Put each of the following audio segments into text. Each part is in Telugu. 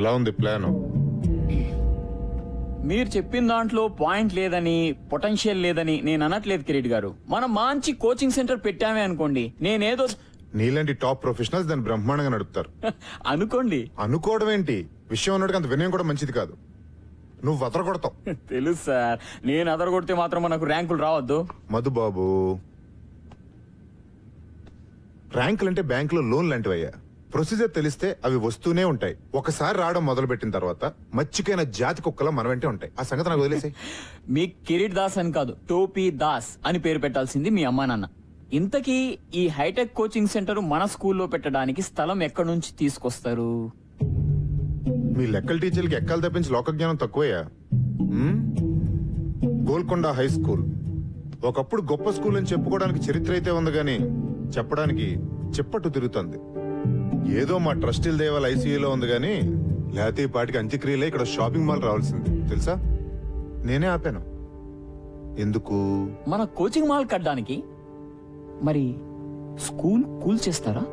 ఎలా ఉంది ప్లాన్? మీరు చెప్పిన దాంట్లో పాయింట్ లేదని, పొటెన్షియల్ లేదని నేను అనట్లేదు కిరీట్ గారు. మనం మంచి కోచింగ్ సెంటర్ పెట్టామే అనుకోండి, నేనేదో నీలాంటి టాప్ ప్రొఫెషనల్స్ దాన్ని బ్రహ్మాండంగా నడుపుతారు. అనుకోండి. అనుకోవడం ఏంటి, విషయం ఉన్నట్టుగా అంత వినయం కూడా మంచిది కాదు. నువ్వు అదరగొడతావు. తెలుసు సార్, నేను అదరగొడితే మాత్రం మనకు ర్యాంకులు రావద్దు. మధుబాబు, ర్యాంకులు అంటే బ్యాంకులో లోన్ లాంటివయ్యా. ప్రొసీజర్ తెలిస్తే అవి వస్తూనే ఉంటాయి. ఒకసారి రావడం మొదలు పెట్టిన తర్వాత మచ్చికైన జాతి కుక్కలా మన వెంటే ఉంటాయి. ఆ సంగతి నాకు వదిలేసాయి. మీ కిరీట్ దాస్ అని కాదు, టోపీ దాస్ అని పేరు పెట్టాల్సింది మీ అమ్మా నాన్న. ఇంతకీ ఈ హైటెక్ కోచింగ్ సెంటర్ మన స్కూల్లో పెట్టడానికి స్థలం ఎక్కడి నుంచి తీసుకొస్తారు? మీ లెక్కల టీచర్లకి ఎక్కలు తప్పించి లోక జ్ఞానం తక్కువయ్యా. గోల్కొండ హై స్కూల్ ఒకప్పుడు గొప్ప స్కూల్ అని చెప్పుకోవడానికి చరిత్ర అయితే ఉంది గాని చెప్పడానికి చెప్పట్టు తిరుగుతుంది. ఏదో మా ట్రస్టీల దేవాల ఐసీయూలో ఉంది గాని లేకపోతే ఈ పాటికి అంత్యక్రియలే ఇక్కడ షాపింగ్ మాల్ రావాల్సింది తెలుసా. నేనే ఆపాను. ఎందుకు? మన కోచింగ్ మాల్ కట్టడానికి. మరి స్కూల్ కూల్ చేస్తారా?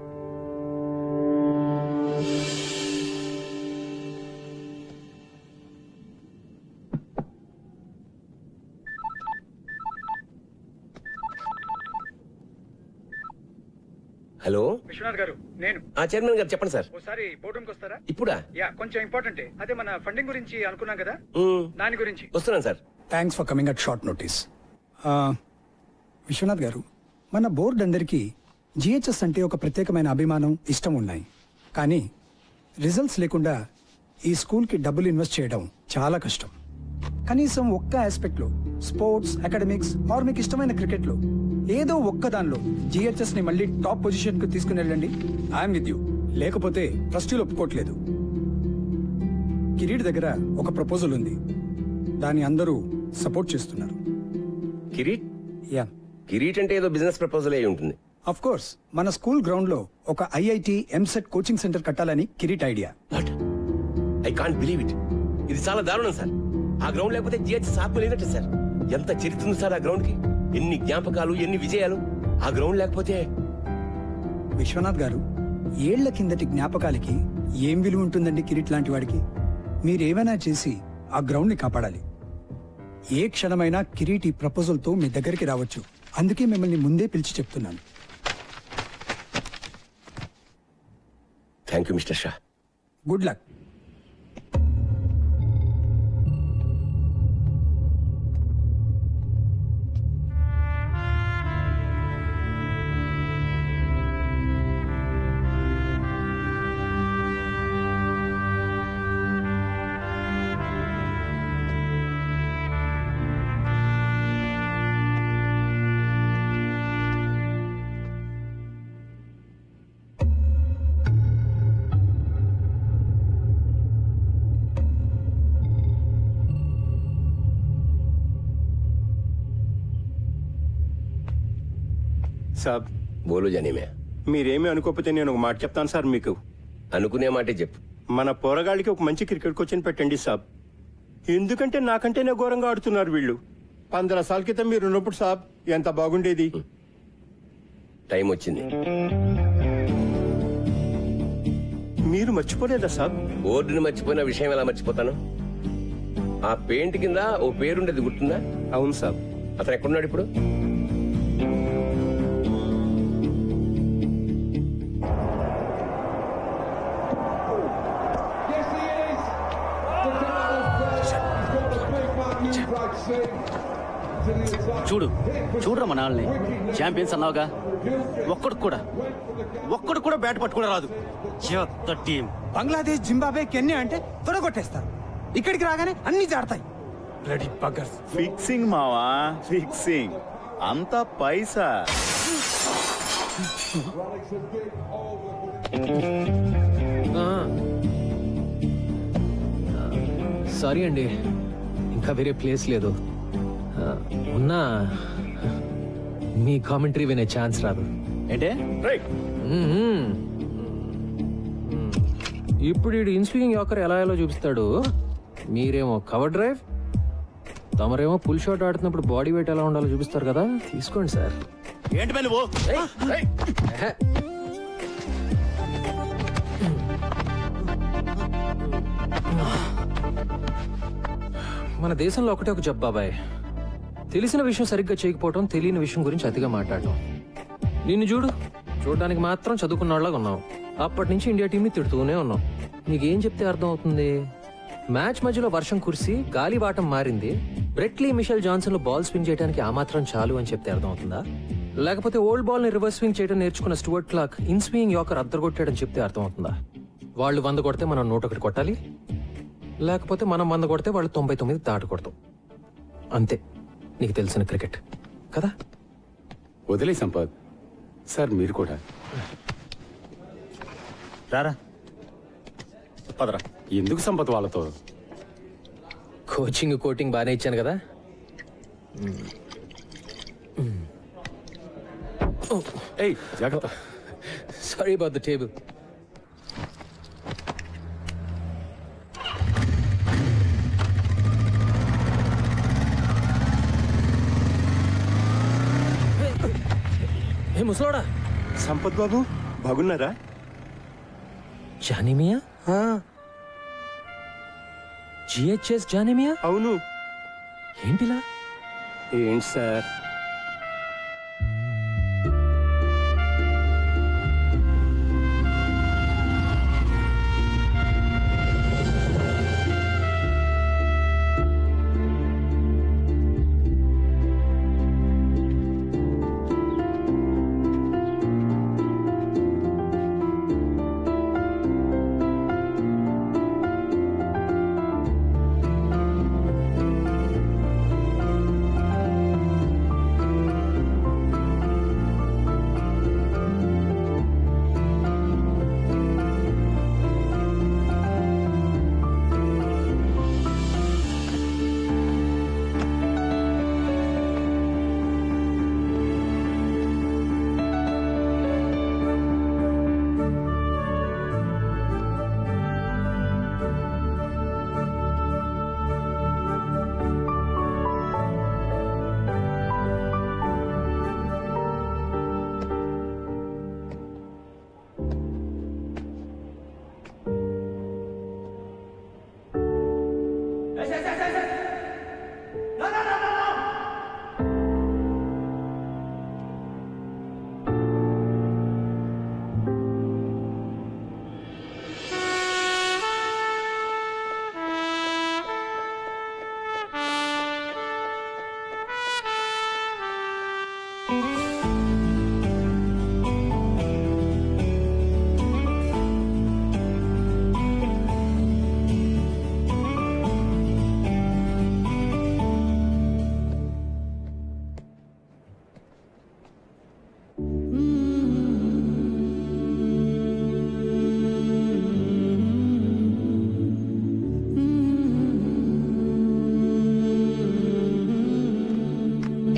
హలో విశ్వనాథ్ గారు, నేను చైర్మన్ గారు చెప్పండి సార్. ఒకసారి బోర్డు రూమ్కి వస్తారా? ఇప్పుడా? యా, కొంచెం ఇంపార్టెంట్. అదే మన ఫండింగ్ గురించి అనుకున్నాం కదా, దాని గురించి. వస్తున్నాను sir. Thanks for coming at short notice. Vishwanath garu, మన బోర్డు అందరికీ జిహెచ్ఎస్ అంటే ఒక ప్రత్యేకమైన అభిమానం, ఇష్టం ఉన్నాయి. కానీ రిజల్ట్స్ లేకుండా ఈ స్కూల్కి డబ్బులు ఇన్వెస్ట్ చేయడం చాలా కష్టం. కనీసం ఒక్క ఆస్పెక్ట్లో, స్పోర్ట్స్, అకాడమిక్స్ ఆర్ మీకు ఇష్టమైన క్రికెట్లో ఏదో ఒక్క దానిలో జిహెచ్ఎస్ ని మళ్ళీ టాప్ పొజిషన్ కు తీసుకుని వెళ్ళండి. I'm with you. లేకపోతే ట్రస్టీలు ఒప్పుకోవట్లేదు. కిరీట్ దగ్గర ఒక ప్రపోజల్ ఉంది, దాన్ని అందరూ సపోర్ట్ చేస్తున్నారు. కిరీట్? యా, కిరీట్ అంటే ఏదో బిజినెస్ ప్రపోజల్ అయి ఉంటుంది. Of course. మన స్కూల్ గ్రౌండ్ లో ఒక ఐఐటి, ఎంసెట్ కోచింగ్ సెంటర్ కట్టాలని Kireet idea. What? I can't believe it. ఇది చాలా దారుణం సార్. ఆ గ్రౌండ్ లేకపోతే జిహెచ్ఎస్ ఆత్మ లేనట్టు సార్. ఎంత చరిత్ర ఉంది సార్ ఆ గ్రౌండ్ కి. ఎన్ని జ్ఞాపకాలు, ఎన్ని విజయాలు. ఆ గ్రౌండ్ లేకపోతే. విశ్వనాథ్ గారు, ఏళ్ల కిందటి జ్ఞాపకాలకి ఏం విలువ ఉంటుందండి కిరీట్ లాంటి వాడికి? మీరేమైనా చేసి ఆ గ్రౌండ్ ని కాపాడాలి. ఏ క్షణమైనా కిరీట్ ఈ ప్రపోజల్ తో మీ దగ్గరికి రావచ్చు. అందుకే మిమ్మల్ని ముందే పిలిచి చెప్తున్నాను. Thank you mister Shah. Good luck. సాబ్, బోలు జానీమే. మీరేమీ అనుకోకపోతే నేను ఒక మాట చెప్తాను సార్ మీకు. అనుకునే మాటే చెప్పు. మన పోరగాళ్ళకి ఒక మంచి క్రికెట్ కోచింగ్ పెట్టండి సాబ్. ఎందుకంటే నాకంటేనే ఘోరంగా ఆడుతున్నారు వీళ్ళు. 15 సార్ల క్రితం మీరు ఉన్నప్పుడు సాబ్ ఎంత బాగుండేది. టైం వచ్చింది. మీరు మర్చిపోలేదా సాబ్? బోర్డుని మర్చిపోయిన విషయం ఎలా మర్చిపోతాను? ఆ పెయింట్ కింద ఓ పేరుండేది గుర్తుందా? అవును సాబ్. అతను ఎక్కడున్నాడు ఇప్పుడు? చూడరా మన వాళ్ళని. ఛాంపియన్స్ అన్నావుగా, ఒక్కడు కూడా బ్యాట్ పట్టుకుని రాదు. టీం బంగ్లాదేశ్, జింబాబే, కెన్యా అంటే తొడగొట్టేస్తారు. ఇక్కడికి రాగానే అన్ని జాడతాయి. బ్లడీ బగ్గర్స్. ఫిక్సింగ్ మావా, ఫిక్సింగ్. అంతా పైసా. సారీ అండి, ఇంకా వేరే ప్లేస్ లేదు. ఉన్నా మీ కామెంటరీ వినే ఛాన్స్ రాదు. ఏంటే? ఇప్పుడు ఈ ఇన్స్వింగ్ యాకర్ ఎలా ఎలా చూపిస్తాడు. మీరేమో కవర్ డ్రైవ్, తమరేమో పుల్ షాట్ ఆడుతున్నప్పుడు బాడీ వెయిట్ ఎలా ఉండాలో చూపిస్తారు కదా. తీసుకోండి సార్. ఏంటి పని? మన దేశంలో ఒకటే ఒక జబ్బు బాబాయ్, తెలిసిన విషయం సరిగ్గా చేయకపోవటం, తెలియని విషయం గురించి అతిగా మాట్లాడటం. నిన్ను చూడడానికి మాత్రం చదువుకున్న వాళ్ళగా ఉన్నావు. అప్పటి నుంచి ఇండియా టీంని తిడుతూనే ఉన్నావు. నీకేం చెప్తే అర్థం అవుతుంది? మ్యాచ్ మధ్యలో వర్షం కురిసి గాలివాటం మారింది, బ్రెట్లీ మిషెల్ జాన్సన్ లో బాల్ స్వింగ్ చేయడానికి ఆ మాత్రం చాలు అని చెప్తే అర్థం అవుతుందా? లేకపోతే ఓల్డ్ బాల్ ని రివర్స్ స్వింగ్ చేయడం నేర్చుకున్న Stuart Clark in swing yorker అద్దరగొట్టాడని చెప్తే అర్థం అవుతుందా? వాళ్ళు 100 కొడితే మనం 101 కొట్టాలి, లేకపోతే మనం 100 కొడితే వాళ్ళు 99 దాటకూడదు. అంతే నీకు తెలిసిన క్రికెట్ కదా. వదిలే సంపత్ సార్, మీరు కూడా రారా పదరా. ఎందుకు సంపత్ వాళ్ళతో? కోటింగ్ బాగానే ఇచ్చాను కదా. ఏయ్ జాగ్రత్త. Sorry about the table. ఏ ముసలోడా, సంపత్ బాబు బాగున్నారా? జానిమియా? జిహెచ్ఎస్ జానిమియా? అవును. ఏంటిలా? ఏంటి సార్?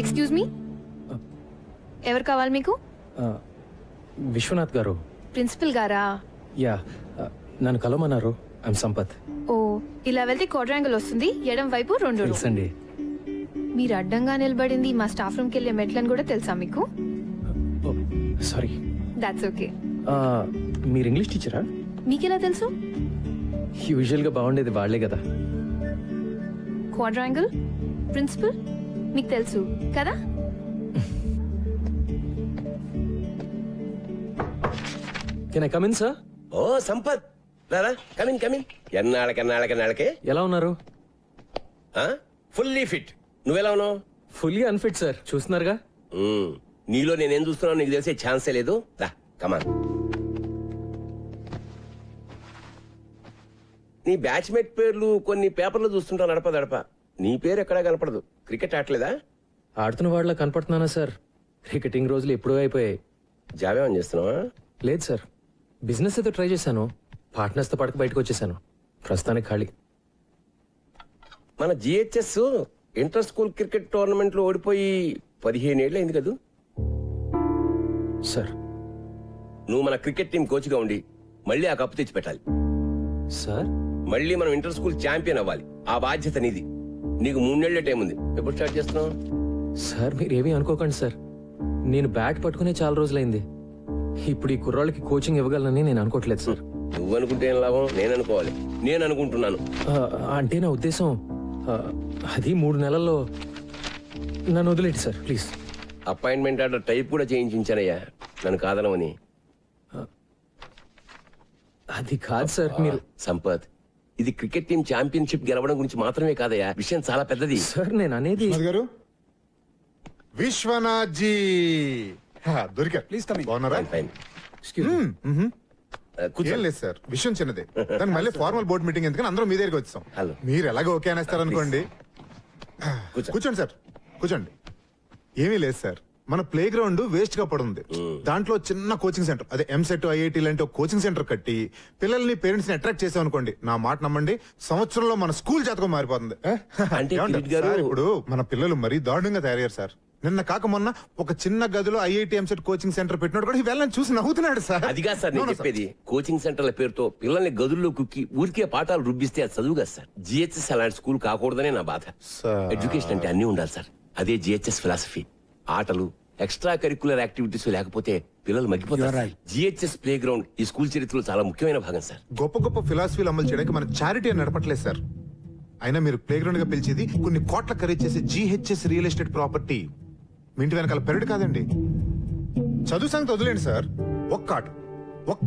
ఎక్స్క్యూజ్ మీ, ఎవరు కావాలి మీకు? విశ్వనాథ్ గారు. ప్రిన్సిపల్ గారా? యా, నన్ను కలవమన్నారు. ఐమ్ సంపత్. ఓ, ఇలా వెళ్తే క్వాడ్రాంగిల్ వస్తుంది, ఎడం వైపు 2 తెలుసండి. మీరు అడ్డంగా నిలబడింది మా స్టాఫ్ రూమ్కి వెళ్ళే మెట్లని కూడా తెలుసా మీకు? సారీ. That's okay. మీరు ఇంగ్లీష్ టీచరా? మీకెలా తెలుసు? యూజువల్ గా బాగుండేది వాళ్ళే కదా. క్వాడ్రాంగిల్, ప్రిన్సిపల్ మీకు తెలుసు కదా? Can I come in sir? Oh Sampath, రారా, కమిన్. ఎన్నాళ్ళకే ఎలా ఉన్నారు? Fully fit. నువ్వెలా ఉన్నావు? ఫుల్లీ అన్ఫిట్ సార్, చూస్తున్నారుగా. నీలో నేనేం చూస్తున్నావు నీకు తెలిసే ఛాన్సే లేదు. రా కమాన్. నీ బ్యాచ్మేట్ పేర్లు కొన్ని పేపర్లు చూస్తుంటావు నడప. నీ పేరు ఎక్కడా కనపడదు. క్రికెట్ ఆడలేదా? ఆడుతున్న వాళ్ళ కనపడుతున్నానా సార్? క్రికెటింగ్ రోజులు ఎప్పుడూ అయిపోయాయి. జాబేమని చేస్తున్నావా? లేదు సార్, బిజినెస్ ఏదో ట్రై చేశాను. పార్ట్నర్స్ తో పడక బయటకు వచ్చేసాను. ప్రస్తుతానికి ఖాళీ. మన GHS inter school cricket tournament లో ఓడిపోయి 15 ఏళ్ళు అయింది కదా సార్. నువ్వు మన క్రికెట్ టీం కోచ్ గా ఉండి మళ్ళీ ఆ కప్పు తెచ్చి పెట్టాలి సార్. మళ్ళీ మనం ఇంటర్ స్కూల్ ఛాంపియన్ అవ్వాలి. ఆ బాధ్యత నీది. నీకు 3 నెలల టైం ఉంది. ఎప్పుడు స్టార్ట్ చేస్తున్నావు? సార్ మీరేమీ అనుకోకండి సార్, నేను బ్యాట్ పట్టుకునే చాలా రోజులైంది. ఇప్పుడు ఈ కుర్రాళ్ళకి కోచింగ్ ఇవ్వగలనని నేను అనుకోవట్లేదు సార్. నువ్వు అనుకుంటే ఏం లాభం? నేను అనుకోవాలి. నేను అనుకుంటున్నాను. అంటే నా ఉద్దేశం అది 3 నెలల్లో. నన్ను వదిలేండి sir please. Appointment order type కూడా చేయించానయ్యా, నన్ను కాదనమని. అది కాదు సార్. మీరు సంపత్, ఇది క్రికెట్ టీం ఛాంపియన్షిప్ గెలవడం గురించి మాత్రమే కాదయ్యా, విషయం చాలా పెద్దది. సార్ నేను అనేది విశ్వనాథ్ గారు, విశ్వనాథ్ జీ దొరికారు. Please coming. బాగున్నారా? ఫైన్. ఏం లేదు సార్, విషయం చిన్నదే. దానికి మళ్ళీ ఫార్మల్ బోర్డ్ మీటింగ్ ఎందుకని అందరం మీ దగ్గరికి వచ్చాం. హలో. మీరు ఎలాగో ఓకే అనేస్తారు అనుకోండి. కూర్చోండి సార్, కూర్చోండి. ఏమీ లేదు సార్, మన ప్లే గ్రౌండ్ వేస్ట్ గా పడుంది. దాంట్లో చిన్న కోచింగ్ సెంటర్, అదే ఎంసెట్ ఐఐటి లాంటి ఒక కోచింగ్ సెంటర్ కట్టి పిల్లల్ని పేరెంట్స్ ని అట్రాక్ట్ చేసాం అనుకోండి, నా మాట నమ్మండి, సంవత్సరంలో మన స్కూల్ జాతకం మారిపోతుంది. అంటే ఏమంటారు? కిరీట్ గారు- సార్, ఇప్పుడు మన పిల్లలు మరీ దారుణంగా తయారయ్యారు సార్. నిన్న కాక మొన్న ఒక చిన్న గదిలో ఐఐటి ఎంసెట్ కోచింగ్ సెంటర్ పెట్టినోడు కూడా వెళ్ళని చూసి నవ్వుతున్నాడు సార్. అది కాదు సార్ నేను చెప్పేది. కోచింగ్ సెంటర్ల పేరుతో పిల్లల్ని గదుల్లో కుక్కి ఊరికే పాఠాలు రుబ్బిస్తే అది చదువు కాదు సార్. జిహెచ్ఎస్ అలాంటి స్కూల్ కాకూడదనే నా బాధ. సార్. ఎడ్యుకేషన్ అంటే అన్ని ఉండాలి సార్, అదే జిహెచ్ఎస్ ఫిలాసఫీ. ఆటలు, ఎక్స్ట్రా కరికులర్ యాక్టివిటీస్ లేకపోతే పిల్లలు మగ్గిపోతారు. జిహెచ్ఎస్ ప్లే గ్రౌండ్ ఈ స్కూల్ చరిత్రలో చాలా ముఖ్యమైన భాగం సార్. గొప్ప గొప్ప ఫిలాసఫీలు అమలు చేయడానికి మన చారిటీ అని నడపట్లేదు సార్. అయినా మీరు ప్లే గ్రౌండ్ గా పిలిచేది కొన్ని కోట్ల ఖరీదు చేసే జిహెచ్ఎస్ రియల్ ఎస్టేట్ ప్రాపర్టీ. మీ ఇంటి వెనకాల పెరడు కాదండి. చదువు సంగతి వదిలేండి సార్, ఒక్క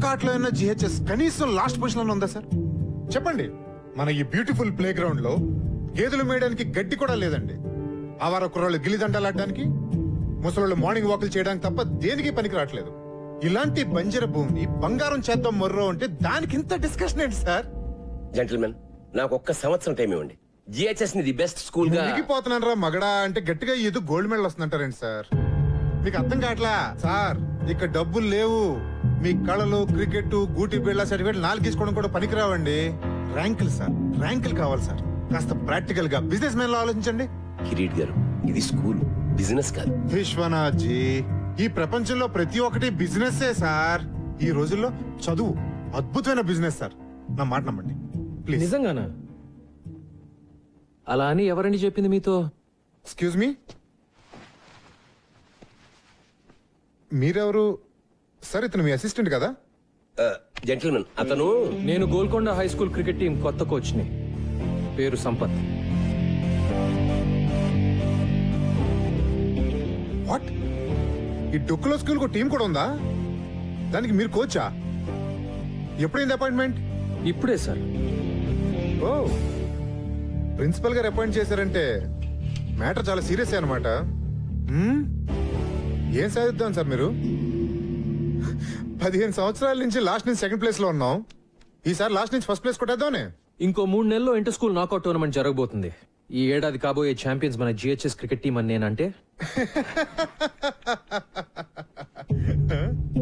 ఆటలో అయినా జిహెచ్ఎస్ కనీసం లాస్ట్ పొజిషన్ లో ఉందా సార్? చెప్పండి. మన ఈ బ్యూటిఫుల్ ప్లే గ్రౌండ్ లో గేదెలు మేయడానికి గడ్డి కూడా లేదండి. ఆవార కుర్రాళ్ళు గిల్లిదండలాడడానికి, ముసలోళ్ళు మార్నింగ్ వాకులు చేయడానికి తప్ప దేనికి పనికి రావట్లేదు. ఇలాంటి బంజర భూమిని బంగారం చేద్దాం మొర్రో అంటే దానికి ఇంత డిస్కషన్ ఏంటి సార్? జెంటిల్మెన్, నాకు ఒక్క సంవత్సరం టైం ఇవ్వండి. జిహెచ్ఎస్ ని ది బెస్ట్ స్కూల్ గా. మునిగిపోతున్నారా మగడా అంటే గట్టిగా ఏదో గోల్డ్ మెడల్ వస్తుందంటారండి సార్. మీకు అర్థం కావట్లా సార్, ఇక్కడ డబ్బులు లేవు. మీ కళలు, క్రికెట్, గూటి బిళ్ళ సర్టిఫికేట్ 4 తీసుకోవడం కూడా పనికిరావండి. ర్యాంకులు సార్, ర్యాంకులు కావాలి సార్. కాస్త ప్రాక్టికల్ గా బిజినెస్ మ్యాన్ లో ఆలోచించండి. కిరీట్ గారు, ఇది స్కూల్, బిజినెస్ కాదు. విశ్వనాథ్ జీ, ఈ ప్రపంచంలో ప్రతి ఒక్కటి బిజినెస్ సార్. ఈ రోజుల్లో చదువు అద్భుతమైన బిజినెస్ సార్, నా మాట నమ్మండి ప్లీజ్. నిజంగానా? అలా అని ఎవరండి చెప్పింది మీతో? ఎక్స్క్యూజ్ మీ, మీరెవరు సార్? ఇతను మీ అసిస్టెంట్ కదా? జెంటిల్మెన్, అతను నేను Golconda high school cricket team కొత్త కోచ్ని. పేరు సంపత్. వాట్? ఈ డొక్కులో స్కూల్ కు టీం కూడా ఉందా? దానికి మీరు కోచా? ఎప్పుడైంది అపాయింట్మెంట్? ఇప్పుడే సార్. ఓ, ప్రిన్సిపల్ గారు అపాయింట్ చేశారంటే మ్యాటర్ చాలా సీరియస్ అన్నమాట. ఏం సాధిద్దాం సార్ మీరు? 15 సంవత్సరాల నుంచి లాస్ట్ నుంచి సెకండ్ ప్లేస్ లో ఉన్నాం. ఈసారి లాస్ట్ నుంచి ఫస్ట్ ప్లేస్ కొట్టేద్దామనే. ఇంకో 3 నెలల్లో ఇంటర్ స్కూల్ నాకౌట్ టోర్నమెంట్ జరగబోతుంది. ఈ ఏడాది కాబోయే ఛాంపియన్స్ మన జిహెచ్ఎస్ క్రికెట్ టీం అని నేనంటే.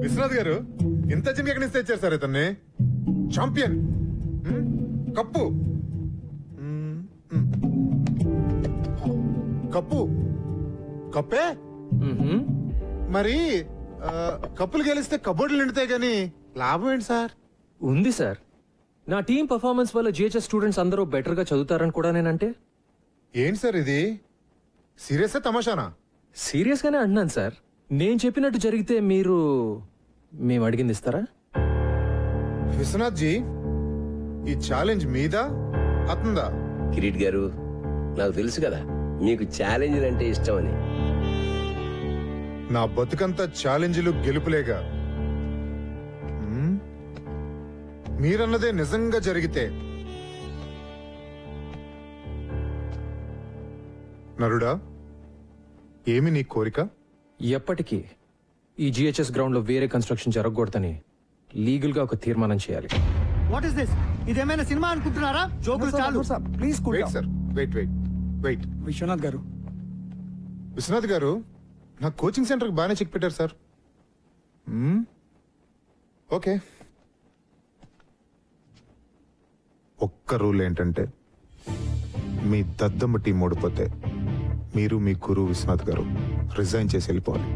విశ్వనాథ్ గారు, ఇంత చిన్న ఎక్కడి నుంచి తెచ్చారు సార్ ఇతన్ని? ఛాంపియన్, కప్పు, కప్పు, కప్పే. మరి కప్పులు గెలిస్తే కబోర్డులు నిండుతాయి గానీ లాభం ఏంటి సార్? ఉంది సార్. నా టీం పర్ఫార్మెన్స్ వల్ల జిహెచ్ఎస్ స్టూడెంట్స్ అందరూ బెటర్ గా చదువుతారని కూడా నేనంటే. ఏంటి సార్ ఇది? సీరియస్ తమాషానా? సీరియస్ గానే అంటున్నాను సార్. నేను చెప్పినట్టు జరిగితే మేము అడిగింది ఇస్తారా? విశ్వనాథ్ జీ, ఈ ఛాలెంజ్ మీదా అతందా? కిరీట్ గారు, నాకు తెలుసు కదా మీకు ఛాలెంజ్ అంటే ఇష్టం అని. నా బతుకంతా ఛాలెంజ్లు గెలుపులేగా. మీరన్నదే నిజంగా జరిగితే నరుడా, ఏమి నీ కోరిక? ఎప్పటికీ ఈ జిహెచ్ఎస్ గ్రౌండ్ లో వేరే కన్స్ట్రక్షన్ జరగకూడదని లీగల్ గా ఒక తీర్మానం చేయాలి. What is this? ఇదేమైనా సినిమా అనుకుంటున్నారా? జోకులు చాలు. Please wait sir, wait. Vishwanath garu, Vishwanath garu, నా కోచింగ్ సెంటర్ బాగానే చెక్ పెట్టారు సార్. ఓకే, ఒక్క రూల్ ఏంటంటే మీ దద్దమ్మ టీం ఓడిపోతే మీరు మీ గురువు విశ్వనాథ్ గారు రిజైన్ చేసి వెళ్ళిపోవాలి.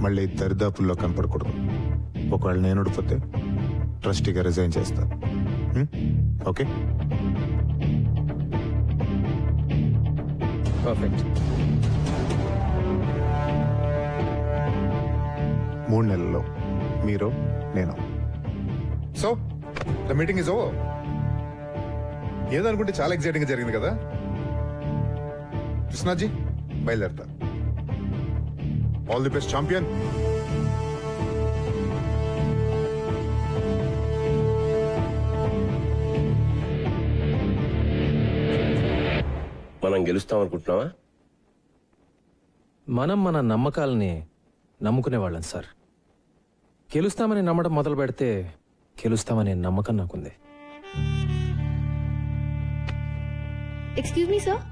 మళ్ళీ దరిదాపుల్లో కనపడకూడదు. ఒకవేళ నేను ఓడిపోతే ట్రస్టీగా రిజైన్ చేస్తా. ఓకే? పర్ఫెక్ట్. 3 నెలల్లో మీరు, నేను. So the meeting is over. ఏదనుకుంటే చాలా ఎక్సైటింగ్ గా జరిగింది కదా? కృష్ణాజీ బయలుదేరతా. All the best champion. మనం గెలుస్తాం అనుకుంటున్నావా? మనం మన నమ్మకాలని నమ్ముకునేవాళ్ళం సార్. గెలుస్తామని నమ్మడం మొదలు పెడితే గెలుస్తామనే నమ్మకం నాకుంది. Excuse me sir.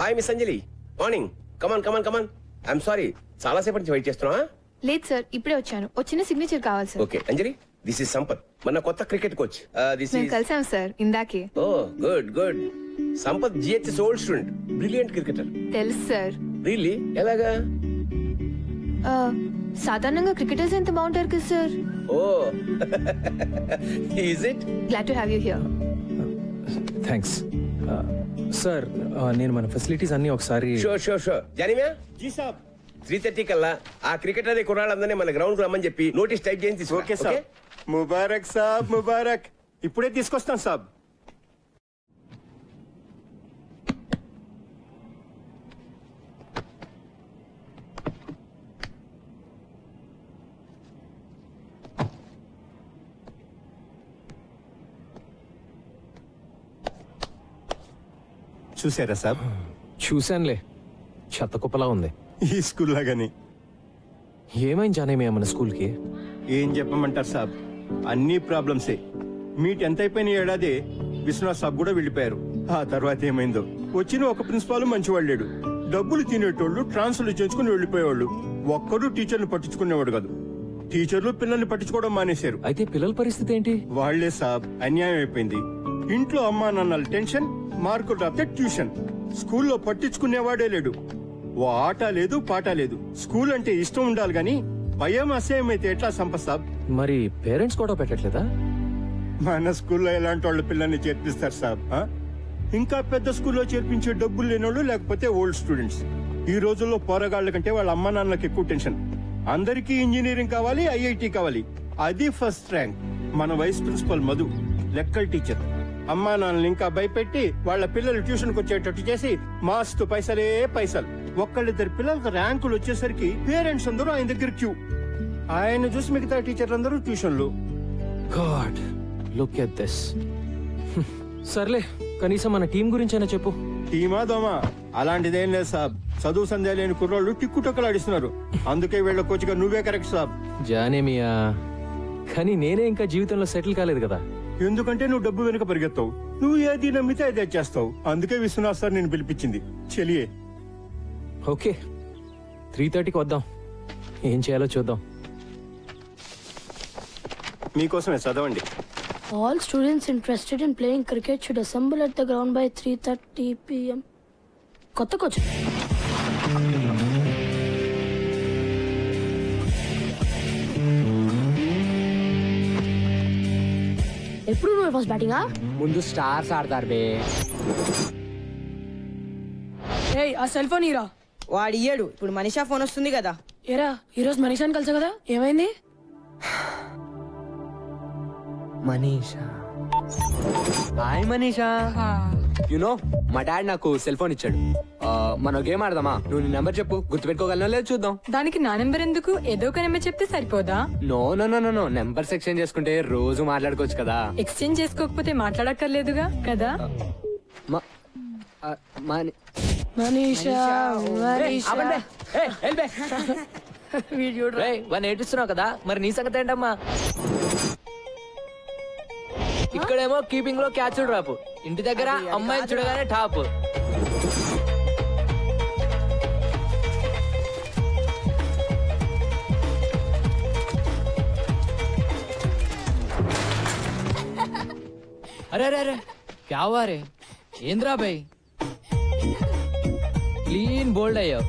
Hi miss Anjali, morning. Come on come on come on. I'm sorry, చాలా సేపటి నుంచి వెయిట్ చేస్తున్నావా? లేదు సార్, ఇప్పుడే వచ్చాను. వచ్చిన సిగ్నేచర్ కావాలి sir. Okay Anjali, this is Sampath, మన కొత్త క్రికెట్ కోచ్. దిస్ మేము ఇస్ కలిసాం సార్ ఇందాకే. Oh good good. Sampath GHS old student, brilliant cricketer. తెలుసు సార్. రియల్లీ? ఎలాగా? సాధారణంగా క్రికెటర్స్ ఎంత బాగుంటారు కదా sir. Oh is it? Glad to have you here. Thanks sir. నేను మన ఫెసిలిటీస్ అన్ని ఒకసారి. Sure sure sure. జానివా జీ సాబ్. 3:30 కల్లా ఆ క్రికెటర్ కుర్రాళ్ళందరినీ మన గ్రౌండ్ కు రమ్మని చెప్పి నోటీస్ టైప్ చేసి తీసుకురా. ఓకే సాబ్. ముబారక్ సాబ్, ముబారక్. ఇప్పుడే తీసుకొస్తాను సాబ్. చూసారా సాబ్? చూశానులే, చెత్త కుప్పలా ఉంది. ఈ స్కూల్ లాగానే. ఏమైంది జానేమయ్య మన స్కూల్కి? ఏం చెప్పమంటారు సాబ్, అన్ని ప్రాబ్లమ్సే. మీ 10th అయిపోయిన ఏడాది విశ్వనాథ్ సాబ్ కూడా వెళ్ళిపోయారు. ఆ తర్వాత ఏమైందో. వచ్చిన ఒక ప్రిన్సిపాల్ మంచివాడు లేడు. డబ్బులు తినేటోళ్ళు ట్రాన్స్ఫర్లు చేయించుకుని వెళ్ళిపోయేవాళ్ళు. ఒక్కడు టీచర్లు పట్టించుకునేవాడు కాదు. టీచర్లు పిల్లల్ని పట్టించుకోవడం మానేశారు. అయితే పిల్లల పరిస్థితి ఏంటి? వాళ్లే సాబ్, అన్యాయం అయిపోయింది. ఇంట్లో అమ్మా నాన్నల టెన్షన్, మార్కులు రాస్తే ట్యూషన్. స్కూల్లో పట్టించుకునేవాడే లేడు. ఓ ఆట లేదు, పాట లేదు. స్కూల్ అంటే ఇష్టం ఉండాలి గాని భయం అసహ్యం అయితే ఎట్లా సంపత్ సాబ్? మరి పేరెంట్స్ కూడా పెట్టట్లేదా? మన స్కూల్లో ఎలాంటి వాళ్ళ పిల్లల్ని చేర్పిస్తారు సాబ్? ఇంకా పెద్ద స్కూల్లో చేర్పించే డబ్బులు లేనోళ్ళు, లేకపోతే ఓల్డ్ స్టూడెంట్స్. ఈ రోజుల్లో పోరగాళ్ల కంటే వాళ్ళ అమ్మా నాన్నలకు ఎక్కువ టెన్షన్. అందరికీ ఇంజనీరింగ్ కావాలి, ఐఐటి కావాలి. అది ఫస్ట్ ర్యాంక్. మన వైస్ ప్రిన్సిపల్ మధు లెక్కల టీచర్. అమ్మా నాన్నలు ఇంకా భయపెట్టి వాళ్ళ పిల్లలు ట్యూషన్ కు వచ్చేటట్టు చేసి మాస్తు పైసలే పైసలు. ఒక్కళ్ళిద్దరు పిల్లలకు ర్యాంకులు వచ్చేసరికి పేరెంట్స్ అందరూ ఆయన దగ్గర క్యూ. ఆయన చూసి మిగతా టీచర్లు అందరూ ట్యూషన్లు. God, look at this. సర్లే, కనీసం మన టీం గురించైనా చెప్పు. టీమా దోమా? అలాంటిదేం లేదు సాబ్. చదువు సంధ్య లేని కుర్రోళ్ళు టిక్కుటొక్కలాడిస్తున్నారు. అందుకే వీళ్ళ కోచ్గా నువ్వే కరెక్ట్ సాబ్. జానేమియా, కానీ నేనే ఇంకా జీవితంలో సెటిల్ కాలేదు కదా. ఎందుకంటే నువ్వు డబ్బు వెనుక పరిగెత్తావు. నువ్వు ఏది నమ్మితే అదే చేస్తావు. అందుకే విశ్వనాథ్ సార్ నేను పిలిపించింది. చెలియే. ఓకే, 3:30కి వద్దాం. ఏం చేయాలో చూద్దాం. మీకోసమే చదవండి. All students interested in playing cricket should assemble at the ground by 3:30 p.m. కొత్త కోచ్. ఎప్పుడు నువ్వు ఫస్ట్ బ్యాటింగా? ముందు స్టార్స్ ఆడతారు బే. ఏయ్, ఆ సెల్ ఫోన్ ఇరా. వాడు ఇయ్యడు. ఇప్పుడు మనీషా ఫోన్ వస్తుంది కదా. ఏరా, ఈరోజు మనీషాని కలిసా కదా, ఏమైంది? మనీషా. హాయ్ మనీషా. యునో, మా డాడ్ నాకు సెల్ ఫోన్ ఇచ్చాడు. మనం గేమ్ ఆడదామా? నువ్వు నీ నెంబర్ చెప్పు, గుర్తుపెట్టుకోగలనో లేదు చూద్దాం. దానికి నా నెంబర్ ఎందుకు? ఏదో ఒక నెంబర్ చెప్తే సరిపోదా? No no no no no, numbers exchange చేసుకుంటే రోజు మాట్లాడుకోవచ్చు కదా. ఎక్స్చేంజ్ చేసుకోకపోతే మాట్లాడక్కర్లేదుగా కదా. మనీషా, వాడిని ఏడుస్తున్నావు కదా, మరి నీ సంగతి ఏంటమ్మా? ఇక్కడేమో కీపింగ్ లో క్యాచ్ డ్రాప్, ఇంటి దగ్గర అమ్మాయిని చూడగానే టాప్. అరే అరే అరే, క్యా హువా రే? ఏంద్రా బై, క్లీన్ బోల్డ్ అయ్యావు.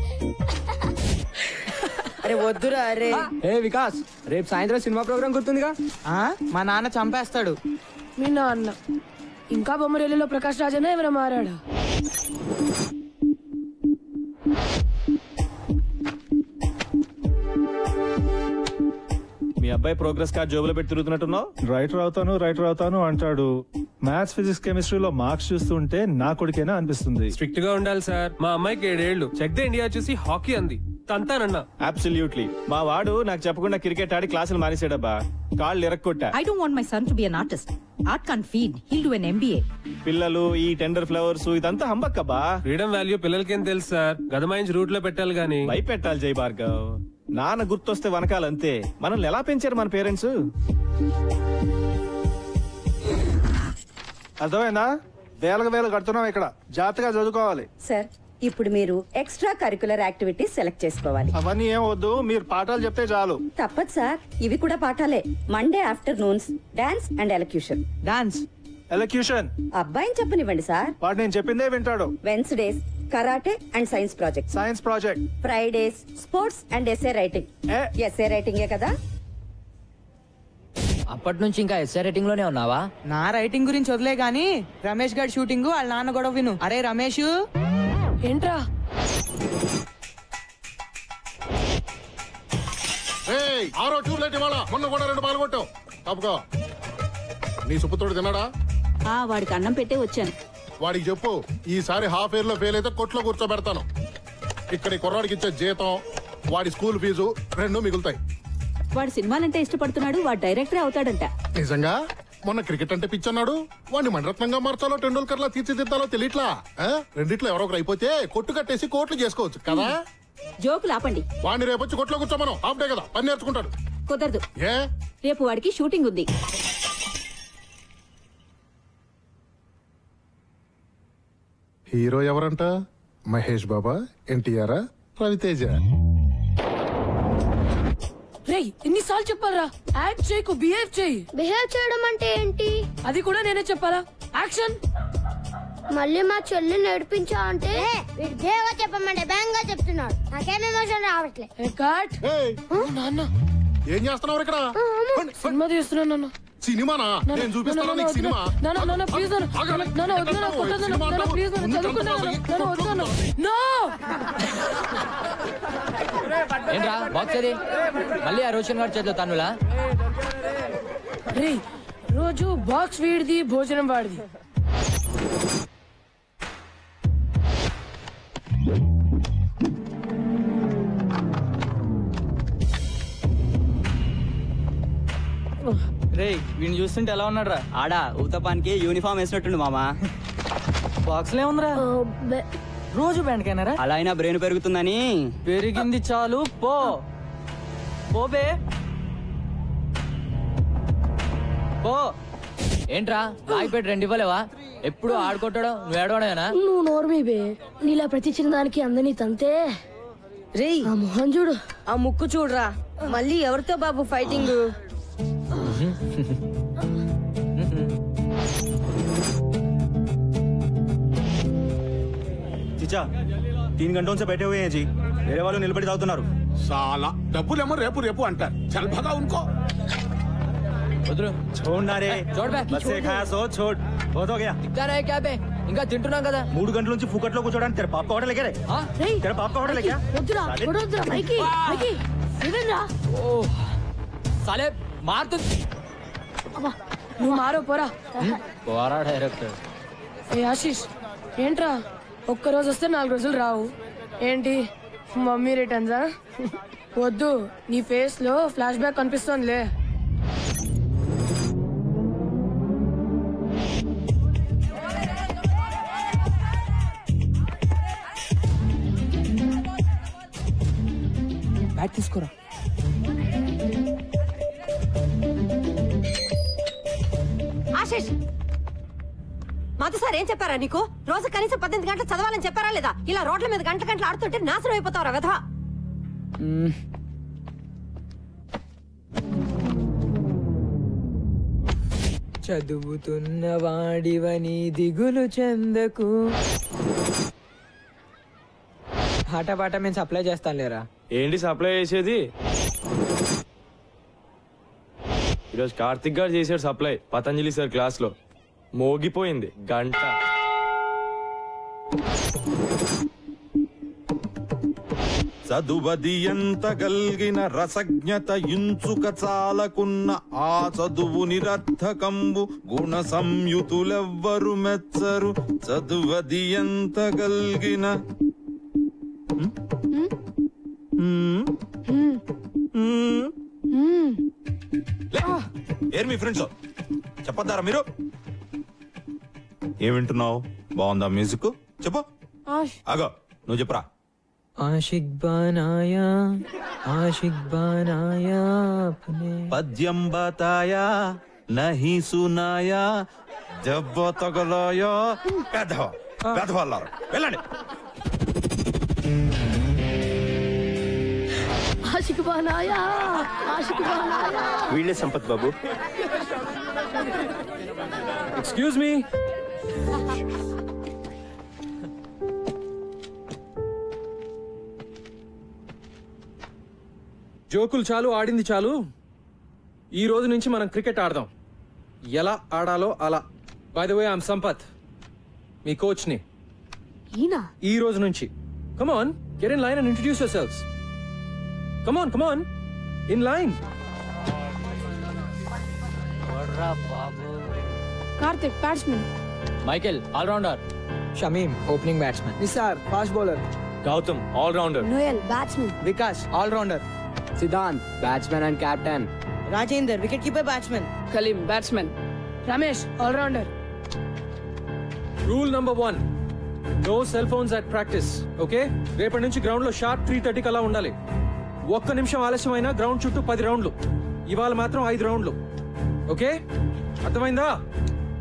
అరే వద్దురా. అరే ఏ వికాస్, రేపు సాయంత్రం సినిమా ప్రోగ్రామ్ గుర్తుందిగా? మా నాన్న చంపేస్తాడు. మీ నాన్న ఇంకా బొమ్మరేలిలో ప్రకాష్ రాజనే ఎవరైనా మారాడా? మీ అబ్బాయి ప్రోగ్రెస్ కార్డ్ జోబులో పెట్టి తిరుగుతున్నట్టున్నావు. రైటర్ అవుతాను అంటాడు. మ్యాథ్స్ ఫిజిక్స్ కెమిస్ట్రీలో మార్క్స్ చూస్తుంటే నా కొడుకేనా అనిపిస్తుంది. స్ట్రిక్ట్ గా ఉండాలి సార్. మా అమ్మాయికి 7 ఏళ్ళు. చెక్ ద ఇండియా చూసి హాకీ అంది. తంతానన్నా. అబ్సల్యూట్లీ. మా వాడు నాకు చెప్పకుండా క్రికెట్ ఆడి క్లాసులు మానేసాడబ్బా. కాళ్ళు ఇరక్కొట్టా. I don't want my son to be an artist. Art can't feed. He'll do an MBA. పిల్లలు ఈ టెండర్ ఫ్లవర్స్ ఇదంతా హంబక్కబ్బా. ఫ్రీడమ్ వాల్యూ పిల్లలకేం తెలుసు సార్. గదమాయించి రూట్ లో పెట్టాలి గానీ. భయపెట్టాలి జై భార్గవ్. నాన్న గుర్తొస్తే వనకాలంతే. మనల్ని ఎలా పెంచారు మన పేరెంట్స్? అర్థమైందా? వేలు కడుతున్నాం ఇక్కడ. జాగ్రత్తగా చదువుకోవాలి. సార్ ఇప్పుడు మీరు ఎక్స్ట్రా కరికులర్ యాక్టివిటీస్ సెలెక్ట్ చేసుకోవాలి. అవన్నీ ఏం వద్దు, మీరు పాఠాలు చెప్తే చాలు. తప్పదు సార్, ఇవి కూడా పాఠాలే. Monday afternoons dance and elocution. Dance elocution అబ్బాయిని చెప్పనివ్వండి సార్. వాడు నేను చెప్పిందే వింటాడు. Wednesdays karate and science project. Fridays sports and SA writing. SA రైటింగే కదా? అప్పటి నుంచి ఇంకా ఎస్ఏ రైటింగ్ లోనే ఉన్నావా? నా రైటింగ్ గురించి వదిలే గానీ రమేష్ గారి షూటింగ్ వాళ్ళ నాన్న గొడవ విను. అరే రమేష్ ఏంట్రా? ఆరో ట్యూబ్లైట్ ఇవాళ మొన్న కూడా 2 పాల్గొట్టావు. తప్పుకో. నీ సుపుత్రుడు తిన్నాడా? వాడికి అన్నం పెట్టే వచ్చాను. వాడికి చెప్పు ఈసారి హాఫ్ ఇయర్ లో ఫెయిల్ అయితే కొట్లో కూర్చోబెడతాను. ఇక్కడ కుర్రాడికి ఇచ్చే జీతం, వాడి స్కూల్ ఫీజు 2 మిగులుతాయి. వాడు సినిమాలంటే ఇష్టపడుతున్నాడు. వాడు డైరెక్టరే అవుతాడంట. నిజంగా? మొన్న క్రికెట్ అంటే పిచ్చన్నాడు. వాడిని మణరత్నంగా మార్చాలో టెండూల్కర్ లా తీర్చిదిద్దాలో తెలియట్లా. రెండిట్లో ఎవరో ఒకరు అయిపోతే కొట్టు కట్టేసి కోట్లు చేసుకోవచ్చు కదా. జోకులు ఆపండి. వాడిని రేపొచ్చి కొట్లో కూర్చోమను. హాఫ్ డే కదా, పని నేర్చుకుంటాడు. కుదరదు. ఏ? రేపు వాడికి షూటింగ్ ఉంది. హీరో ఎవరంట? మహేష్ బాబా, ఎన్టీఆర్, రవితేజ. రేయ్ ఎన్నిసార్లు చెప్పాలరా? యాక్ట్ చేయకు, బిహేవ్ చేయి. బిహేవ్ చేయడం అంటే ఏంటి? అది కూడా నేనే చెప్పాలా? యాక్షన్. మళ్ళీ మా చెల్లి నడిపించా అంటే బిహేవ్ చెప్పమంటే బ్యాంగా చెప్తున్నాడు. నాకేం ఎమోషన్ రావట్లేదు. కట్. నాన్న ఏం చేస్తున్నావు ఇక్కడ? సినిమా తీస్తున్నాను నాన్న. సినిమానా? నేను చూపిస్తాను నీకు సినిమా. నాన్న ప్లీజ్ నాన్న వద్దు నాన్న కొట్టొద్దు నాన్న ప్లీజ్ నాన్న చదువుకున్నాను నాన్న వద్దు నాన్న. నో. ఏంట్రా బాక్స్ అది? మళ్ళీ ఆ రోషన్ గారి చేతిలో తన్నులా? రేయ్ రోజు బాక్స్ వీడిది, భోజనం వాడిది. రేయ్ వీడిని చూస్తుంటే ఎలా ఉన్నాడు రా? ఆడా ఊతపానికి యూనిఫామ్ వేసినట్టుండు మామా. బాక్స్ లో ఉందిరా? రోజు బ్యాండ్ కైనారా? అలా అయినా బ్రెయిన్ పెరుగుతుందని. పెరిగింది చాలు. పో పోబే పో. ఏంట్రా రాయిపేట 2 ఇవ్వలేవా? ఎప్పుడు ఆడుకుంటాడో నువ్వు ఏడవడేనా? నువ్వు నోర్మీబే. నీలా ప్రతి చిన్నదానికి అందని తంతే. రేయ్ ఆ మొహం చూడు, ఆ ముక్కు చూడరా. మళ్ళీ ఎవరితో బాబు ఫైటింగ్? చిచ్చా 3 घंटों से बैठे हुए हैं जी. मेरे वालों నిలబడి తాగుతున్నారు. साला డబ్బులేమో రేపు రేపు అంటారు. చల్ భగా ఉన్కో. छोड़ना रे. చూడు బే. बस से खाया सो छोड़. बहुत हो गया. ఇక్కడే క్యాబే ఇంకా తింటున్నాం కదా. 3 గంటల నుంచి ఫుకట్లో కూర్చోడానికి तेरे बाप का होटल है क्या रे? तेरे बाप का होटल है क्या? వద్దురా వద్దురా మైకి మైకి ఇదేంరా? ఓ సాలే మారుతు. నువ్వు మారో పోరా. పోరా డైరెక్టర్. ఏ ఆశీష్ ఏంట్రా ఒక్కరోజు వస్తే 4 రోజులు రావు ఏంటి? మమ్మీ రిటర్న్సా? వద్దు, నీ ఫేస్ లో ఫ్లాష్ బ్యాక్ కనిపిస్తోందిలే. బ్యాట్ తీసుకోరా. ఆశీష్ మధు సార్ ఏం చెప్పారా నీకు? రోజు కనీసం 18 గంటలు చదవాలని చెప్పారా లేదా? ఇలా రోడ్ల మీద గంటలు ఆడుతుంటే నాశనం అయిపోతావురా వెధవా. చదువుతున్న వాడివని దిగులు చెందకు. పాట మేము సప్లై చేస్తాం లేరా? ఏంటి సప్లై చేసేది? ఈరోజు కార్తిక్ గారు చేసాడు సప్లై పతంజలి సార్ క్లాస్ లో. మోగిపోయింది గంట. చదువది ఎంత గల్గిన రసజ్ఞత ఇంచుక చాలకున్న ఆ చదువు నిరర్థకంబు గుణ సంయుతులెవ్వరు మెచ్చరు చదువది ఎంత గల్గిన ఏర్ మీ ఫ్రెండ్స్ చెప్పొద్దారా మీరు? ఏం వింటున్నావు? బాగుందా మ్యూజిక్? చెప్పు. ఆగో నువ్వు చెప్పరా. ఆషిక్ బనాయా పద్యం బతాయా నహి సునాయా దెబ్బ తగలాయా పెద్దవాళ్ళారు. వెళ్ళండి. ఆషిక్ బనాయా వీళ్ళే సంపత్ బాబు. Excuse me. జోకులు చాలు, ఆడింది చాలు. ఈ రోజు నుంచి మనం క్రికెట్ ఆడదాం. ఎలా ఆడాలో అలా. By the way I'm Sampath, మీ కోచ్ ని. ఈ రోజు నుంచి come on, get in line and introduce yourselves. Come on in line. Karthik batsmen, Michael allrounder, Shamim opening batsmen, Nisar fast bowler, Gautam allrounder, Noel batsmen, Vikas allrounder, Siddhant batsmen and captain, Rajender wicket keeper batsmen, Kaleem batsmen, Ramesh allrounder. Rule number 1, no cell phones at practice. Okay, రేపటి నుంచి గ్రౌండ్ లో షార్ప్ 3:30 అలా ఉండాలి. ఒక్క నిమిషం ఆలస్యమైనా గ్రౌండ్ చుట్టూ 10 రౌండ్లు. ఇవాళ మాత్రం 5 రౌండ్లు. ఓకే, అర్థమైందా?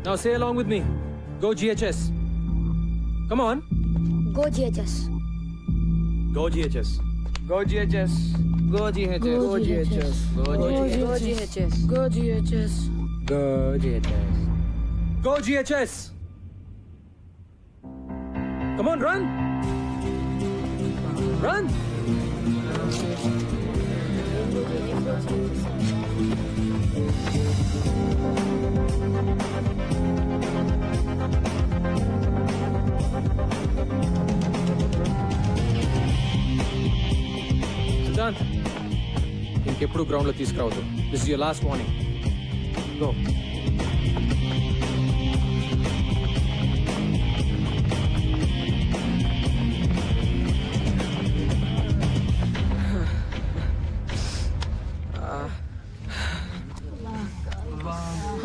Now say along with me. Go GHS. Come on. Go GHS. Go GHS. Go GHS. Go GHS. Go GHS. Go GHS. Go GHS. Come on, run. Run. Siddhant, ఇంకెప్పుడు గ్రౌండ్ లో తీసుకురావద్దు. This is your last warning. Go.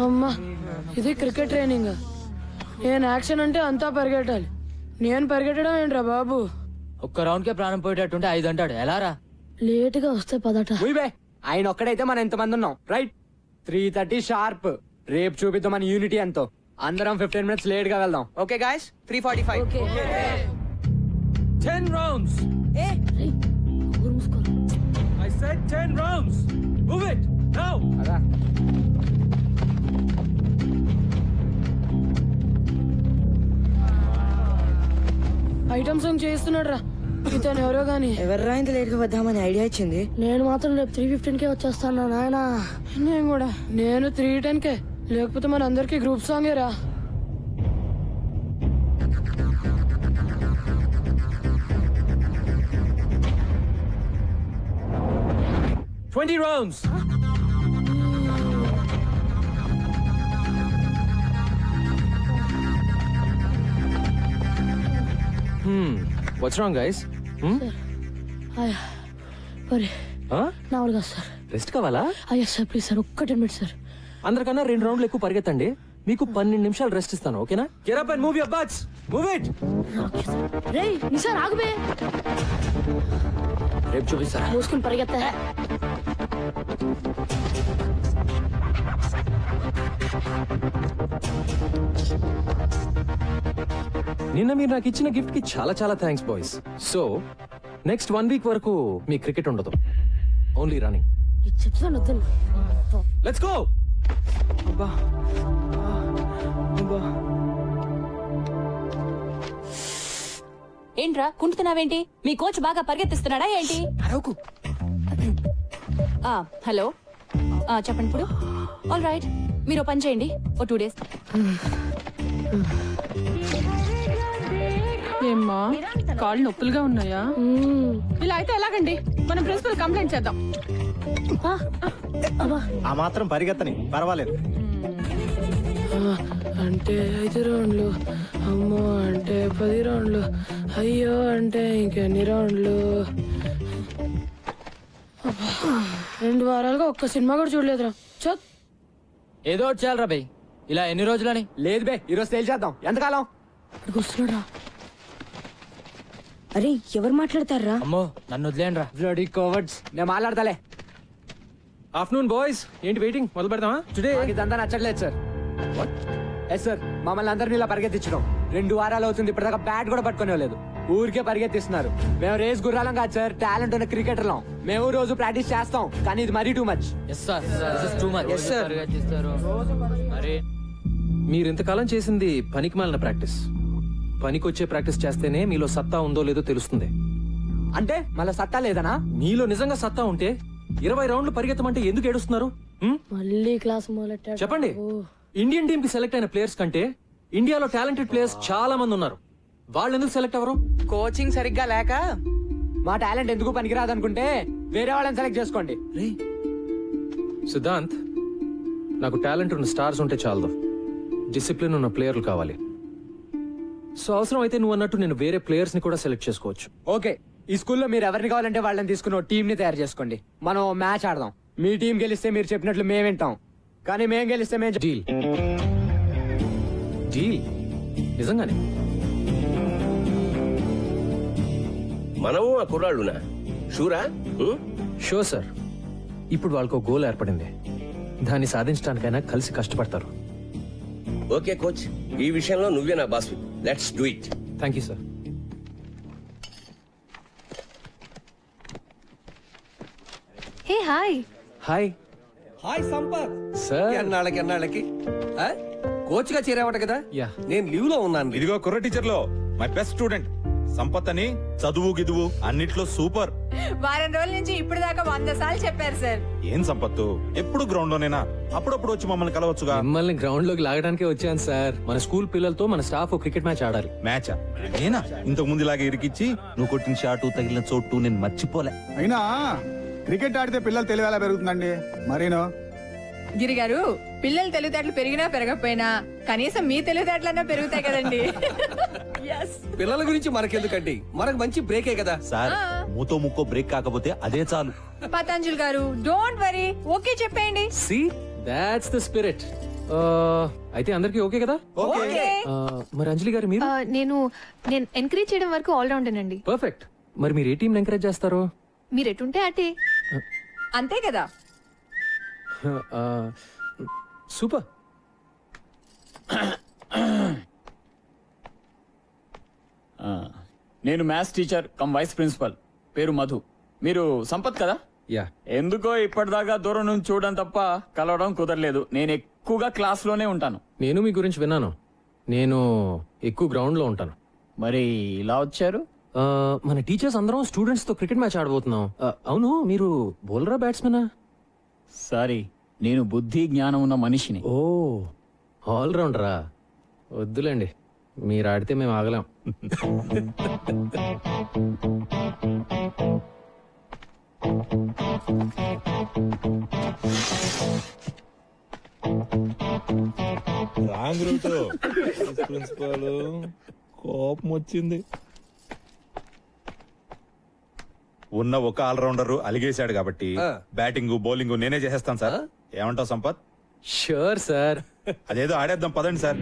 అమ్మా, ఇది క్రికెట్ ట్రైనింగ్. నేను యాక్షన్ అంటే అంతా పరిగెట్టాలి. నేను పరిగెట్టడం ఏంట్రా బాబు? ఒక్క రౌండ్ కే ప్రాణం పోయేటట్టుంటే 5 అంటాడు. ఎలా రా? లేటుగా వస్తే పదట. ఆయన ఒక్కడైతే మనం ఎంతమంది ఉన్నాం? Right, 3:30 sharp. రేపు చూపిద్దాం మన యూనిటీ ఎంతో. అందరం 15 minutes లేట్ గా వెళ్దాం. Okay guys, 3:45. 10 rounds. I said 10 rounds. Move it now. Item song చేస్తున్నాడు రా ఇతను. ఎవరో గాని ఎవర్రా ఇంత లేట్ గా వద్దామని ఐడియా ఇచ్చింది? నేను మాత్రం రేపు 3:15కే వచ్చేస్తాను నాయనా. నేను 3:10కే. లేకపోతే మన అందరికి గ్రూప్ సాంగే రా. Twenty rounds. What's wrong, guys? నా వల్ల కాదు సార్. రెస్ట్ కావాలా? అయ్యా సార్, ప్లీజ్ సార్, ఒక్క 10 minutes సార్. అందరికన్నా 2 రౌండ్లు ఎక్కువ పరిగెత్తండి. మీకు 12 నిమిషాలు రెస్ట్ ఇస్తాను. ఓకేనా? Get up and move your butts. Move it. రేయ్ నిసార్ ఆగుబే. రేపు చూపిస్తా. మూసుకుని పరిగెత్తా. నిన్న మీరు నాకు ఇచ్చిన గిఫ్ట్ కి చాలా చాలా thanks boys. So next 1 week వరకు మీ క్రికెట్ ఉండదు. Only running. చెప్తాను వద్దని. Let's go. ఏంట్రా కుంటున్నావేంటి? మీ కోచ్ బాగా పరిగెత్తిస్తున్నాడా ఏంటి? హలో, చెప్పండి ఇప్పుడు. ఆల్ రైట్, మీరు పని చేయండి. ఓ 2 days. ఏమ్మా కాళ్ళు నొప్పులుగా ఉన్నాయా? ఇలా అయితే ఎలాగండి? మనం ప్రిన్సిపల్ కంప్లైంట్ చేద్దాం. ఆ మాత్రం పరిగెత్తని పర్వాలేదు. అంటే 5 రౌండ్లు, అమ్మో అంటే 10 రౌండ్లు, అయ్యో అంటే ఇంకెన్ని రౌండ్లు. 2 వారాలుగా ఒక్క సినిమా కూడా చూడలేదురా. ఏదో ఒకటి చేయాలరా బై. ఇలా ఎన్ని రోజులని? లేదు బే, ఈరోజు తేల్చేద్దాం. ఎంతకాలం? వస్తున్నాడా? అరే ఎవరు మాట్లాడతారా? అమ్మో నన్ను వదిలేండి రా. Bloody cowards. నేను మాట్లాడతాలే. ఆఫ్టర్నూన్ బాయ్స్, ఏంటి వెయిటింగ్? మొదలు పెడదామా? టుడే ఇదంతా నచ్చట్లేదు సార్. ఎస్ సార్, మమ్మల్ని అందరినీ ఇలా పరిగెత్తించడం 2 వారాలు అవుతుంది. ఇప్పటిదాకా బ్యాట్ కూడా పట్టుకునేలేదు. ఊరికే పరిగెత్తిస్తున్నారు. మేము రేస్ గుర్రాలం కాదు సార్, టాలెంట్ ఉన్న క్రికెటర్లం. మేము రోజు ప్రాక్టీస్ చేస్తాం, కానీ ఇది మరీ టూ మచ్. మీరు ఇంతకాలం చేసింది పనికి మాలిన ప్రాక్టీస్. పనికొచ్చే ప్రాక్టీస్ చేస్తేనే మీలో సత్తా ఉందో లేదో తెలుస్తుంది. అంటే మళ్ళీ సత్తా లేదనా? మీలో నిజంగా సత్తా ఉంటే 20 రౌండ్లు పరిగెత్తమంటే ఎందుకు ఏడుస్తున్నారు? మళ్ళీ క్లాస్ మొదలెట్టాడు. చెప్పండి. ఇండియన్ టీమ్ కి సెలెక్ట్ అయిన ప్లేయర్స్ కంటే ఇండియాలో టాలెంటెడ్ ప్లేయర్స్ చాలా మంది ఉన్నారు. వాళ్ళు ఎందుకు సెలెక్ట్ అవ్వరు? కోచింగ్ సరిగ్గా లేక. మా టాలెంట్ ఎందుకు పనికిరాదు అనుకుంటే వేరే వాళ్ళని సెలెక్ట్ చేసుకోండి. సిద్ధాంత్, నాకు టాలెంట్ ఉన్న స్టార్స్ ఉంటే చాలదు, డిసిప్లిన్ ఉన్న ప్లేయర్లు కావాలి. సో అవసరం అయితే నువ్వు అన్నట్టు నేను వేరే ప్లేయర్స్ ని కూడా సెలెక్ట్ చేసుకోవచ్చు. ఓకే, ఈ స్కూల్లో మీరు ఎవరిని కావాలంటే వాళ్ళని తీసుకుని టీం ని తయారు చేసుకోండి. మనం మ్యాచ్ ఆడదాం. మీ టీం గెలిస్తే మీరు చెప్పినట్లు మేము వింటాం, కానీ మేము గెలిస్తే మేము డీల్. డీల్ నిజంగానే. మనము ఆ కుర్రాళ్ళునా? షూరా? Show sir. ఇప్పుడు వాళ్ళకు గోల్ ఏర్పడింది. దాన్ని సాధించడానికైనా కలిసి కష్టపడతారు. ఓకే కోచ్, ఈ విషయంలో నువ్వే నా boss. Let's do it. Thank you sir. Hey hi. Hi. Hi Sampath. Sir ఎన్నాళ్ళకి కోచ్ గా చేరావట కదా? నేను లీవ్ లో ఉన్నాను. ఇదిగో కుర్ర టీచర్ లో మై బెస్ట్ స్టూడెంట్ సంపత్ అని. చదువు గిదువు అన్నిట్లో సూపర్. వారం రోజుల నుంచి ఇప్పుడు దాకా 100 సార్లు చెప్పారు సార్. ఏం సంపత్తు, ఎప్పుడు గ్రౌండ్ లోనేనా? అప్పుడప్పుడు వచ్చి మమ్మల్ని కలవచ్చుగా. మిమ్మల్ని గ్రౌండ్ లోకి లాగడానికే వచ్చాను సార్. మన స్కూల్ పిల్లలతో మన స్టాఫ్ క్రికెట్ మ్యాచ్ ఆడాలి. మ్యాచా? నేనా? ఇంతకు ముందు ఇలాగే ఇరికిచ్చి నువ్వు కొట్టిన షాటు తగిలిన చోటు నేను మర్చిపోలే. అయినా క్రికెట్ ఆడితే పిల్లలు తెలివి ఎలా పెరుగుతుందండి? మరేనో గిరి గారు, పిల్లలు తెలివితేటలు పెరిగినా పెరగకపోయినా కనీసం మీ తెలివితేటలన్నా పెరుగుతాయి కదండి. పిల్లల గురించి మనకెందుకండి, మనకు మంచి బ్రేకే కదా సార్. మూతో ముక్కో బ్రేక్ కాకపోతే అదే చాలు. పతంజలి గారు డోంట్ వరీ, ఓకే చెప్పేయండి. See that's the spirit. అయితే అందరికి ఓకే కదా? మరి అంజలి గారు మీరు? నేను ఎంకరేజ్ చేయడం వరకు ఆల్ రౌండేనండి. పర్ఫెక్ట్. మరి మీరు ఏ టీం ఎంకరేజ్ చేస్తారు? మీరు ఎటుంటే అటే. అంతే కదా. సూపర్. నేను maths teacher cum vice principal, పేరు మధు. మీరు సంపత్ కదా? యా. ఎందుకో ఇప్పటిదాకా దూరం నుంచి చూడడం తప్ప కలవడం కుదరలేదు. నేను ఎక్కువగా క్లాస్ లోనే ఉంటాను. నేను మీ గురించి విన్నాను. నేను ఎక్కువ గ్రౌండ్ లో ఉంటాను. మరి ఇలా వచ్చారు? మన టీచర్స్ అందరం స్టూడెంట్స్ తో క్రికెట్ మ్యాచ్ ఆడబోతున్నాం. అవును, మీరు బౌలరా బ్యాట్స్మెనా? సారీ, నేను బుద్ధి జ్ఞానం ఉన్న మనిషిని. ఓ, ఆల్ రౌండరా? వద్దులేండి, మీరు ఆడితే మేము ఆగలేం. Wrong route. ప్రిన్సిపల్ కోపం వచ్చింది. ఉన్న ఒక ఆల్రౌండర్ అలిగేశాడు కాబట్టి బ్యాటింగ్ బౌలింగ్ నేనే చేసేస్తాను సార్. ఏమంటావు సంపత్? Sure sir. అదేదో ఆడేద్దాం పదండి sir.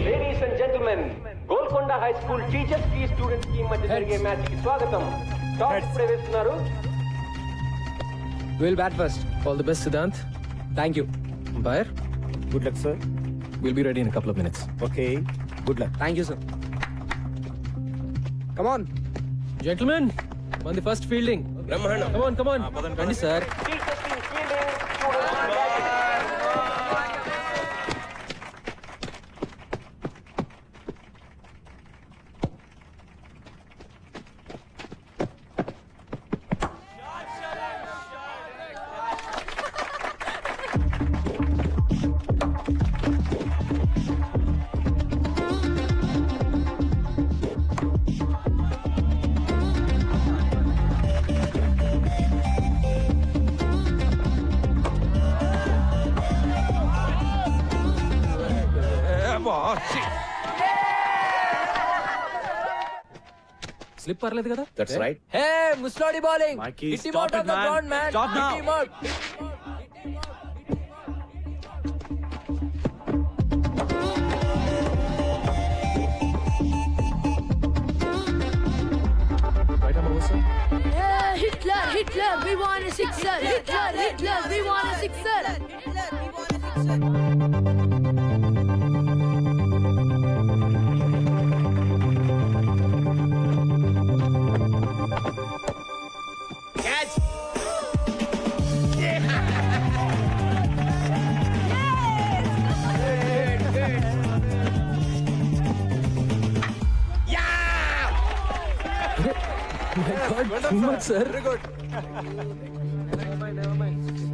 Ladies and gentlemen, Golconda high school teachers కి స్టూడెంట్స్ కి మధ్య జరిగే మ్యాచ్ కి స్వాగతం. టాస్ ఇప్పుడే వేస్తున్నారు. Will bat first. All the best Siddhant. Thank you. Umpire, good luck sir. Will be ready in couple of minutes. Okay, good luck. Thank you sir. Come on gentlemen, on the first fielding. బ్రహ్మాండం. Come on. రండి సార్. స్లిప్ పర్లేదు కదా? That's right. హే ముస్లోడి bowling. Mikey, Hit him stop out it, of the man. ground, man. Stop now. Hit him out. Hitler, we want a sixer. Hitler, we want a sixer. Catch. Too much, sir. Very good.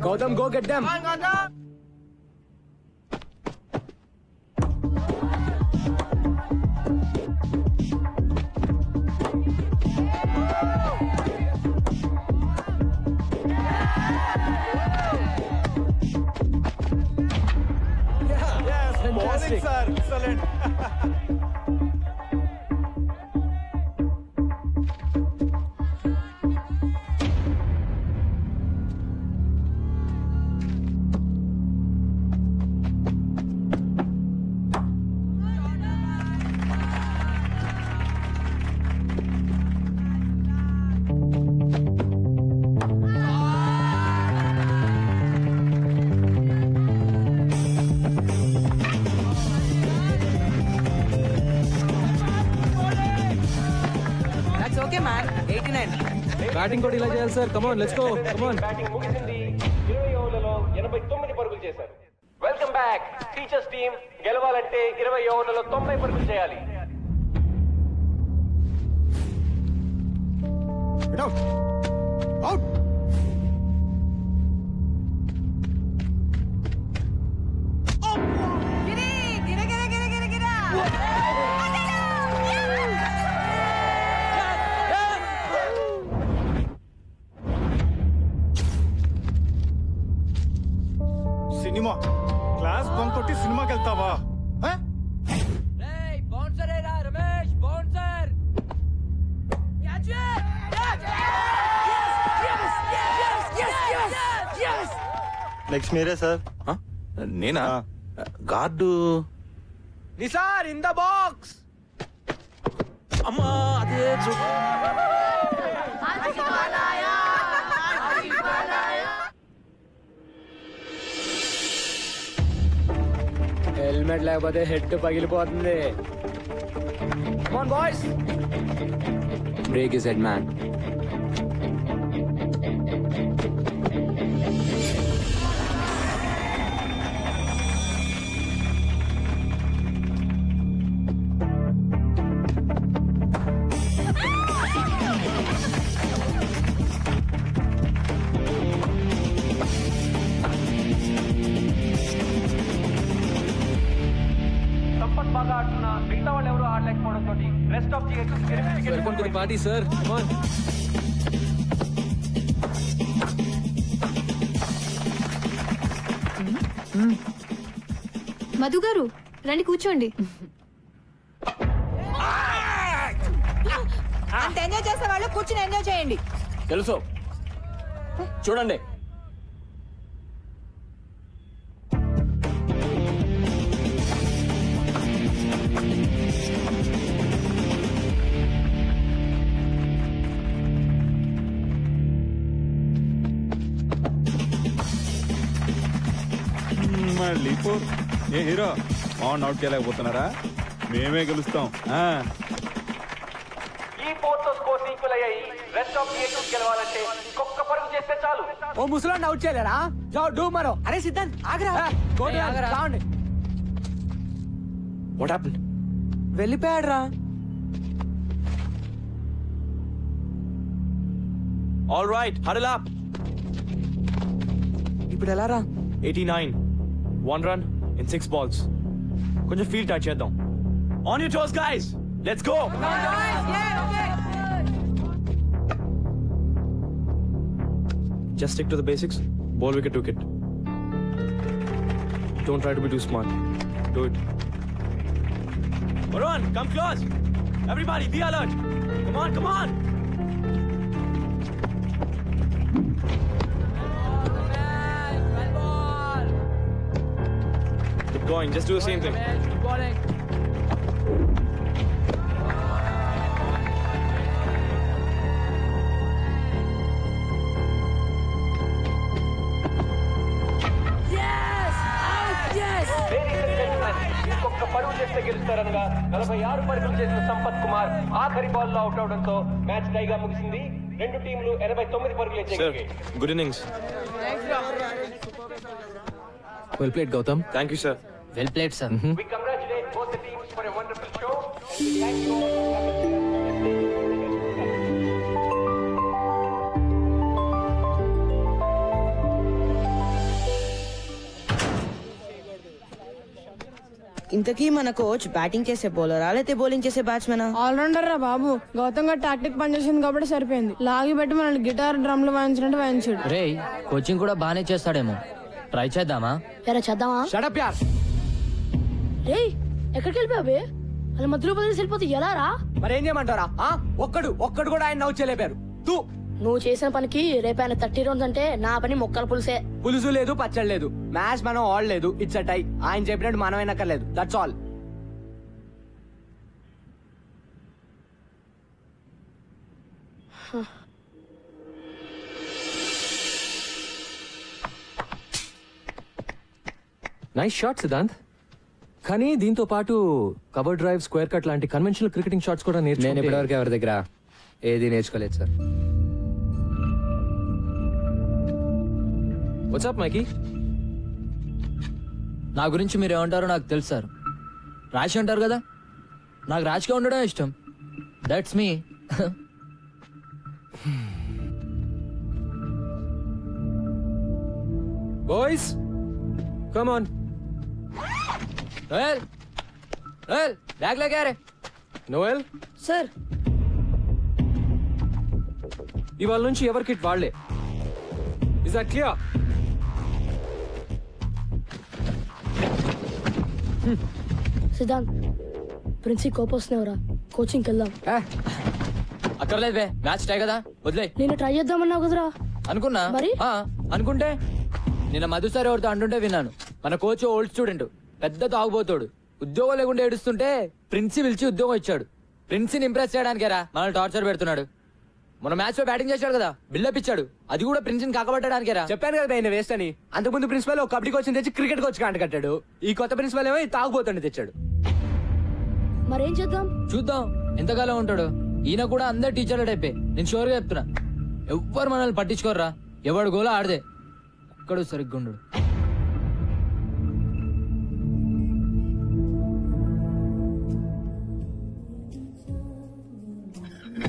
Gautam, go get them. Bowling, sir. Excellent. That's okay, man. 89. Batting కూడా ఇలా చేయాలి sir. Come on let's go. Come on. Batting ముగిసింది. 20 ఓవర్లలో 89 పరుగులు చేశారు. Welcome back. టీచర్స్ టీమ్ గెలవాలంటే 20 ఓవర్లలో 90 పరుగులు చేయాలి. అవుట్. సినిమా క్లాస్ బంక్ కొట్టి సినిమాకి వెళ్తావా? నెక్స్ట్ మీరే సార్. నేనా? Guard Nisar in the box. అమ్మా అదే హెల్మెట్ లేకపోతే హెడ్ పగిలిపోతుంది. Come on, boys. Break his head, man. Sampath బాగా ఆడుతున్నా మిగతా వాళ్ళు ఎవరు ఆడలేకపోవడంతో rest of welcome to the party sir. Come on. Madhu గారు రండి కూర్చోండి. అంత ఎంజాయ్ చేసే వాళ్ళు కూర్చుని ఎంజాయ్ చేయండి. తెలుసు చూడండి. మళ్ళీ ఏ హీరో ఆన్ అవుట్ చేయలేకపోతున్నారా? మేమే గెలుస్తాం. ఈ ఫోర్త్ స్కోర్స్ ఈక్వల్ అయ్యాయి. రెస్ట్ ఆఫ్ టీమ్స్ గెలవాలంటే ఇంకొక పరుగు చేస్తే చాలు. ఓ ముసలాన్ని అవుట్ చేయలేరా? జావ్ డూ మరో. అరే సిద్ధాంత్ ఆగరా. కావండి. What happened? వెళ్ళిపోయాడు రా. All right, huddle up. ఇప్పుడు ఎలా రా? 89. 1 run in 6 balls. కొంచెం ఫీల్డ్ టచ్ చేద్దాం. On your toes, guys. Let's go. Just stick to the basics. Ball wicket, wicket. Don't try to be too smart. Do it. Varun, come close. Everybody, be alert. Come Come on, come on. Keep going. Just do the same thing. ఇంకొక పరుగు చేస్తే గెలుస్తారనగా 46 పరుగులు చేసిన సంపత్ కుమార్ ఆఖరి బాల్ లో అవుట్ అవడంతో మ్యాచ్ టైగా ముగిసింది. రెండు టీంలు 89 పరుగులు Sir, good innings. Well played, Gautam. Thank you, sir. Well played, sir. We congratulate both the teams for a wonderful show. Thank you. ఇంతకీ మన కోచ్ బ్యాటింగ్ చేసే బౌలరా లేకపోతే బౌలింగ్ చేసే బ్యాట్స్మెనా? ఆల్రౌండర్ రా బాబు. గౌతమ్ గారు టాక్టిక్ పనిచేసింది కాబట్టి సరిపోయింది. లాగి పెట్టి మనల్ని గిటార్ డ్రమ్లు వాయించినట్టు వాయించాడు. రే కోచింగ్ కూడా బానే చేస్తాడేమో. ట్రై చేద్దామా? చేద్దామా? షట్ అప్ యార్. రే ఎక్కడికి వెళ్ళిపోయావే? అలా మధ్యలో బదిలేసి వెళ్ళిపోతే ఎలా రా? మరేం చేయమంటారా? ఒక్కడు కూడా ఆయన నవ్వు చేయలేపారు. నువ్వు చేసిన పనికి రేపు ఆయన 30 రన్స్ అంటే నా పని మొక్కల పులుసే. పులుసు లేదు, పచ్చడి లేదు, మ్యాచ్ మనం ఆడలేదు. It's a tie. ఆయన చెప్పినట్టు మనం వినక్కర్లేదు. That's all. Nice shot Siddhant. కానీ దీంతో పాటు కవర్ డ్రైవ్, స్క్వేర్ కట్ లాంటి కన్వెన్షనల్ క్రికెటింగ్ షాట్స్ కూడా నేను ఇప్పటివరకు ఎవరి దగ్గర ఏది నేర్చుకోలేదు సార్. వాట్సాప్ మైకీ? నా గురించి మీరు ఏమంటారో నాకు తెలుసు సార్. రాశి అంటారు కదా, నాకు రాశిగా ఉండడం ఇష్టం. That's me. Boys come on. Noel Noel bag లేకే రే. నోయల్ సార్, ఇవాళ నుంచి ఎవరి కిట్ వాళ్లే. Is that clear? Siddhant, princi కోపం వస్తున్నావురా, కోచింగ్కి వెళ్దాం. అక్కర్లేదు బే, మ్యాచ్ టై కదా, వదిలే. నేను ట్రై చేద్దామన్నావు కదరా. అనుకున్నా మరి అనుకుంటే నిన్న మధుసారి ఎవరితో అంటుంటే విన్నాను. మన కోచ్ ఓల్డ్ స్టూడెంట్, పెద్ద తాగుబోతాడు. ఉద్యోగం లేకుండా ఏడుస్తుంటే ప్రిన్సి పిలిచి ఉద్యోగం ఇచ్చాడు. ప్రిన్సిని ఇంప్రెస్ చేయడానికేరా మనల్ని టార్చర్ పెడుతున్నాడు. మన మ్యాచ్ లో బ్యాటింగ్ చేశాడు కదా, బిల్డప్ ఇచ్చాడు. అది కూడా ప్రిన్సిని కాకబట్టడానికేరా. చెప్పాను కదా ఆయన వేస్ట్ అని. అంతకుముందు ప్రిన్సిపల్ ఒక కబడ్డీ కోచ్ తెచ్చి క్రికెట్ కోచ్ కాంట కట్టాడు. ఈ కొత్త ప్రిన్సిపల్ ఏమో తాగుబోతుండే తెచ్చాడు. మరేం చేద్దాం? చూద్దాం ఎంతకాలం ఉంటాడు. ఈయన కూడా అందరు టీచర్ల టైపే. నేను షూర్ గా చెప్తున్నా, ఎవ్వరు మనల్ని పట్టించుకోర్రా. ఎవడు గోలా ఆడదే, ఒక్కడు సరిగ్గా ఉండడు.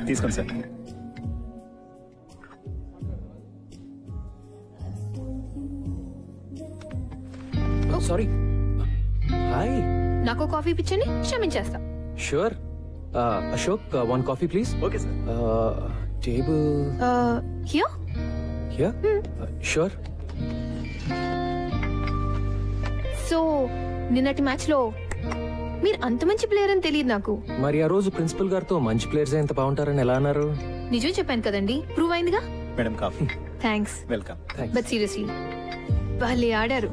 తీసుకోండి సార్. సారీ. హాయ్. నాకు కాఫీ పిచ్చని క్షమించేస్తా. Sure. Ashok, one coffee please. Okay sir. Table here. Here. Sure. So నిన్నటి మ్యాచ్ లో మీరు అంత మంచి ప్లేయర్ అని తెలియదు నాకు. మరి ఆ రోజు ప్రిన్సిపల్ గారితో మంచి ప్లేయర్స్ ఎంత బాగుంటారని ఎలా అన్నారు? నిజం చెప్పాను కదండి, ప్రూవ్ అయిందిగా. Madam coffee. Thanks. Welcome. But seriously వాళ్ళే ఆడారు.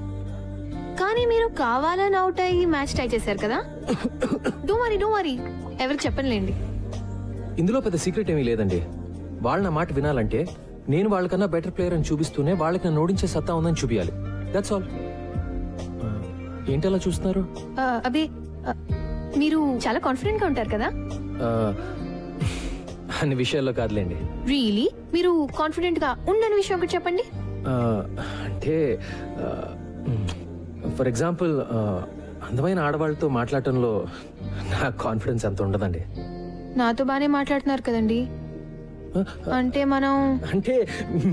కానీ మీరు కావాలని అవుట్ అయ్యి మ్యాచ్ టై చేశారు కదా. డోంట్ వరీ, ఎవరికి చెప్పనులేండి. ఇందులో పెద్ద సీక్రెట్ ఏమీ లేదండి. వాళ్ళ నా మాట వినాలంటే నేను వాళ్ళకన్నా బెటర్ ప్లేయర్ అని చూపిస్తూనే వాళ్ళకి నన్ను ఓడించే సత్తా ఉందని చూపించాలి. That's all. ఏంటి అలా చూస్తున్నారు? అదే మీరు చాలా కాన్ఫిడెంట్ గా ఉంటారు కదా. అన్ని విషయాల్లో కాదులేండి. రియలీ మీరు కాన్ఫిడెంట్ గా ఉండని విషయం ఒకటి చెప్పండి. అంటే ఫర్ ఎగ్జాంపుల్ అందమైన ఆడవాళ్ళతో మాట్లాడటంలో నా కాన్ఫిడెన్స్ అంత ఉండదండి. నాతో బానే మాట్లాడుతున్నారు కదండి. అంటే మనం అంటే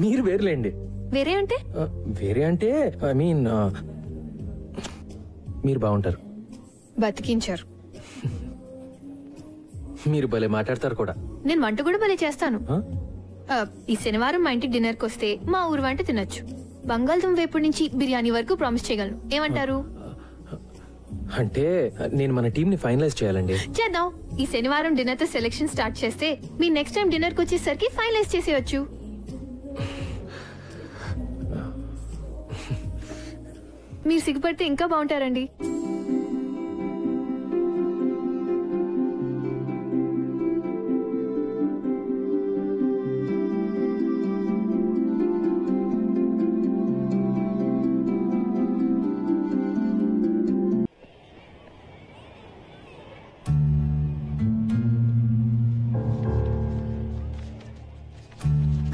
మీరు వేరులేండి. వేరే అంటే వేరే అంటే ఐ మీన్ మీరు బాగుంటారు. బతికించారు. మీరు భలే మాట్లాడతారు కూడా. నేను వంట కూడా భలే చేస్తాను. ఈ శనివారం మా ఇంటికి డిన్నర్ కి వస్తే మా ఊరు వంట తినొచ్చు. బంగాళదుంప వేపుడు నుంచి బిర్యానీ వరకు ప్రామిస్ చేయగలను. ఏమంటారు? అంటే నేను మన టీం ని ఫైనలైజ్ చేయాలండి. చేద్దాం. ఈ శనివారం డిన్నర్ తో సెలెక్షన్ స్టార్ట్ చేస్తే మీ నెక్స్ట్ టైం డిన్నర్ కి వచ్చేసరికి ఫైనలైజ్ చేసేయచ్చు. మీరు సిగ్గుపడితే ఇంకా బాగుంటారండి.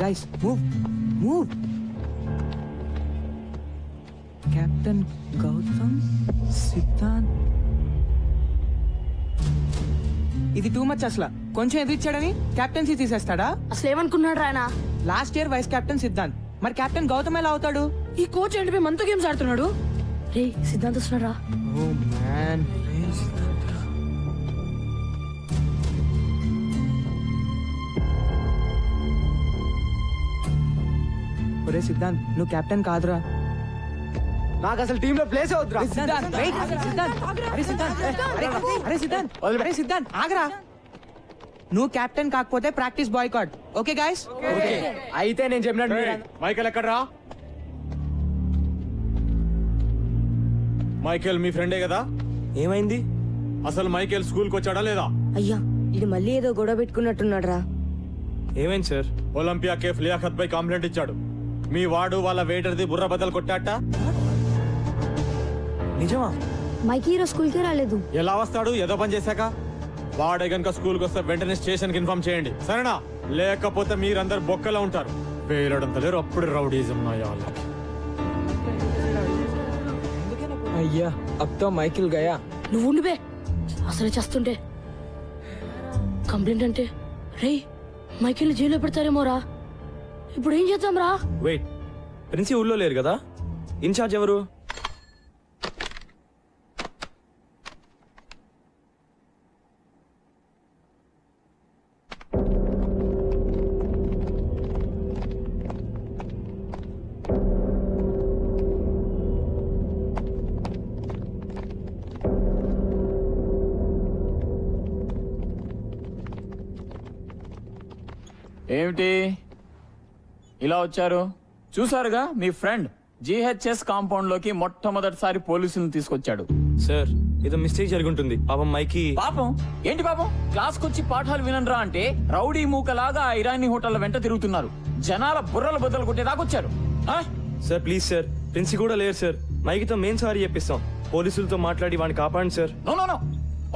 Guys, move. Captain Gautam Siddhant. ఇది టూ మచ్ అసలు. కొంచెం ఎదిరిచ్చాడని కెప్టెన్సీ తీసేస్తాడా? అసలు ఏమనుకున్నాడు ఆయన? Last year vice captain Siddhant, మరి కెప్టెన్ గౌతమ్ ఎలా అవుతాడు? ఈ కోచ్ ఏంటి మనతో గేమ్స్ ఆడుతున్నాడు? రే సిద్ధాంత్ వస్తున్నాడా? Oh man. ఒరే సిద్ధాంత్, నువ్వు కెప్టెన్ కాదురా. నాకు అసలు టీమ్ లో ప్లేస్ అవుతురా. అరే సిద్ధాంత్ ఆగరా. నువ్వు కెప్టెన్ కాకపోతే ప్రాక్టీస్ బాయ్కాట్. Okay guys? అయితే నేను చెప్పినట్టు మైకేల్ ఎక్కడ్రా? మైకేల్ మీ ఫ్రెండే కదా? ఏమైంది? అసలు మైకేల్ స్కూల్ కి వచ్చాడా లేదా? అయ్యా ఇది మళ్ళీ ఏదో గొడవ పెట్టుకున్నట్టున్నాడు రా. ఏమైంది సార్? ఒలింపియా కేఫ్ లియాఖత్ పై కంప్లైంట్ ఇచ్చాడు. మీ వాడు వాళ్ళ వెయిటర్ది బుర్ర బద్దలు కొట్టాట. నిజమా? మైకి హీరో స్కూల్ కి రాలేదు. ఎలా వస్తాడు? ఏదో పని చేశాక. వాడే గనుక స్కూల్ కి వస్తే వెంటనే స్టేషన్ కి ఇన్ఫార్మ్ చేయండి, సరేనా? లేకపోతే మీరందరు బొక్కలో ఉంటారు. వేయడంత లేరు, అప్పుడు రౌడీజం వాళ్ళకి. అయ్యా అబ్తో మైకిల్ గయా. నువ్వు ఉండిపే, అసలు చేస్తుంటే కంప్లైంట్ అంటే రే మైకిల్ జైల్లో పెడతారేమోరా. ఇప్పుడు ఏం చేద్దాం రా? వెయిట్, ప్రిన్సి ఊళ్ళో లేరు కదా? ఇన్ఛార్జ్ ఎవరు? ఏమిటి ఇలా వచ్చారు? చూసారుగా మీ ఫ్రెండ్ జిహెచ్ఎస్ కాంపౌండ్ లోకి మొట్టమొదటిసారి పోలీసులను తీసుకొచ్చాడు. సార్ ఏదో మిస్టేక్ జరుగుంటుంది. పాపం మైకి. పాపం ఏంటి పాపం? క్లాస్ కొచ్చి పాఠాలు వినరా అంటే రౌడీ మూకలాగా ఇరానీ హోటల్ వెంట తిరుగుతున్నారు. జనాల బుర్రలు బద్దలు కొట్టేదాకొచ్చారు. సార్ ప్లీజ్ సార్, ప్రిన్సి కూడా లేరు సార్. మైకితో మేం సారీ చెప్పిస్తాం. పోలీసులతో మాట్లాడి వాడిని కాపాడండి sir. No no no,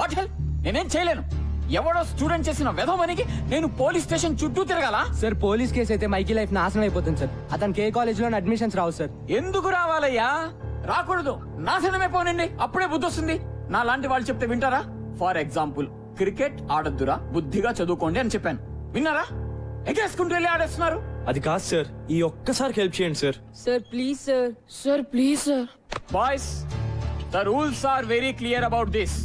what help? నేనేం చేయలేను. ఎవడో స్టూడెంట్ చేసిన వెధవనికి నేను పోలీస్ స్టేషన్ చుట్టూ తిరగాల? సార్ పోలీస్ కేసు అయితే మైకి లైఫ్ నాశనం అయిపోతుంది సార్. అతనికి ఏ కాలేజ్ లో అడ్మిషన్స్ రావు సార్. ఎందుకు రావాలయ్యా? రాకూడదు. నాశనమే పోనండి, అప్పుడే బుద్ధి వస్తుంది. నా లాంటి వాళ్ళు చెప్తే వింటారా? ఫర్ ఎగ్జాంపుల్, క్రికెట్ ఆడొద్దురా, బుద్ధిగా చదువుకోండి అని చెప్పాను. విన్నారా? ఎగేసుకుంటూ వెళ్ళి ఆడేస్తున్నారు. అది కాదు సార్, ఈ ఒక్కసారి హెల్ప్ చేయండి sir. Sir please sir. Sir please sir. Boys, the rules are very clear about this.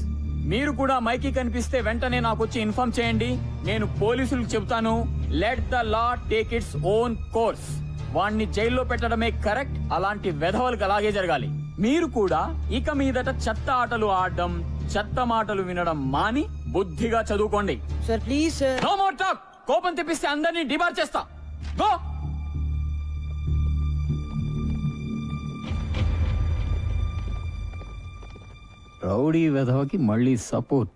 మీరు కూడా మైకి కనిపిస్తే వెంటనే నాకు వచ్చి ఇన్ఫార్మ్ చేయండి. నేను పోలీసులకు చెబుతాను. Let the law take its own course. వాణ్ణి జైల్లో పెట్టడమే కరెక్ట్. అలాంటి వెధవలకు అలాగే జరగాలి. మీరు కూడా ఇక మీదట చెత్త ఆటలు ఆడడం, చెత్త మాటలు వినడం మాని బుద్ధిగా చదువుకోండి. Sir please sir. No more talk. కోపం తెప్పిస్తే అందరినీ డిబార్ చేస్తా. గో. రౌడీ వెధవకి మళ్ళీ సపోర్ట్.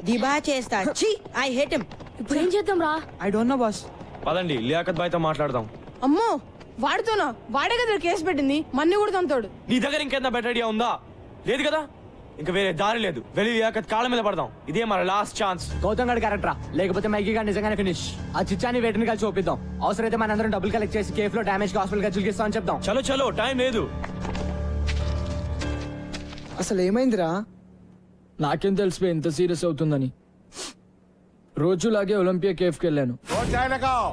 దిబా చేస్తా. ఛీ, ఐ హేట్ హిమ్. ఇప్పుడు ఏం చేద్దాం రా? I don't know boss. పదండి లియాఖత్ బాయ్ తో మాట్లాడదాం. అమ్మో వాడితోనా? వాడే కదా కేసు పెట్టింది, మన్ని కూడా తంతాడు. నీ దగ్గర ఇంకేంత బెటర్ ఐడియా ఉందా? లేదు కదా? ఇంకా వేరే దారి లేదు. వెళ్ళి లియాఖత్ కాళ్ళ మీద పడదాం. ఇదే మన లాస్ట్ ఛాన్స్. గౌతమ్ గడ్ క్యారెక్టరా, లేకపోతే మైకి గారు నిజంగానే ఫినిష్. ఆ చిచ్చాని వేటిని కలిసి చూపిద్దాం. అవసరమైతే మన అందరం డబ్బులు కలెక్ట్ చేసి కేఫ్ లో డామేజ్ హాస్పిటల్ ఖర్చులు ఇస్తామని చెప్దాం. చలో చలో, టైం లేదు. అసలు ఏమైందిరా? నాకేం తెలిసిపోయి ఇంత సీరియస్ అవుతుందని. రోజులాగే ఒలింపియా కేఫ్ కి వెళ్ళాను. चाय लगाओ।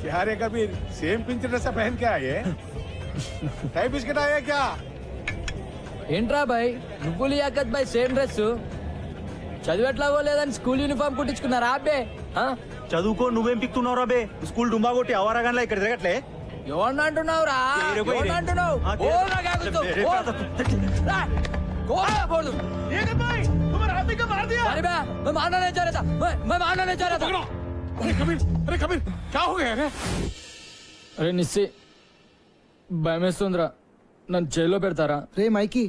क्या रे कबीर, सेम पिंच ड्रेस पहन के आए? टाई बिस्किट आया क्या? ఏంట్రా బాయ్, నువ్వు లియాఖత్ బాయ్ సేమ్ డ్రెస్? చదివేట్లాగో లేదని స్కూల్ యూనిఫామ్ కుట్టించుకున్నారా అబ్బే? చదువుకో, నువ్వేం పిక్తున్నావు రాబే? స్కూల్ డుమ్మా కొట్టి అవరాగానే ఇక్కడ తిరగట్లే. ఎవరిని అంటున్నావు రా? ఎవరిని అంటున్నావు? बोल दूं। तुम्हारे आदमी को मार दिया। अरे मैं मारना नहीं चाह रहा था, मैं मारना नहीं चाह रहा था। अरे कबीर क्या हो गया रे? అరే నిస్సి భయమేస్తుందిరా, నన్ను జైల్లో పెడతారా? రే మైకి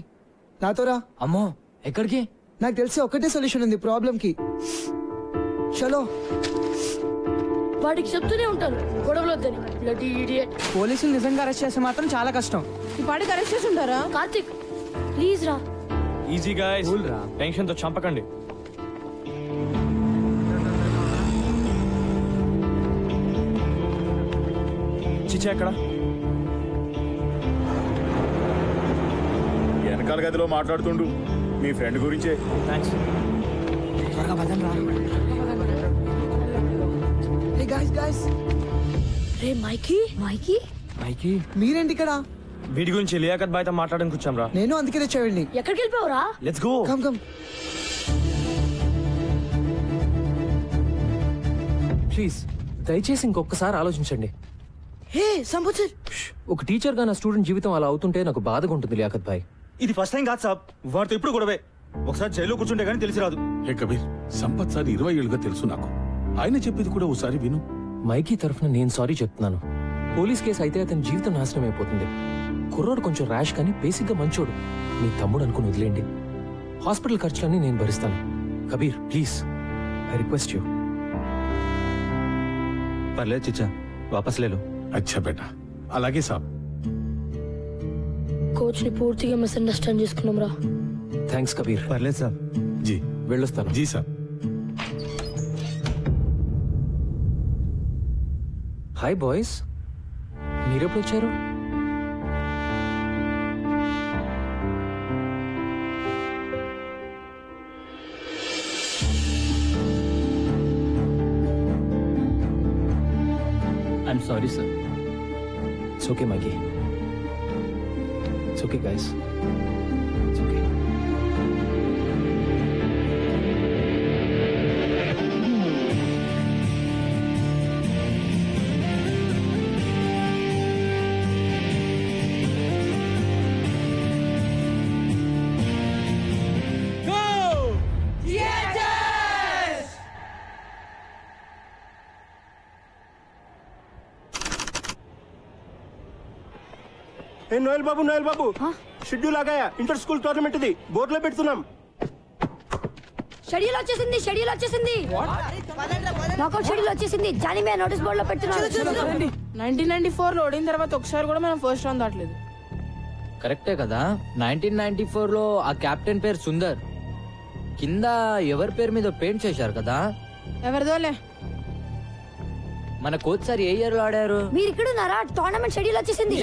నాతో రా. అమ్మో ఎక్కడికి? నాకు తెలిసి ఒకటే సొల్యూషన్ ఉంది ప్రాబ్లం కి. చలో. వాడికి చెప్తూనే ఉంటాను గొడవలు వద్దని. Bloody idiot. పోలీసులు నిజంగా అరెస్ట్ చేస్తే మాత్రం చాలా కష్టం. ఈ పాడికి అరెస్ట్ చేసి ఉంటారా? కార్తిక్ ప్లీజ్ రా. ఈజీ గాయ్స్, టెన్షన్ తో చంపకండి. చిచ్చా ఎక్కడ? వెనకాల గదిలో మాట్లాడుతుండు మీ ఫ్రెండ్ గురించే. థ్యాంక్స్. త్వరగా పదండి రా. Hey guys. రే మైకి మైకి మీరేంటి ఇక్కడ? వీడి గురించి లియాకత్ బాయ్తో మాట్లాడడానికి వచ్చాం రా. నేను అందుకే తెచ్చావండి. ఎక్కడికి వెళ్ళిపోవరా? Let's go. కమ్. ప్లీజ్ దయచేసి ఇంకొకసారి ఆలోచించండి. హే సంబుచర్, ఒక టీచర్ గా నా స్టూడెంట్ జీవితం అలా అవుతుంటే నాకు బాధగా ఉంటుంది లియాకత్ భాయ్. ఇది ఫస్ట్ టైం కాదు సాబ్, వాడితో ఇప్పుడు గొడవే. ఒకసారి జైల్లో కూర్చుంటే గానీ తెలిసి రాదు. హే కబీర్, సంపత్ సార్ 20 ఏళ్ళుగా తెలుసు నాకు. ఆయన చెప్పేది కూడా ఒకసారి విను. మైకీ తరఫున నేను సారీ చెప్తున్నాను. పోలీస్ కేసు అయితే అతని జీవితం నాశనం అయిపోతుంది. కుర్రోడు కొంచెం ర్యాష్ కానీ బేసిక్ గా మంచోడు. మీ తమ్ముడు అనుకుని వదిలేండి. హాస్పిటల్ ఖర్చులన్నీ నేను భరిస్తాను. Kabir please, I request you. పర్లేదు చిచ్చా, వాపస్ లేలు. అచ్చా బేటా, అలాగే సాబ్. కోచ్ ని పూర్తిగా మిస్అండర్స్టాండ్ చేసుకున్నాం రా. థ్యాంక్స్ కబీర్. పర్లేదు సాబ్. జీ వెళ్ళొస్తాను. జీ సాబ్. హాయ్ బాయ్స్, మీరెప్పుడు వచ్చారు? I'm sorry sir. It's okay, Mikey. It's okay, guys. It's okay. Noel Babu schedule ఆగాయా? ఇంటర్ స్కూల్ టోర్నమెంట్ ఇది బోర్డులో పెడుతున్నాం. షెడ్యూల్ వచ్చేసింది. నాకౌట్ షెడ్యూల్ వచ్చేసింది. జానీ మే నోటీస్ బోర్డు లో పెడుతున్నాడు. 1994 లో ఓడిన తర్వాత ఒకసారి కూడా మనం ఫస్ట్ రౌండ్ దాటలేదు. కరెక్టే కదా. 1994 లో ఆ కెప్టెన్ పేరు సుందర్. కింద ఎవరి పేరు మీద పెయింట్ చేశారు కదా. ఎవరిదోలే. మన కోచ్ సార్ ఏ ఇయర్ లో ఆడారు? మీరు ఇక్కడ ఉన్నారా? టోర్నమెంట్ షెడ్యూల్ వచ్చేసింది.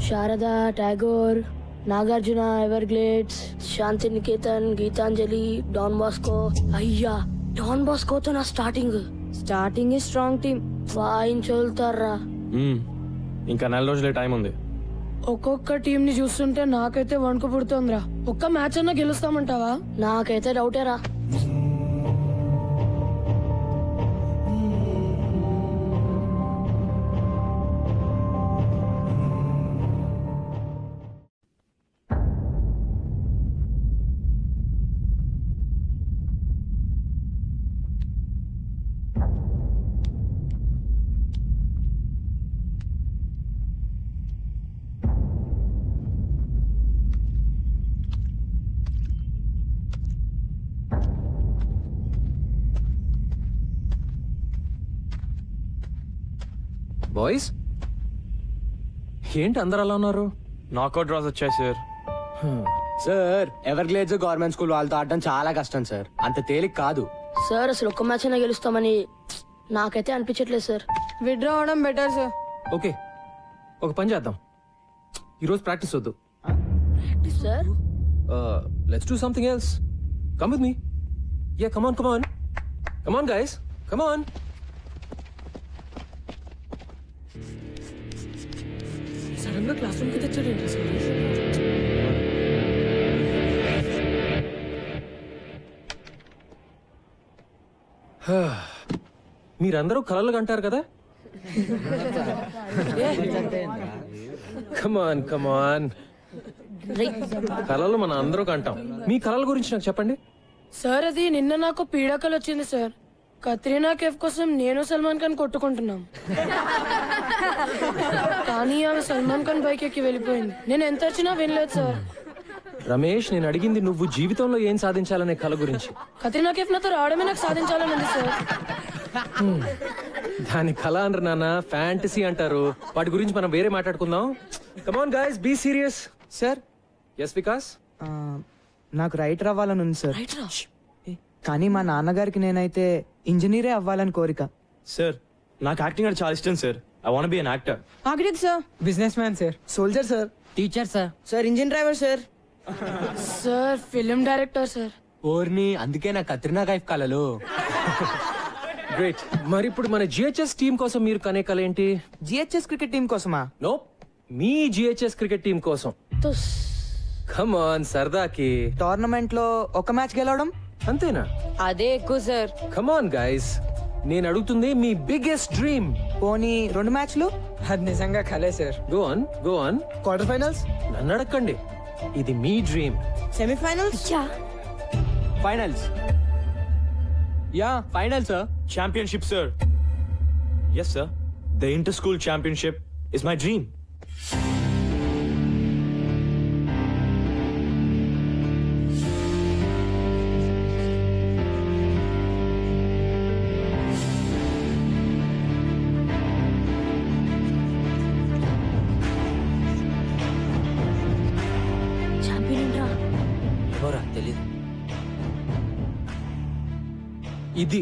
శారదా, టాగోర్, నాగార్జున, ఎవర్గ్లేడ్స్, శాంతి నికేతన్, గీతాంజలి, డాన్ బాస్కో. అయ్యా, డాన్ బాస్కోతో నా స్టార్టింగ్ స్ట్రాంగ్ టీమ్ వాయించోల్తారా. ఇంకా 4 రోజులే టైం ఉంది. ఒక్కొక్క టీం ని చూస్తుంటే నాకైతే వణుకు పుడుతోందిరా. ఒక్క మ్యాచ్ అన్నా గెలుస్తామంటావా? నాకైతే డౌటేరా. బాయ్స్ ఏంటి అందరు అలా ఉన్నారు? నాకౌట్ డ్రాస్ వచ్చాయి sir. Sir Everglades government school వాళ్ళతో ఆడడం చాలా కష్టం సార్. అంత తేలిక కాదు సార్. అసలు ఒక్క మ్యాచ్ అయినా గెలుస్తామని నాకైతే అనిపించట్లేదు సార్. విత్డ్రా అవడం బెటర్ సార్. ఓకే, ఒక పని చేద్దాం. ఈరోజు ప్రాక్టీస్ వద్దు sir. Let's do something else. Come with me. Yeah, come on guys, come on. Sudden గా క్లాస్ రూమ్ కి తెచ్చాడు సార్. మీరందరూ కలలు కంటారు కదా? కమాన్ కమాన్, కలలు మన అందరూ కంటాం. మీ కలల గురించి నాకు చెప్పండి. సార్ అది నిన్న నాకు పీడకలు వచ్చింది సార్. కత్రీనా కేఫ్ కోసం నేను సల్మాన్ ఖాన్ కొట్టుకుంటున్నాం. కానీ ఆమె సల్మాన్ ఖాన్ బైక్ ఎక్కి వెళ్ళిపోయింది. నేను ఎంత వచ్చినా వినలేదు సార్. రమేష్, నేను అడిగింది నువ్వు జీవితంలో ఏం సాధించాలనే కల గురించి. కత్రీనా కేఫ్ నాతో రావడమే నాకు సాధించాలని ఉంది సార్. దాని కళ అనరు నాన్న, ఫ్యాంటసీ అంటారు. వాటి గురించి మనం వేరే మాట్లాడుకుందాం. Come on guys, be serious. Sir. Yes Vikas. నాకు రైటర్ అవ్వాలని ఉంది సార్. కానీ మా నాన్నగారికి నేనైతే ఇంజనీరే అవ్వాలని కోరిక. సార్, నాకు యాక్టింగ్ అంటే చాలా ఇష్టం sir. I want be an actor. Architect sir. Business man sir. Soldier sir. Teacher sir. Sir engine driver sir. Sir film director sir. ఓర్ని, అందుకే నా కత్రినా కైఫ్ కలలు. గ్రేట్. మరి ఇప్పుడు మన జిహెచ్ఎస్ టీం కోసం మీరు కనే కల ఏంటి? జిహెచ్ఎస్ క్రికెట్ టీం కోసమా? నో, మీ జిహెచ్ఎస్ క్రికెట్ టీం కోసం. కమ్ ఆన్, సరదాకి. టోర్నమెంట్ లో ఒక మ్యాచ్ గెలవడం అంతేనా? అదే ఎక్కువ సార్. కమ్ ఆన్ గైస్, నేను అడుగుతుంది మీ బిగ్గెస్ట్ డ్రీమ్. పోనీ 2 మ్యాచ్లు? అది నిజంగా కలే sir. Go on, go on. Quarter finals? నన్ను అడగండి, ఇది మీ dream. Semifinals? Finals. Yeah, final sir. Championship sir. Yes sir, the inter school championship is my dream. తెలీదు. ఇది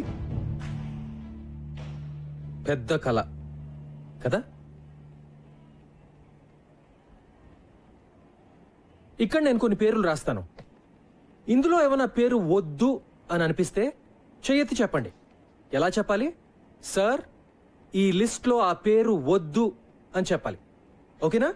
పెద్ద కళ కదా? ఇక్కడ నేను కొన్ని పేర్లు రాస్తాను. ఇందులో ఏమైనా పేరు వద్దు అని అనిపిస్తే చెయ్యెత్తి చెప్పండి. ఎలా చెప్పాలి? సార్, ఈ లిస్ట్ లో ఆ పేరు వద్దు అని చెప్పాలి. ఓకేనా?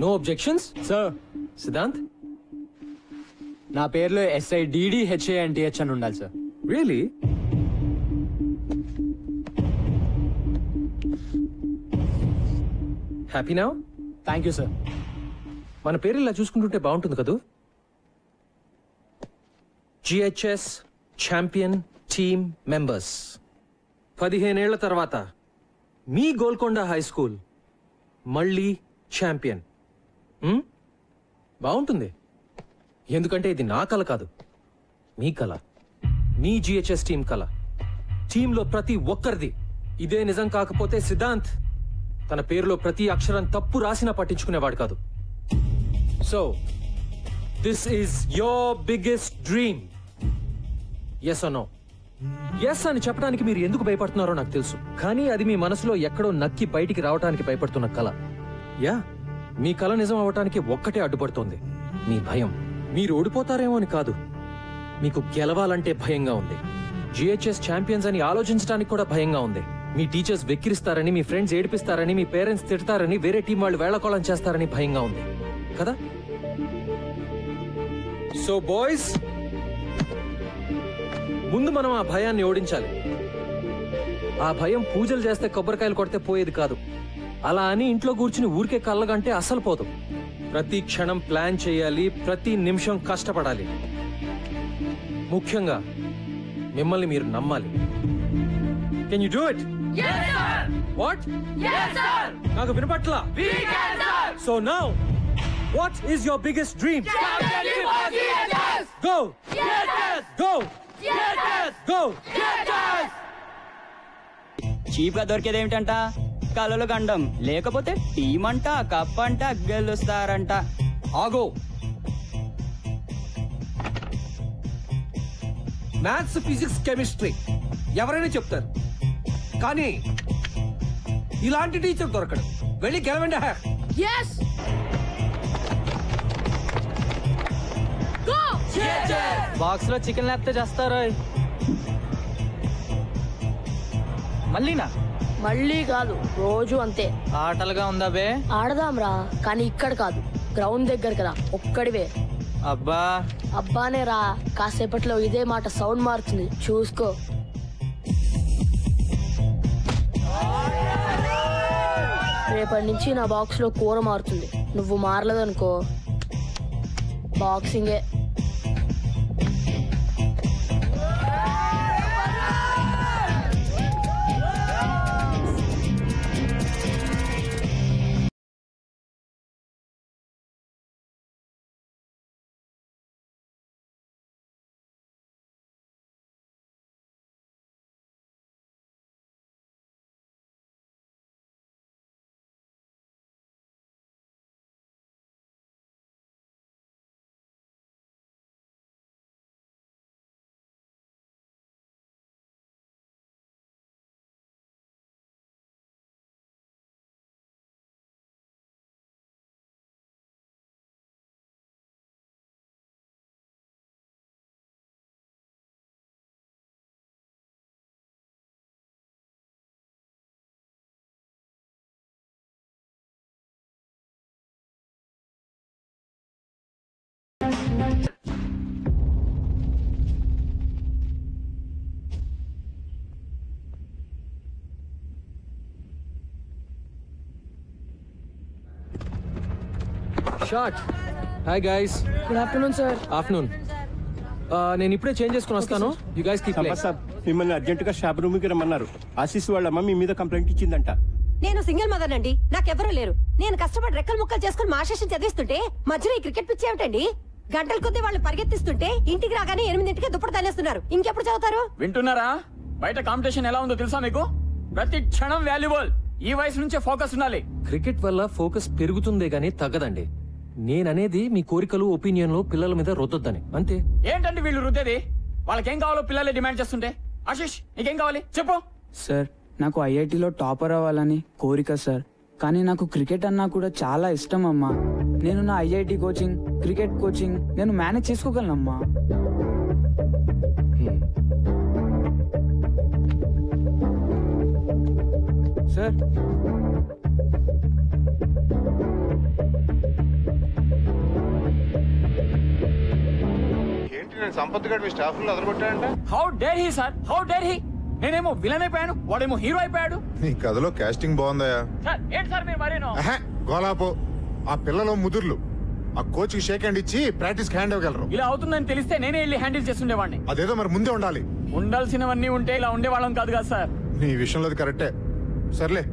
No objections sir. సిద్ధాంత్, నా పేరులో SIDDHANTH అని ఉండాలి sir. Really? Happy now? Thank you sir. మన పేరు ఇలా చూసుకుంటుంటే బాగుంటుంది కదూ? GHS champion team members. 15 ఏళ్ల తర్వాత మీ గోల్కొండ హై స్కూల్ మళ్ళీ ఛాంపియన్. బాగుంటుంది. ఎందుకంటే ఇది నా కల కాదు, మీ కల, మీ జిహెచ్ఎస్ టీం కల. టీంలో ప్రతి ఒక్కరిది. ఇదే నిజం కాకపోతే సిద్ధాంత్ తన పేరులో ప్రతి అక్షరం తప్పు రాసినా పట్టించుకునేవాడు కాదు. So this is your biggest dream. Yes or no? Yes అని చెప్పడానికి మీరు ఎందుకు భయపడుతున్నారో నాకు తెలుసు. కానీ అది మీ మనసులో ఎక్కడో నక్కి బయటికి రావడానికి భయపడుతున్న కల. యా, మీ కల నిజం అవటానికి ఒక్కటే అడ్డుపడుతోంది, మీ భయం. మీరు ఓడిపోతారేమో అని కాదు, మీకు గెలవాలంటే భయంగా ఉంది. జిహెచ్ఎస్ ఛాంపియన్స్ అని ఆలోచించడానికి కూడా భయంగా ఉంది. మీ టీచర్స్ వెక్కిరిస్తారని, మీ ఫ్రెండ్స్ ఏడిపిస్తారని, మీ పేరెంట్స్ తిడతారని, వేరే టీం వాళ్ళు వేళకోళం చేస్తారని భయంగా ఉంది కదా? సో బాయ్స్, ముందు మనం ఆ భయాన్ని ఓడించాలి. ఆ భయం పూజలు చేస్తే కొబ్బరికాయలు కొడితే పోయేది కాదు. అలా అని ఇంట్లో కూర్చుని ఊరికే కళ్ళగంటే అస్సలు పోదు. ప్రతి క్షణం ప్లాన్ చేయాలి, ప్రతి నిమిషం కష్టపడాలి. ముఖ్యంగా మిమ్మల్ని మీరు నమ్మాలి. Can you do it? What? నాకు వినపట్లా. So now what is your biggest dream? Go go go. Cheap గా దొరికేది ఏమిటంట? కలలు గండం, లేకపోతే టీం అంట, కప్ అంట, గెలుస్తారంట. ఆగో. మ్యాథ్స్, ఫిజిక్స్, కెమిస్ట్రీ ఎవరైనా చెప్తారు, కానీ ఇలాంటి టీచర్ దొరకడు. వెళ్ళి గెలవండి. బాక్స్ లో చికెన్ లేకపోతే చేస్తారు. మళ్ళీనా? మళ్ళీ కాదు, రోజు అంతే. ఆటలుగా ఉందా బే? ఆడదాంరా, కానీ ఇక్కడ కాదు, గ్రౌండ్ దగ్గర కదా, ఒక్కడివే. అబ్బా అబ్బానే రా, కాసేపట్లో ఇదే మాట సౌండ్ మారుతుంది, చూసుకో. రేపటి నుంచి నా బాక్స్ లో కూర మారుతుంది. నువ్వు మారలేదనుకో బాక్సింగే. Shot. Hi guys. Good afternoon sir. Afternoon. నేను ఇప్పుడే చేంజ్ చేసుకుని వస్తాను. You guys keep playing. Sir మిమ్మల్ని అర్జెంట్ గా షాప్ రూమ్ కి రమ్మన్నారు. ఆశీస్ వాళ్ళ అమ్మ మీ మీద కంప్లైంట్ ఇచ్చిందంట. నేను సింగిల్ మదర్ అండి, నాకెవరూ లేరు. నేను కష్టపడి రెక్కలు ముక్కలు చేసుకుని మా శేషం చదివిస్తుంటే మధ్యలో ఈ క్రికెట్ పిచ్చి ఏమిటండి? గంటల కొద్దీ వాళ్ళు పరిగెత్తిస్తుంటే ఇంటికి రాగానే 8ంటికే దుప్పటి తనేస్తున్నారు. ఇంకెప్పుడు చదువుతారు? వింటున్నారా? బయట కాంపిటీషన్ ఎలా ఉందో తెలుసా మీకు? ప్రతి క్షణం వాల్యుబుల్. ఈ వయసు నుంచే ఫోకస్ ఉండాలి. క్రికెట్ వల్ల ఫోకస్ పెరుగుతుందే గానీ తగ్గదండి. నేననేది మీ కోరికలు, ఒపీనియన్లు పిల్లల మీద రుద్దొద్దని, అంతే. ఏంటండి వీళ్ళు రుద్దేది? వాళ్ళకేం కావాలో పిల్లలే డిమాండ్ చేస్తుంటే. ఆశీష్ నీకేం కావాలి చెప్పు. సార్ నాకు ఐఐటిలో టాపర్ అవ్వాలని కోరిక సార్, కానీ నాకు క్రికెట్ అన్నా కూడా చాలా ఇష్టం అమ్మా. నేను నా ఐఐటి కోచింగ్, క్రికెట్ కోచింగ్ నేను మేనేజ్ చేసుకోగలనమ్మా. సార్ ఏంటి నేను సంపత్ గారు మీ స్టాఫ్ లో అదరగొట్టాడంట? How dare he sir, how dare he. నేనేమో విలన్ అయిపోయాను, వాడేమో హీరో అయిపోయాడు. నీ కథలో కాస్టింగ్ బాగుందయా? సార్ ఏంటి సార్ మీరు మరేనో? గోలాపో. ఆ పిల్లలు ముదుర్లు ఆ కోచ్ కి షేక్ హ్యాండ్ ఇచ్చి ప్రాక్టీస్ హ్యాండ్ ఇవ్వగలరు. ఇలా అవుతుందని తెలిస్తే నేనే వెళ్ళి హ్యాండిల్ చేస్తుండేవాడిని. అదేదో మరి ముందే ఉండాలి. ఉండాల్సినవన్నీ ఉంటే ఇలా ఉండేవాళ్ళం కాదు కదా సార్. నీ విషయంలో అది కరెక్టే. సర్లే,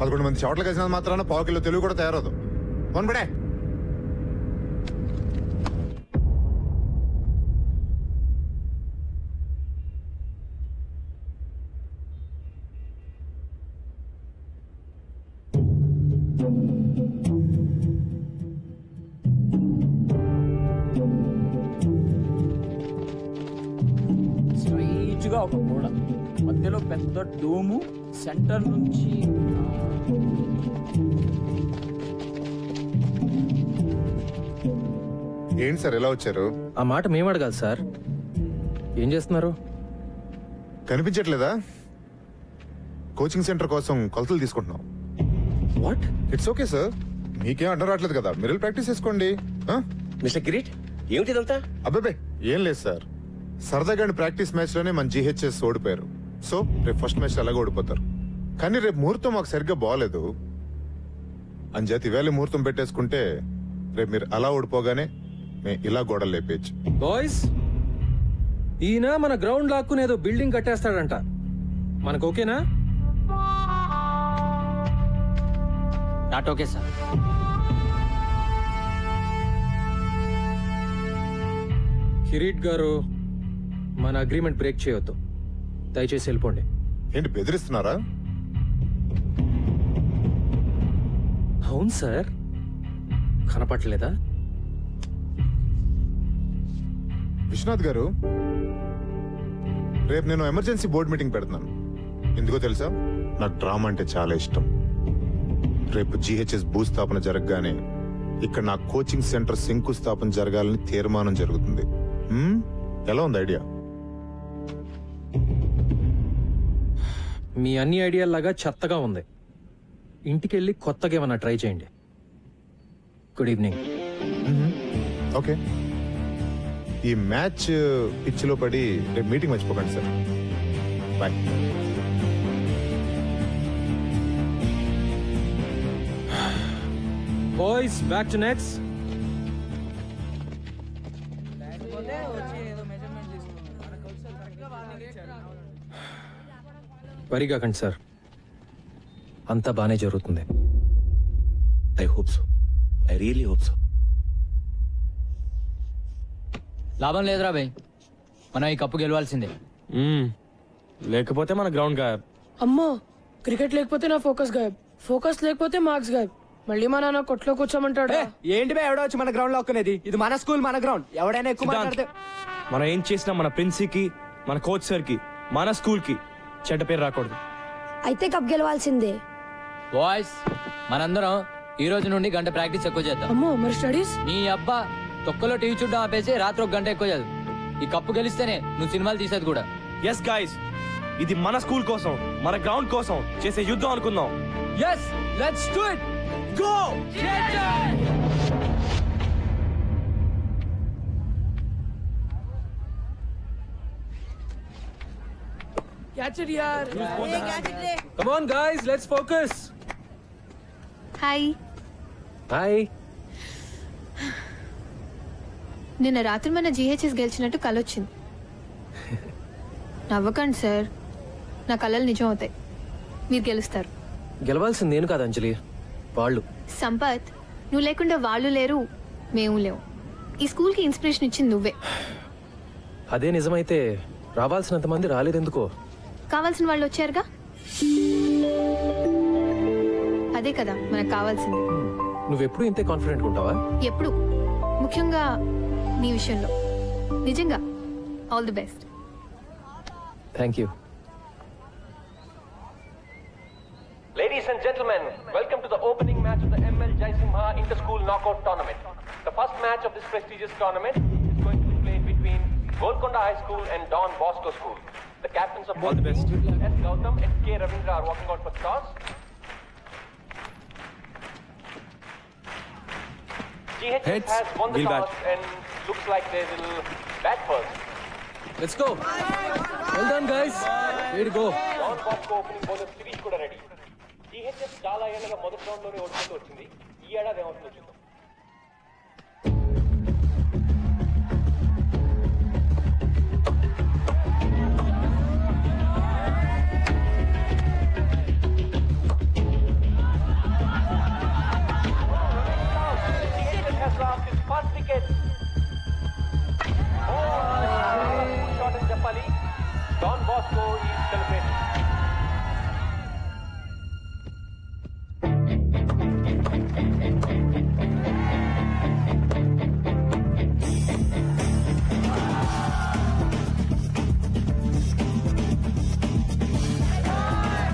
11 మంది చోట్ల కలిసినంత మాత్రాన పావు కిలో తెలుగు కూడా తయారవుదు. పడే స్ట్రైట్ గా ఒక గోడ, మధ్యలో పెద్ద డోము, సెంటర్ నుంచి ఏంటి సార్ ఎలా వచ్చారు? ఆ మాట మేము అడగాలి సార్. ఏం చేస్తున్నారు? కనిపించట్లేదా? కోచింగ్ సెంటర్ కోసం కొలతలు తీసుకుంటున్నాం. వాట్? ఇట్స్ ఓకే సార్, మీకేం అడ్డం రావట్లేదు కదా, మీరు ప్రాక్టీస్ చేసుకోండి. మిస్టర్ కిరీట్ ఏమిటి ఇదంతా? అబ్బాబే ఏం లేదు సార్, సరదాగా ప్రాక్టీస్ మ్యాచ్ లోనే మన జీహెచ్ఎస్ ఓడిపోయారు. సో రేపు ఫస్ట్ మ్యాచ్ అలాగే ఓడిపోతారు. కానీ రేపు ముహూర్తం మాకు సరిగ్గా బాగలేదు. అంచేత ఇవాళ ముహూర్తం పెట్టేసుకుంటే రేపు మీరు అలా ఓడిపోగానే మేము ఇలా గోడలు లేపేయచ్చు. బాయ్స్, ఈయన మన గ్రౌండ్ లాక్కుని ఏదో బిల్డింగ్ కట్టేస్తాడంట. మనకు ఓకేనా? Not okay sir. కిరీట్ గారు, మన అగ్రిమెంట్ బ్రేక్ చేయొద్దు. దయచేసి వెళ్ళిపోండి. ఏంటి బెదిరిస్తున్నారా? అవును సార్, కనపట్లేదా? విశ్వనాథ్ గారు, రేపు నేను ఎమర్జెన్సీ బోర్డు మీటింగ్ పెడుతున్నాను. ఎందుకో తెలుసా, నాకు డ్రామా అంటే చాలా ఇష్టం. రేపు GHS భూస్థాపన జరగగానే ఇక్కడ నా కోచింగ్ సెంటర్ శంకుస్థాపన జరగాలని తీర్మానం జరుగుతుంది. ఎలా ఉంది ఐడియా? మీ అన్ని ఐడియాలాగా చెత్తగా ఉంది. ఇంటికెళ్ళి కొత్తగా ఏమన్నా ట్రై చేయండి. Good evening. ఓకే, ఈ మ్యాచ్ పిచ్ లో పడి రేపు మీటింగ్ మర్చిపోకండి sir. Bye. Boys back to nets. వరిగాకండి సార్, అంతా బానే జరుగుతుంది. I hope so, I really hope so. లాభం లేదురా భయ్, మనం ఈ కప్పు గెలవాల్సిందే. లేకపోతే మన గ్రౌండ్ గాయబ్. అమ్మో, క్రికెట్ లేకపోతే నా ఫోకస్ గాయబ్, ఫోకస్ లేకపోతే మార్క్స్ గాయబ్. మళ్ళీ మా నాన్న కొట్లో కూర్చోమంటాడు. ఏంటి బే ఎవడో వచ్చి మన గ్రౌండ్ లో ఒక్కనేది? ఇది మన స్కూల్, మన గ్రౌండ్. ఎవడైనా ఎక్కువ మాట్లాడితే మనం ఏం చేసినా మన ప్రిన్సికి, మన కోచ్ సార్ కి, మన స్కూల్ కి చెడ్డ పేరు రాకూడదు. అయితే కప్ గెలవాల్సిందే. బాయ్స్, మనందరం ఈ రోజు నుండి గంట ప్రాక్టీస్ ఎక్కువ చేద్దాం. అమ్మో, మరి స్టడీస్? నీ అబ్బా, తొక్కలో టీవీ చూడడం ఆపేసి రాత్రి 1 గంట ఎక్కువ చదువు. ఈ కప్పు గెలిస్తేనే నువ్వు సినిమాలు తీసేది కూడా. ఎస్ గైస్, ఇది మన స్కూల్ కోసం, మన గ్రౌండ్ కోసం చేసే యుద్ధం అనుకుందాం. Yes, let's do it. Go! Catch it, yaar. Come on guys, let's focus. Hi. Hi. నిన్న రాత్రి మన GHS గెలిచినట్టు కలొచ్చింది. నవ్వకండి సార్, నా కలలు నిజం అవుతాయి. మీరు గెలుస్తారు. గెలవాల్సింది నేను కాదు అంజలి, వాళ్ళు. సంపత్, నువ్వు లేకుండా వాళ్ళు లేరు, మేము లేవు. ఈ స్కూల్కి ఇన్స్పిరేషన్ ఇచ్చింది నువ్వే. అదే నిజమైతే రావాల్సినంత మంది రాలేదెందుకో? కావాల్సిన వాళ్ళు వచ్చారుగా, అదే కదా మనకు కావాల్సింది. నువ్వెప్పుడు ఇంతే కాన్ఫిడెంట్ ఉంటావా? ఎప్పుడు, ముఖ్యంగా నీ విషయంలో. నిజంగా all the best. Thank you. Ladies and gentlemen, welcome to the opening match of the ML Jaisimha Inter-School Knockout Tournament. The first match of this prestigious tournament is going to be played between Golconda High School and Don Bosco School. The captains of both teams, S. Gautam and K. Ravindra, are walking out for toss. GHS has won the toss and looks like they will bat first. Let's go. Well done guys. Way to go. Don Bosco opening bowler Sirish kuda ready. GHS చాలా ఏళ్ళగా మొదటి రౌండ్ లోనే ఓడిపోతూ వచ్చింది. ఈ ఏడాది ఏమవుతుందో చూద్దాం. GHS has lost its first wicket. Shot అని చెప్పాలి. Don Bosco is celebrating.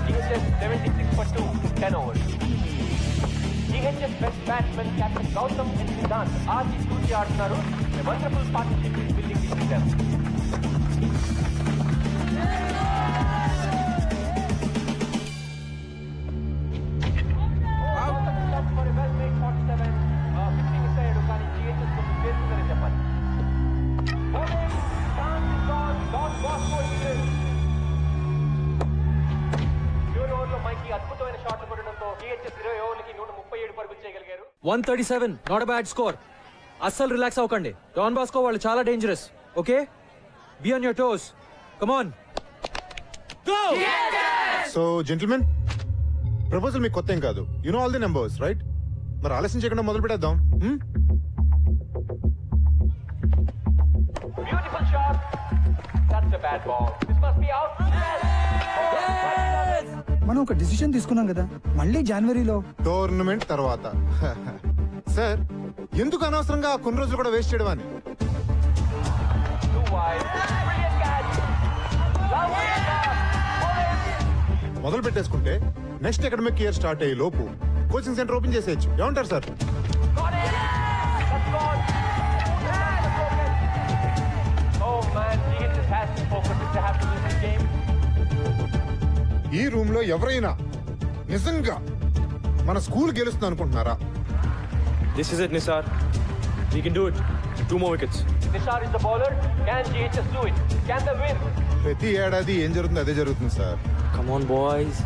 GHS 76 for 2, 10 overs. GHS best batsman Captain Gautam and Siddhant ఆర్జీ చూసి ఆడుతున్నారు. A wonderful partnership is building between them. For a well-made 47, pitching ఇస్తాడు కానీ GHS కొంచెం చేస్తుందని చెప్పాలి. Don Bosco is ఓవర్లో మైకి అద్భుతమైన షాట్లు కొట్టడంతో GHS 20 ఓవర్లకి 137 పరుగులు చేయగలిగారు. 137, నాట్ అ బ్యాడ్ స్కోర్. అస్సలు రిలాక్స్ అవ్వకండి. డాన్ బాస్కో వాళ్ళు చాలా dangerous. Okay, be on your toes. Come on, go! So gentlemen, proposal మీకు కొత్త ఏం కాదు. You know all the numbers right? మరి ఆలస్యం చేయకుండా మొదలు పెట్టేద్దాం. Beautiful shot. That's a bad ball. This must be out. మనం ఒక డిసిషన్ తీసుకున్నాం కదా, మళ్ళీ జనవరిలో టోర్నమెంట్ తర్వాత. సార్, ఎందుకు అనవసరంగా కొన్ని రోజులు కూడా వేస్ట్ చేయడం అని? మొదలు పెట్టేసుకుంటే నెక్స్ట్ అకాడమిక్ ఇయర్ స్టార్ట్ అయ్యే లోపు కోచింగ్ సెంటర్ ఓపెన్ చేసేయచ్చు. ఏమంటారు సార్? ఈ రూమ్ లో ఎవరైనా నిజంగా మన స్కూల్ గెలుస్తుంది అనుకుంటున్నారా? This is it, Nisar. We can do it. 2 more wickets. Nishar is the bowler. Can GHS do it? Can they win? ప్రతి ఏడాది ఏం జరుగుతుంది అదే జరుగుతుంది sir. Come on, boys.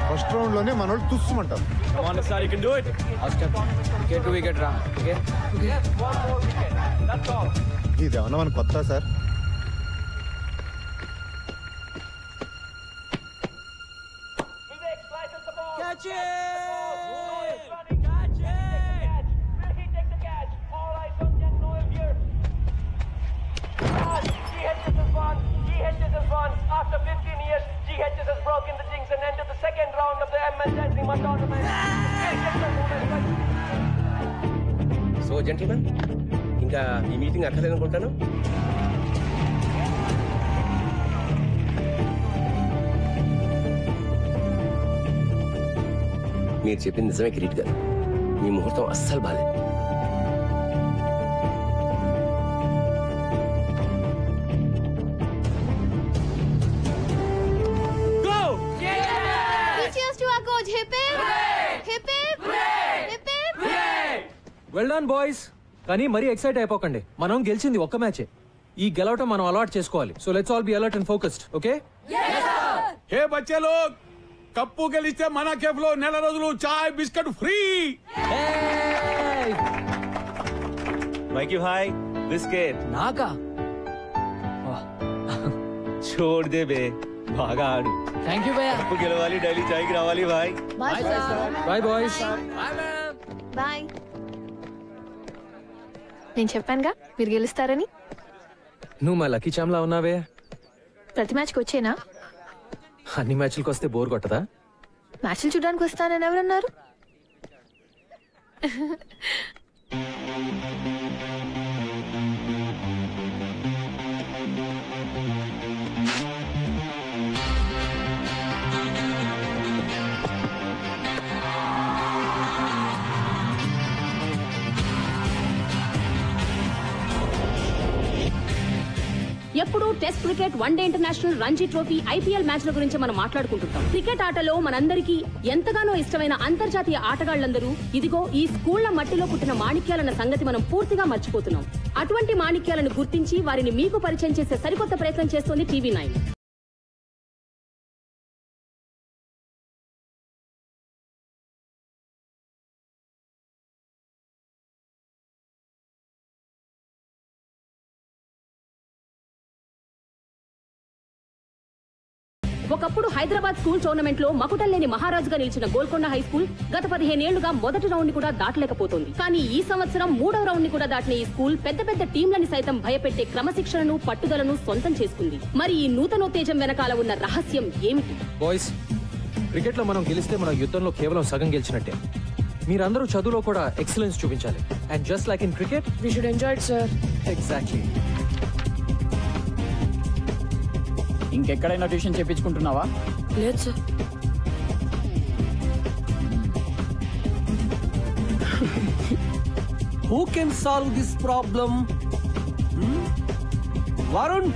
First round లోనే మన వాళ్ళు తుస్సుమంటారు. Come on, Nisar, you can do it. Wicket wicket రా. One more wicket. That's all. ఇది ఏమన్నా మన కొత్త sir? Catch it! Will he take the catch? All eyes on young Noel here. GHS has won. GHS has won. After 15 years, GHS has broken the jinx and entered the second round of the ML Jazima tournament. So gentlemen, ఇంకా ఈ మీటింగ్ అక్కర్లేదనుకుంటాను. మీరు చెప్పింది నిజమే కిరీట్ గారు. మీ ముహూర్తం అస్సలు బాలేదు. Cheers to our coach. Hip hip. Hip hip. Hip hip. Well done boys. కానీ మరీ ఎక్సైట్ అయిపోకండి. మనం గెలిచింది ఒక్క మ్యాచే. ఈ గెలవటం మనం అలవాటు చేసుకోవాలి. So let's all be alert and focused. Okay? Hey బచ్చే లోగ్, కప్పు గెలిస్తే మన కేఫ్ లో నెల రోజులు చాయ్ biscuit free. Mikey bhai, biscuit. నాకా? छोड़ दे बे, బాగా ఆడు. థ్యాంక్ యూ భయ్యా. కప్పు గెలవాలి, డైలీ చాయ్కి రావాలి భాయ్. Bye sir. Bye boys. Bye. నేను చెప్పానుగా మీరు గెలుస్తారని. నువ్వు మా లక్కీ చామ్లా ఉన్నావే. ప్రతి మ్యాచ్కి వచ్చేనా? అన్ని మ్యాచ్లకు వస్తే బోర్ కొట్టదా? మ్యాచ్లు చూడడానికి వస్తానని ఎవరన్నారు? ఎప్పుడు test cricket, one day international, Ranji trophy, IPL మ్యాచ్ల గురించి మనం మాట్లాడుకుంటుంటాం. క్రికెట్ ఆటలో మనందరికీ ఎంతగానో ఇష్టమైన అంతర్జాతీయ ఆటగాళ్లందరూ ఇదిగో ఈ స్కూళ్ల మట్టిలో పుట్టిన మాణిక్యాలన్న సంగతి మనం పూర్తిగా మర్చిపోతున్నాం. అటువంటి మాణిక్యాలను గుర్తించి వారిని మీకు పరిచయం చేసే సరికొత్త ప్రయత్నం చేస్తోంది TV9. ఒకప్పుడు హైదరాబాద్ స్కూల్ టోర్నమెంట్ లో మకుటల్లేని మహారాజుగా నిలిచిన గోల్కొండ హై స్కూల్ గత 15 ఏళ్లుగా మొదటి రౌండ్ ని కూడా దాటలేకపోతోంది. కానీ ఈ సంవత్సరం 3వ రౌండ్ ని కూడా దాటిన ఈ స్కూల్ పెద్ద పెద్ద టీంలని సైతం భయపెట్టే క్రమశిక్షణను, పట్టుదలను సొంతం చేసుకుంది. మరి ఈ నూతనోత్తేజం వెనకాల ఉన్న రహస్యం ఏమిటి? బాయ్స్, క్రికెట్ లో మనం గెలిస్తే మన యుద్ధంలో కేవలం సగం గెలిచినట్టే. మీరందరూ చదువులో కూడా ఎక్సలెన్స్ చూపించాలి. And just like in cricket we should enjoy it sir. Exactly. ఇంకెక్కడైనా ట్యూషన్ చెప్పించుకుంటున్నావా? లేదు sir. Who can solve this problem? Varun?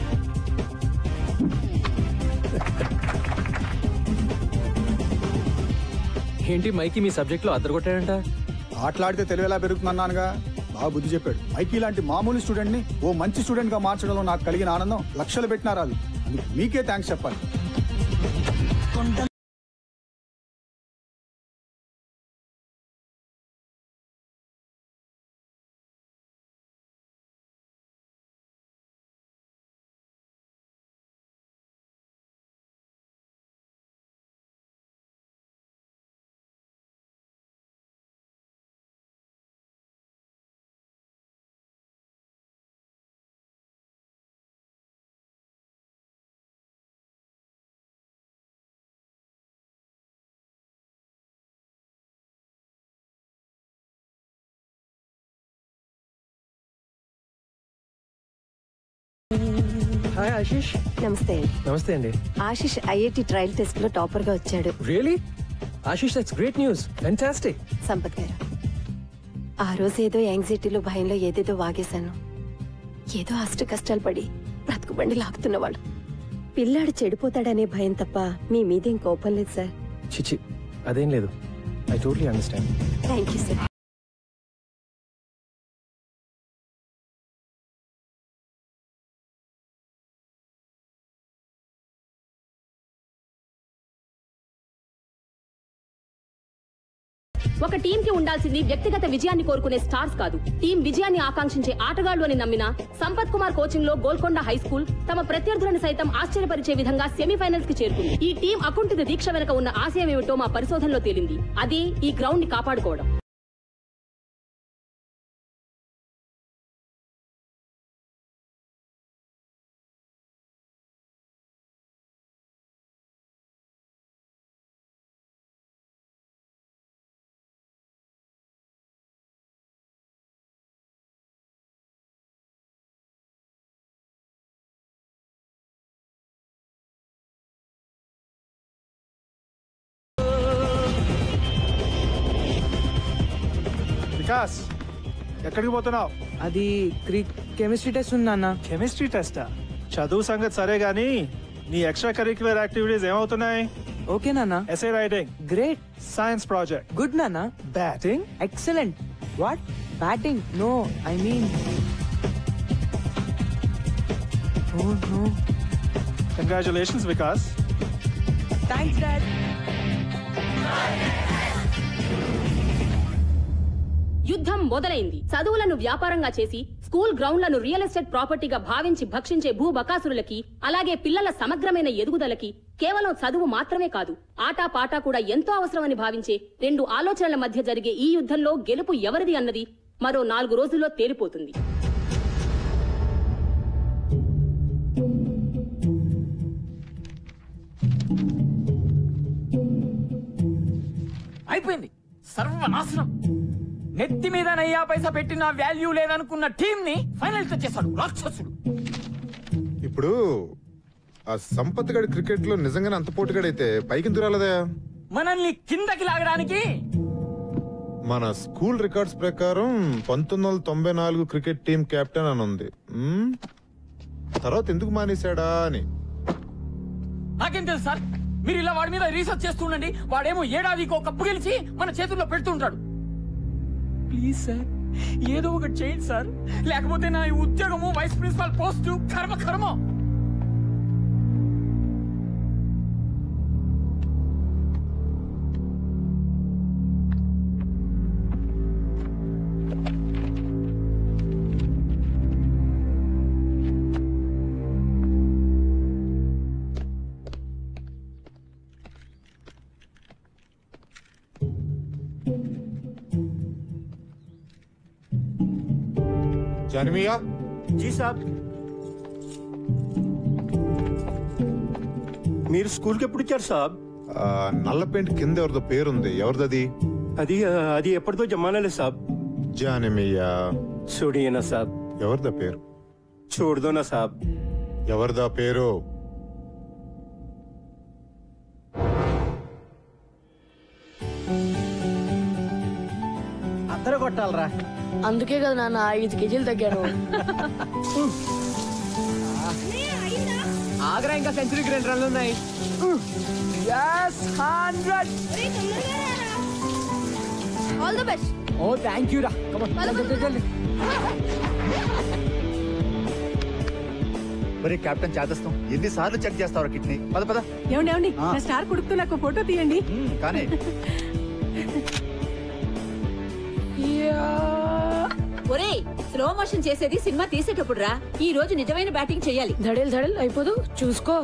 ఏంటి మైకి మీ సబ్జెక్ట్ లో అద్దరగొట్టాడంట? ఆటలాడితే తెలివి ఎలా పెరుగుతుందన్నానుగా. బాగా బుద్ధి చెప్పాడు. మైకి లాంటి మామూలు స్టూడెంట్ ని ఓ మంచి స్టూడెంట్ గా మార్చడంలో నాకు కలిగిన ఆనందం లక్షలు పెట్టినా రాదు. మీకే థ్యాంక్స్ చెప్పాలి. హాయ్ ఆశీష్. నమస్తే అండి. నమస్తే అండి. ఆశిష్ ఐఐటి ట్రయల్ టెస్ట్ లో టాపర్ గా వచ్చాడు. Really? Ashish, that's great news. Fantastic. Sampath గారు, ఆ రోజు ఏదో యాంగ్జైటీలో భయంలో ఏదేదో వాగేశాను. ఏదో అష్ట కష్టాలు పడి బ్రతుకుబండి లాగుతున్నవాడు. పిల్లాడు చెడిపోతాడనే భయం తప్ప మీ మీదేం కోపం లేదు సార్. చిచి, అదేం లేదు. I totally understand. Thank you sir. ఒక టీం కి ఉండాల్సింది వ్యక్తిగత విజయాన్ని కోరుకునే స్టార్స్ కాదు, టీం విజయాన్ని ఆకాంక్షించే ఆటగాళ్లు అని నమ్మిన సంపత్ కుమార్ కోచింగ్ లో గోల్కొండ హై స్కూల్ తమ ప్రత్యర్థులను సైతం ఆశ్చర్యపరిచే విధంగా సెమీఫైనల్స్ కి చేరుకుంది. ఈ టీం అకుంఠిత దీక్ష వెనుక ఉన్న ఆశయం ఏమిటో మా పరిశోధనలో తేలింది. అదే ఈ గ్రౌండ్ ని కాపాడుకోవడం. వికాస్, ఎక్కడికి పోతున్నావు? అది కెమిస్ట్రీ టెస్ట్ ఉంది నాన్న. కెమిస్ట్రీ టెస్టా? చదువు సంగతి సరే గానీ నీ ఎక్స్ట్రా కరిక్యులర్ యాక్టివిటీస్ ఏమవుతున్నాయి? ఓకే నాన్న. SA writing great. Science project good నాన్న. Batting excellent. What? Batting? No, I mean no. Congratulations Vikas. Thanks dad. యుద్ధం మొదలైంది. చదువులను వ్యాపారంగా చేసి స్కూల్ గ్రౌండ్లను రియల్ ఎస్టేట్ ప్రాపర్టీగా భావించి భక్షించే భూబకాసురులకి, అలాగే పిల్లల సమగ్రమైన ఎదుగుదలకి కేవలం చదువు మాత్రమే కాదు, ఆటా పాటా కూడా ఎంతో అవసరమని భావించే రెండు ఆలోచనల మధ్య జరిగే ఈ యుద్ధంలో గెలుపు ఎవరిది అన్నది మరో 4 రోజుల్లో తేలిపోతుంది. అయిపోయింది, సర్వనాశనం. నెత్తి మీద నయ్యా పైసా పెట్టిన వాల్యూ లేదనుకున్న టీం ని ఫైనల్ తెచ్చేశాడు రాక్షసుడు. ఇప్పుడు ఆ సంపత్ గడి క్రికెట్ లో నిజంగానే అంత పోటీగాడైతే పైకి దురాలదా? మనల్ని కిందకి లాగడానికి మన స్కూల్ రికార్డ్స్ ప్రకారం 1994 క్రికెట్ టీం కెప్టెన్ అని ఉంది. తర్వాత ఎందుకు మానేశాడా అని నాకేం తెలుసు సార్. మీరు ఇలా వాడి మీద రీసెర్చ్ చేస్తుండండి. వాడేమో ఏడాదికి కప్పు గెలిచి మన చేతుల్లో పెడుతుంటాడు. ప్లీజ్ సార్, ఏదో ఒకటి చేయండి సార్, లేకపోతే నా ఉద్యోగము వైస్ ప్రిన్సిపాల్ పోస్ట్ కర్మ. జానమియా. జీ సాబ్. మీరు స్కూల్కి ఎప్పుడు వచ్చారు సాబ్? నల్ల పెయింట్ కింద ఎవరిదో పేరుంది, ఎవరిదది? అది ఎప్పటిదో జమానాలే సాబ్. జానమియా. చూడియనా సాబ్. ఎవరిదా పేరు? చూడదోనా సాబ్. ఎవరిదా పేరు? అందరూ కొట్టాలరా. అందుకే కదా నాన్న 5 కేజీలు తగ్గాను. ఆగ్రా ఇంకా సెంచరీకి 2 రన్లు ఉన్నాయి. yes 100. All the best. Oh thank you రా. Come on. మరి కెప్టెన్ చేదస్తాం ఎన్నిసార్లు చెక్ చేస్తావు కిడ్నీ? పద. ఏమండి నా స్టార్ కొడుకుతో నాకు ఫోటో తీయండి. కానీ ఒరే, స్లో మోషన్ చేసేది సినిమా తీసేటప్పుడు రా. ఈ రోజు నిజమైన బ్యాటింగ్ చెయ్యాలి. ధడేల్ అయిపోదు, చూసుకో.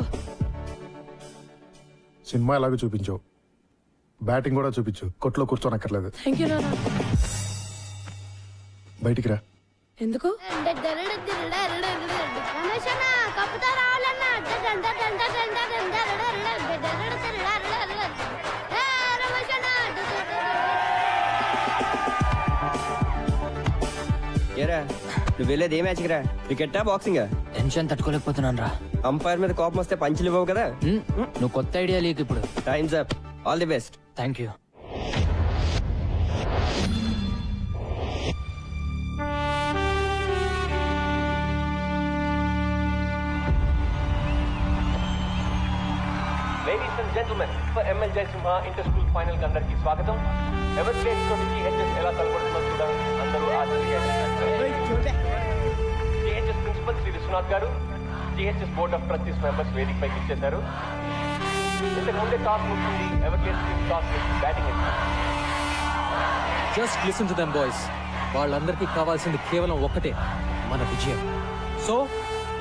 సినిమా ఎలాగో చూపించు, బ్యాటింగ్ కూడా చూపించు. కొట్లో కూర్చోనక్కర్లేదు. థ్యాంక్ యూ నాన్న. బయటికి రా. ఎందుకు? ఏరా, నువ్వు వెళ్ళేది ఏ మ్యాచ్కి రా? క్రికెటా బాక్సింగా? టెన్షన్ తట్టుకోలేకపోతున్నాను రా. అంపైర్ మీద కోపం వస్తే పంచులు ఇవ్వవు కదా. నువ్వు కొత్త ఐడియా లేకు ఇప్పుడు. Times up. All the best. Thank you. Ladies and gentlemen, for ML Jaisimha inter-school final కి అందరికీ స్వాగతం. ఎవర్గ్లేడ్స్ తోటి GHS ఎలా తలపడుతుందో చూడండి. అందరూ GHS ప్రిన్సిపల్ శ్రీ విశ్వనాథ్ గారు, GHS board of trustees members వేదిక పైకి ఇచ్చేశారు. ఇంతకు ముందే టాస్ ముగిసింది. ఎవర్గ్లేడ్స్ టీమ్ టాస్ చేసి బ్యాటింగ్ ఇచ్చారు. Just listen to them boys. వాళ్ళందరికీ కావాల్సింది కేవలం ఒక్కటే, మన విజయం. So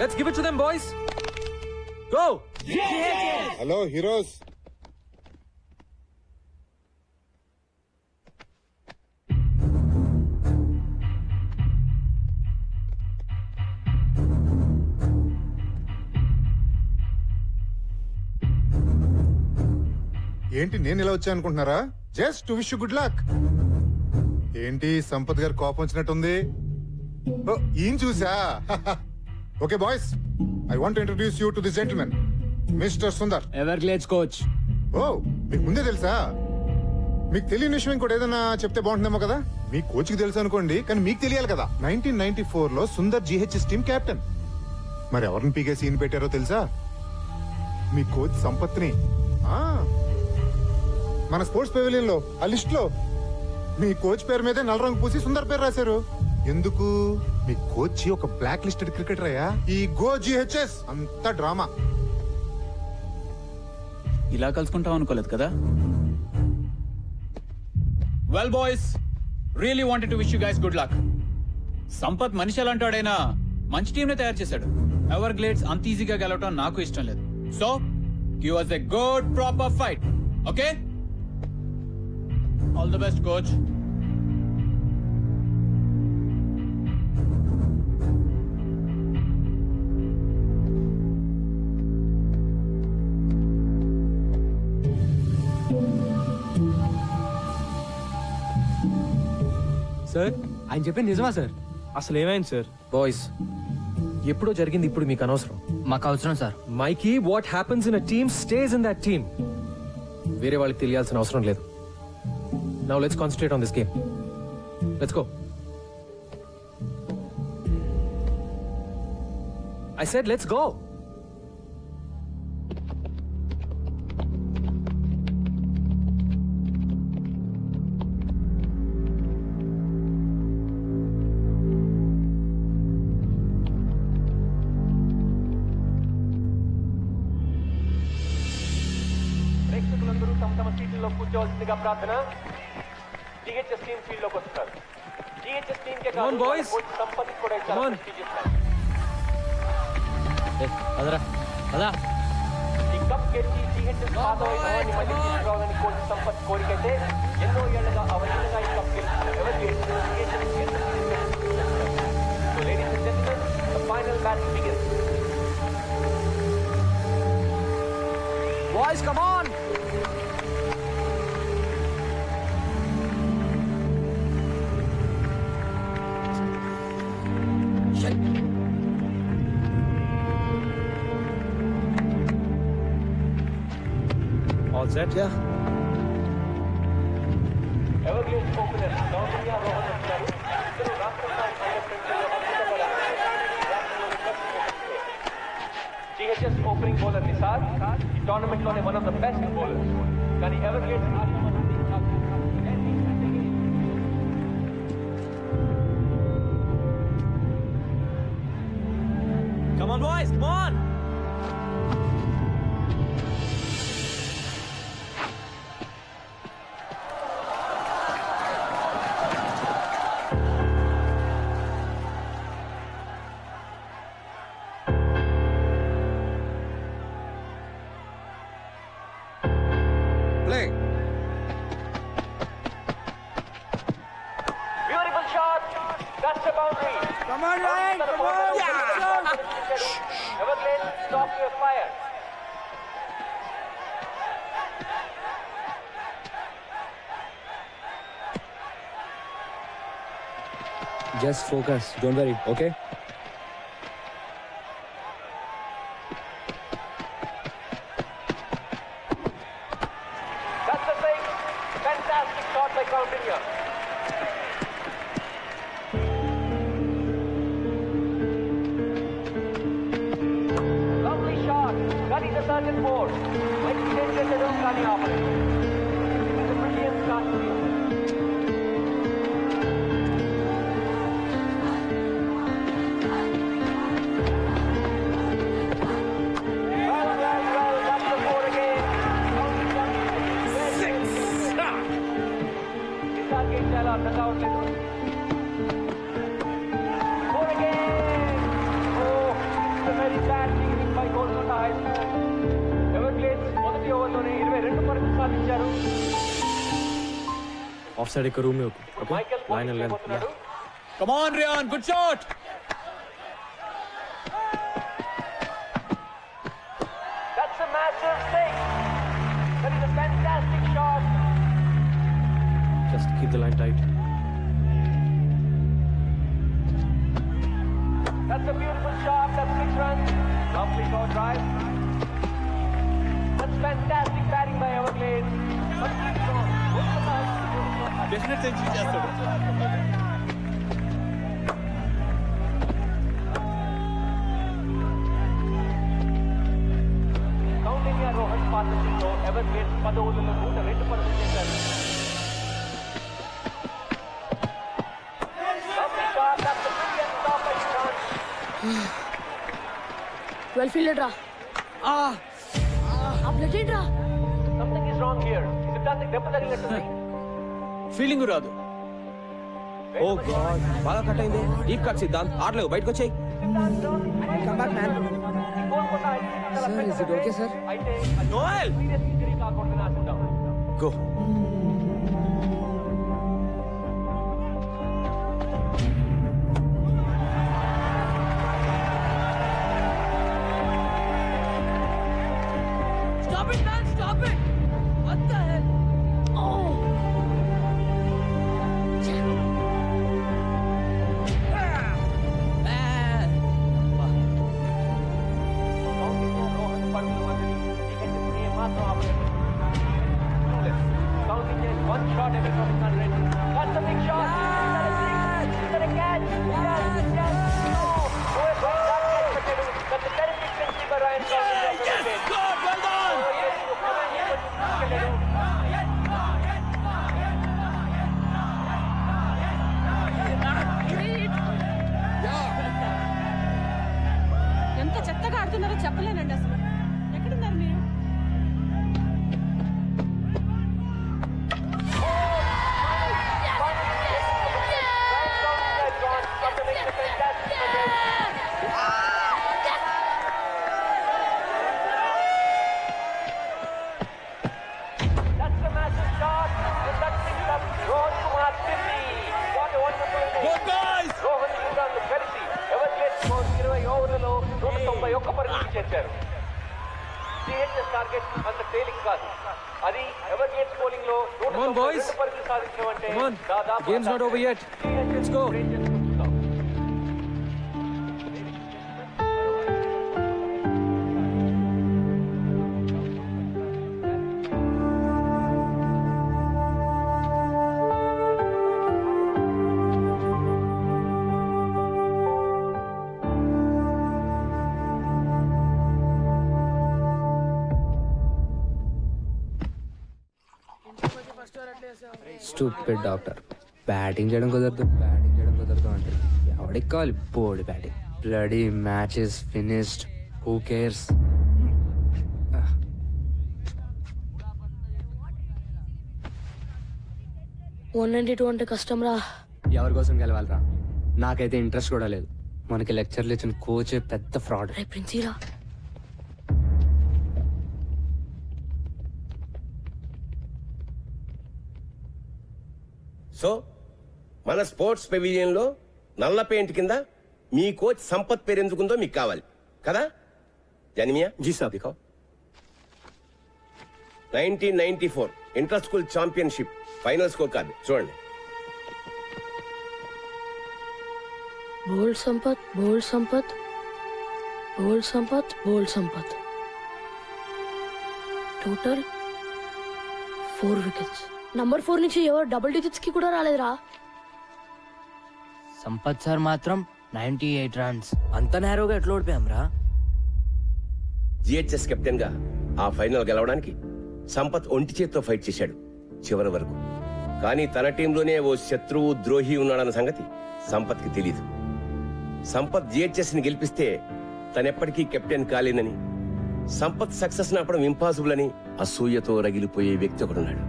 let's give it to them boys. Go! Hello heroes. ఏంటి నేను ఇలా వచ్చా అనుకుంటున్నారా? Just to wish you good luck. ఏంటి సంపత్ గారు కోపం వచ్చినట్టుంది? ఈయన చూసా. Okay boys, I want to introduce you to this gentlemen, mister Sundar, Everglades coach. Oh, మీకు ముందే తెలుసా? మీకు తెలియని విషయం ఇంకోటి ఏదైనా చెప్తే బాగుంటుందేమో కదా. మీ కోచ్కి తెలుసు అనుకోండి, కానీ మీకు తెలియాలి కదా. 1994 లో సుందర్ GHS టీమ్ కెప్టెన్. మరి ఎవరిని పీకే సీన్ పెట్టారో తెలుసా? మీ కోచ్ సంపత్ని. మన స్పోర్ట్స్ పెవిలియన్ లో ఆ లిస్ట్ లో మీ కోచ్ పేరు మీదే నల్ల రంగు పూసి సుందర్ పేరు రాశారు. ఎందుకు? మీ కోచ్ ఒక బ్లాక్ లిస్టెడ్ క్రికెటర్ అయ్యా. ఈ గో GHS అంత డ్రామా. ఇలా కలుసుకుంటాం అనుకోలేదు కదా. Well boys, really wanted to wish you guys good luck. Sampath మనిషి ఎలాంటాడైనా మంచి టీం నే తయారు చేశాడు. ఎవర్గ్లేడ్స్ అంత ఈజీగా గెలవటం నాకు ఇష్టం లేదు. So give us a good proper fight. Okay? All the best coach. Sir, ఆయన చెప్పింది నిజమా సార్? అసలు ఏమైంది సార్? బాయ్స్, ఎప్పుడో జరిగింది, ఇప్పుడు మీకు అనవసరం. మాకు అవసరం sir. Mikey, what happens in a team stays in that team. వేరే వాళ్ళకి తెలియాల్సిన అవసరం లేదు. Now let's concentrate on this game. Let's go. I said let's go. ప్రేక్షకులందరూ తమ తమ సీట్లలో కూర్చోవలసిందిగా ప్రార్థన. GHS టీమ్ ఫీల్డ్ లోకి వస్తున్నారు. GHS టీమ్ కే కాదు, కోచ్ సంపత్ కూడా చాలా ప్రెస్టీజియస్ మ్యాచ్. అదరా అదా ఈ కప్ గెలిచి GHS పాత వైభవాన్ని మళ్ళీ తీసుకురావాలని కోచ్ సంపత్ కోరికైతే ఎన్నో ఏళ్లుగా అవలీలగా ఈ కప్ గెలిచిన Everglades So ladies and gentlemen, the final match begins. Boys, come on! All set? Yeah. Everglades opener గౌతమ్య రోహన్ వచ్చారు. ఇద్దరు రాష్ట్ర స్థాయి అండర్-20 అద్భుతంగా GHS ఓపెనింగ్ బౌలర్ నిసార్ ఈ టోర్నమెంట్ లోనే one of the best bowlers. కానీ Everglades Come on boys, come on! Play. Beautiful shot. That's the boundary. Come on, Ryan. Come on. Everglades, stop your fire. Just focus. Don't worry, okay? counting here. Lovely shot. That is the certain board. Let's change it to the running operator. It is a brilliant start to you. చాలా అందంగా ఉండలేదు. Very bad thinking by Golconda high school. Everglades మొదటి ఓవర్లోనే 22 పరుగులు సాధించారు. ఆఫ్ సైడ్ ఇక్కడ room okay line length come on Ryan good shot. That's a massive six. That is a fantastic shot. Just keep the line tight. That's a beautiful shot. That's 6 runs. Lovely short drive. That's fantastic batting by Everglades. Definite century చేస్తాడు. Counting here Rohan's partnership లో Everglades 10 ఓవర్లలో 102 పరుగులు చేశారు. వెల్ ఫీల్డెడ్ రా. బ్లడ్ ఏంట్రా? Something is wrong here. Is it that దెబ్బ తగిలినట్టుంది? ఫీలింగ్ రాదు. ఓ గాడ్ బాగా కట్ అయింది. డీప్ కట్ సిద్ధాంత్ ఆడలేవు బయటకు వచ్చేయ్. Come back man. Sir is it okay sir? అయితే నోయల్ సీరియస్ ఇంజరీ కాకుండా ఆశిద్దాం. Go. Stop it, man! Stop it! What the hell? Oh! Counting just one shot every 100. That's a big shot. Is that a catch? Yes. No. Oh, a great shot catch. That's a terrific century by Ryan Counting. Yes, God, well done. ఎంత చెత్తగా ఆడుతున్నారో చెప్పలేనండి అసలు. ఎక్కడున్నారు మీరు? That's a massive shot. That picks up Rohan Kumar 50. What a wonderful day. Go guys! Rohan Singh కలిసి ఎవరికేట్ స్కోర్ 20 ఓవర్లలో 191 పరుగులు చేశారు. సిహెచ్ఎస్ టార్గెట్ అంత తేలిక కాదు. అది ఎవరికేట్ బౌలింగ్ లో 192 పరుగులు సాధించమంటే దాదాపు games not over yet. Let's go. Stupid doctor. Batting చేయడం కుదరదు అంటే ఎవడికి కావాలి board batting. Bloody matches finished. Who cares? $192 అంటే కష్టం రా. ఎవరి కోసం గెలవాలరా? నాకైతే ఇంట్రెస్ట్ కూడా లేదు. మనకి లెక్చర్లు ఇచ్చిన కోచే పెద్ద ఫ్రాడ్. ప్రిన్సీరా సో మన స్పోర్ట్స్ పెవిలియన్ లో నల్ల పెయింట్ కింద మీ కోచ్ సంపత్ పేరు ఎందుకుందో మీకు కావాలి కదా? జానిమియా జీ సాబ్. 1994 inter school championship final score card చూడండి. Bold Sampath, bold Sampath, bold Sampath, bold Sampath. Total 4 wickets. Number 4 నుంచి ఎవరు డబుల్ డిజిట్స్ కి కూడా రాలేదురా. సంపత్ సార్ మాత్రం 98 రన్స్. అంత నేరోగా ఎట్లా ఓడిపోయాం రా? జిహెచ్ఎస్ కెప్టెన్ గా ఆ ఫైనల్ గెలవడానికి సంపత్ ఒంటి చేత్తో ఫైట్ చేశాడు చివరి వరకు. కానీ తన టీంలోనే ఓ శత్రువు ద్రోహి ఉన్నాడన్న సంగతి సంపత్ కి తెలీదు. సంపత్ జిహెచ్ఎస్ ని గెలిపిస్తే తనెప్పటికీ కెప్టెన్ కాలేనని, సంపత్ సక్సెస్ నాపడం ఇంపాసిబుల్ అని అసూయతో రగిలిపోయే వ్యక్తి ఒకడున్నాడు.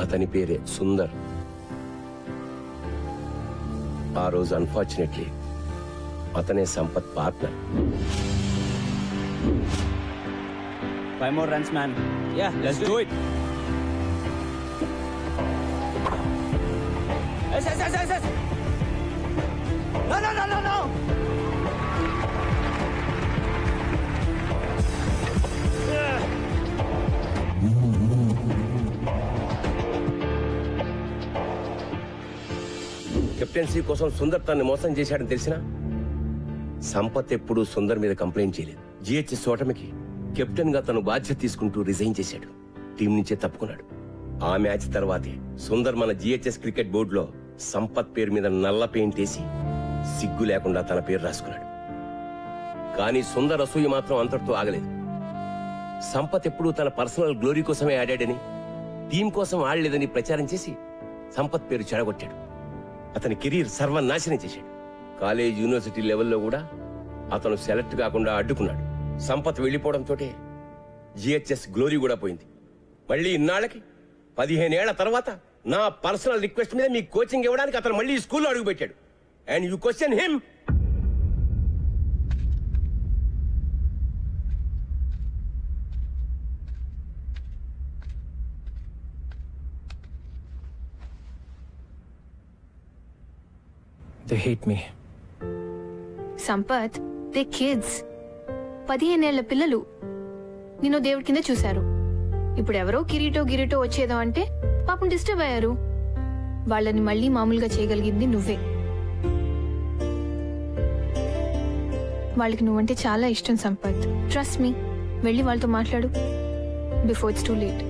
అతని పేరే సుందర్. ఆ రోజు అన్ఫార్చునేట్లీ అతనే Sampath partner. 5 more runs, man. Yeah, let's do it. Yes. No. Captaincy కోసం సుందర్ తనని మోసం చేశాడని తెలిసినా సంపత్ ఎప్పుడూ సుందర్ మీద కంప్లైంట్ చేయలేదు. జిహెచ్ఎస్ ఓటమికి కెప్టెన్ గా తను బాధ్యత తీసుకుంటూ రిజైన్ చేశాడు. టీం నుంచే తప్పుకున్నాడు. ఆ మ్యాచ్ తర్వాతే సుందర్ మన జిహెచ్ఎస్ క్రికెట్ బోర్డులో సంపత్ పేరు మీద నల్ల పెయింట్ వేసి సిగ్గు లేకుండా తన పేరు రాసుకున్నాడు. కానీ సుందర్ అసూయ మాత్రం అంతటితో ఆగలేదు. సంపత్ ఎప్పుడూ తన పర్సనల్ గ్లోరీ కోసమే ఆడాడని, టీం కోసం ఆడలేదని ప్రచారం చేసి సంపత్ పేరు చెడగొట్టాడు. అతని కెరీర్ సర్వనాశనం చేశాడు. కాలేజ్, యూనివర్సిటీ లెవెల్లో కూడా అతను సెలెక్ట్ కాకుండా అడ్డుకున్నాడు. సంపత్ వెళ్లిపోవడంతో జిహెచ్ఎస్ గ్లోరీ కూడా పోయింది. మళ్ళీ ఇన్నాళ్ళకి 15 ఏళ్ల తర్వాత నా పర్సనల్ రిక్వెస్ట్ మీద మీ కోచింగ్ ఇవ్వడానికి అతను మళ్ళీ స్కూల్లో అడుగుపెట్టాడు. And you question him. They hate me. Sampath, they kids. 15 ఏళ్ల పిల్లలు నిన్ను దేవుడి కింద చూశారు. ఇప్పుడు ఎవరో కిరీటో వచ్చేదో అంటే పాపం డిస్టర్బ్ అయ్యారు. వాళ్ళని మళ్ళీ మామూలుగా చేయగలిగింది నువ్వే. వాళ్ళకి నువ్వంటే చాలా ఇష్టం సంపత్. Trust me. వెళ్ళి వాళ్ళతో మాట్లాడు before it's too late.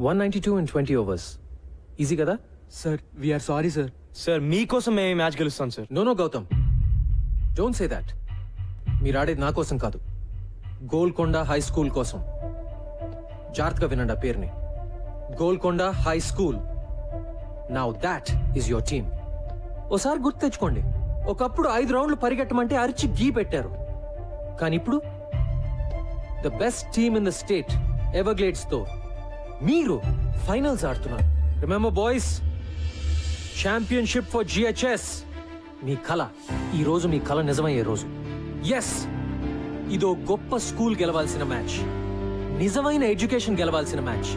$192 in 20 overs. Easy కదా sir? We're sorry sir. Sir మీకోసం మేము మ్యాచ్ గెలుస్తాం sir. No Gautam, don't say that. మీరు ఆడేది నా కోసం కాదు, గోల్కొండ హై స్కూల్ కోసం. జాగ్రత్తగా వినండి ఆ పేరుని, Golconda high school. Now that is your team. ఓసారి గుర్తు తెచ్చుకోండి, ఒకప్పుడు 5 రౌండ్లు పరిగెట్టమంటే అరిచి గీ పెట్టారు. కానీ ఇప్పుడు the best team in the state Everglades తో మీరు ఫైనల్స్ ఆడుతున్నారు. Remember boys, championship for GHS. మీ కళ, ఈ రోజు మీ కళ నిజమయ్యే రోజు. ఎస్, ఇదో గొప్ప స్కూల్ గెలవాల్సిన మ్యాచ్, నిజమైన ఎడ్యుకేషన్ గెలవాల్సిన మ్యాచ్.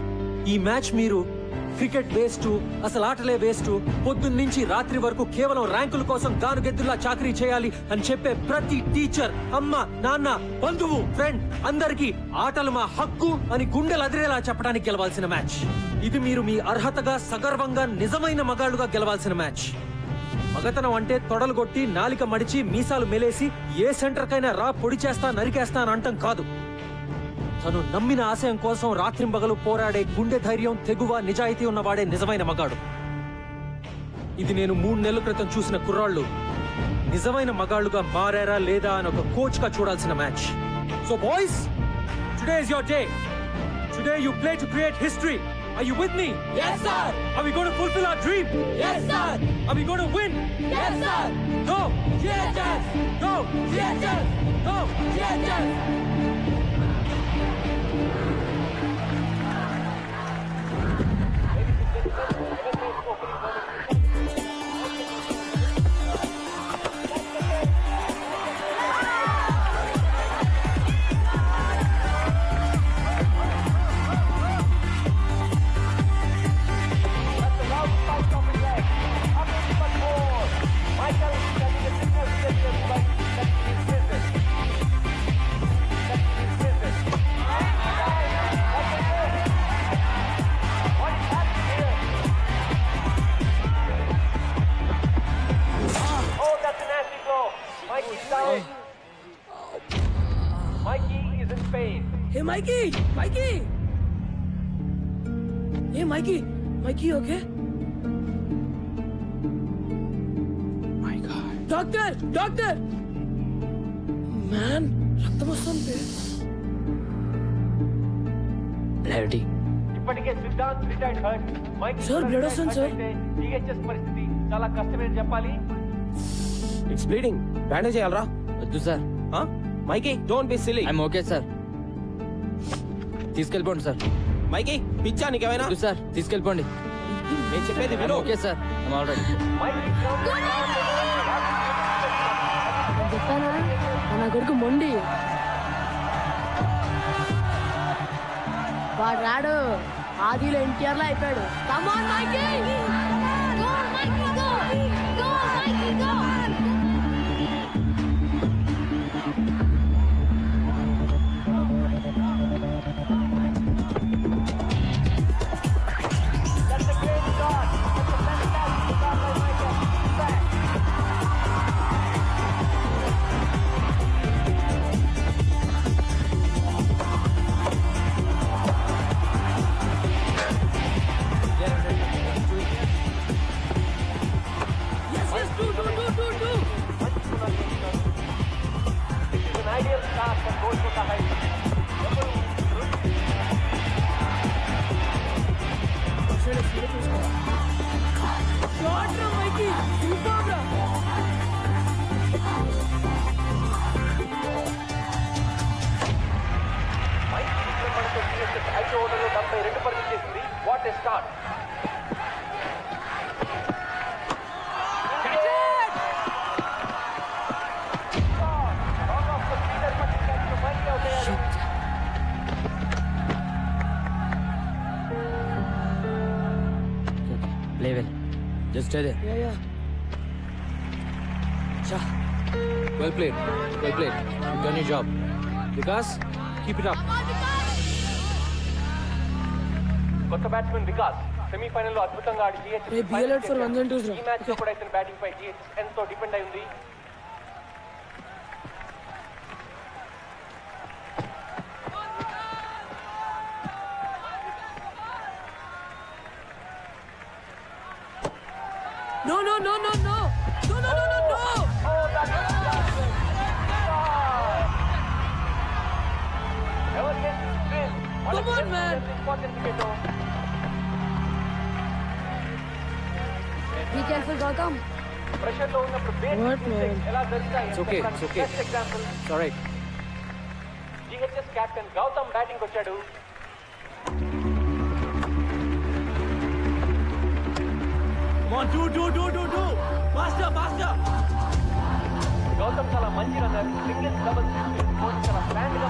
ఈ మ్యాచ్ మీరు క్రికెట్ వేస్ట్, అసలు ఆటలే వేస్ట్, పొద్దున్న నుంచి రాత్రి వరకు కేవలం ర్యాంకుల కోసం గానుగెద్దులా చాకరీ చేయాలి అని చెప్పే ప్రతి టీచర్, అమ్మ, నాన్న, బంధువు, ఫ్రెండ్ అందరికీ ఆటలు మా హక్కు అని గుండెలు అదిరేలా చెప్పడానికి గెలవాల్సిన మ్యాచ్. ఇది మీరు మీ అర్హతగా, సగర్వంగా, నిజమైన మగాళ్ళుగా గెలవాల్సిన మ్యాచ్. మగతనం అంటే తొడలు కొట్టి, నాలిక మడిచి, మీసాలు మెలేసి ఏ సెంటర్కైనా రా పొడి చేస్తా, నరికేస్తా అని అంటం కాదు. తను నమ్మిన ఆశయం కోసం రాత్రింబగలు పోరాడే గుండె ధైర్యం, తెగువ, నిజాయితీ ఉన్నవాడే నిజమైన మగాడు. ఇది నేను 3 నెలల క్రితం చూసిన కుర్రాళ్ళు నిజమైన మగాళ్ళుగా మారారా లేదా అని ఒక కోచ్ గా చూడాల్సిన match. So boys, today is your day. Today you play to create history. Are you with me? Yes, sir. Are we going to fulfill our dream? Yes, sir. Are we going to win? Yes, sir. Go! GHS. Go! GHS. Go! GHS. Hey Mikey Mikey hey Mikey Mikey okay doctor doctor man రక్తం వస్తుంది బ్లడీ ఇప్పటికే Siddhant retired hurt Mike sir blood వస్తుంది సార్ జిహెచ్ఎస్ పరిస్థితి చాలా కష్టమని చెప్పాలి ఇట్స్ బ్లీడింగ్ బ్యాండేజ్ చేయాలరా వద్దు sir Mikey don't be silly I'm okay sir తీసుకెళ్ళిపోండి సార్ మైకీ పిచ్చా నీకేమైనా వద్దు సార్ తీసుకెళ్ళిపోండి నేను చెప్పేది విను okay sir I'm all right చెప్పానా నా కొడుకు మొండి వాడు రాడు ఆదిలో ఎన్టీఆర్ లో అయిపోయాడు come on Mikey go Mikey go go Mikey go What a start! Play well. Just stay there. Yeah. Well played. Well played. You've done your job. Vikas, keep it up. కొత్త బ్యాట్స్మెన్ వికాస్ సెమీఫైనల్ లో అద్భుతంగా ఆడి Hey, be alert for 1 and 2s రా. ఈ మ్యాచ్ లో కూడా ఇతని బ్యాటింగ్ పై జిహెచ్ఎస్ ఎంతో డిపెండ్ అయి ఉంది. No. Come on, man. Be careful, Gautam. Pressure లో ఉన్నప్పుడు What, man? ఎలా జరుగుతాయి? It's okay. It's okay. Best example. It's all right. GHS captain Gautam batting వచ్చాడు. Come on, do. Faster. Gautam చాలా మంచి రన్నర్. సింగిల్స్ డబుల్స్ చాలా ప్లాన్ గా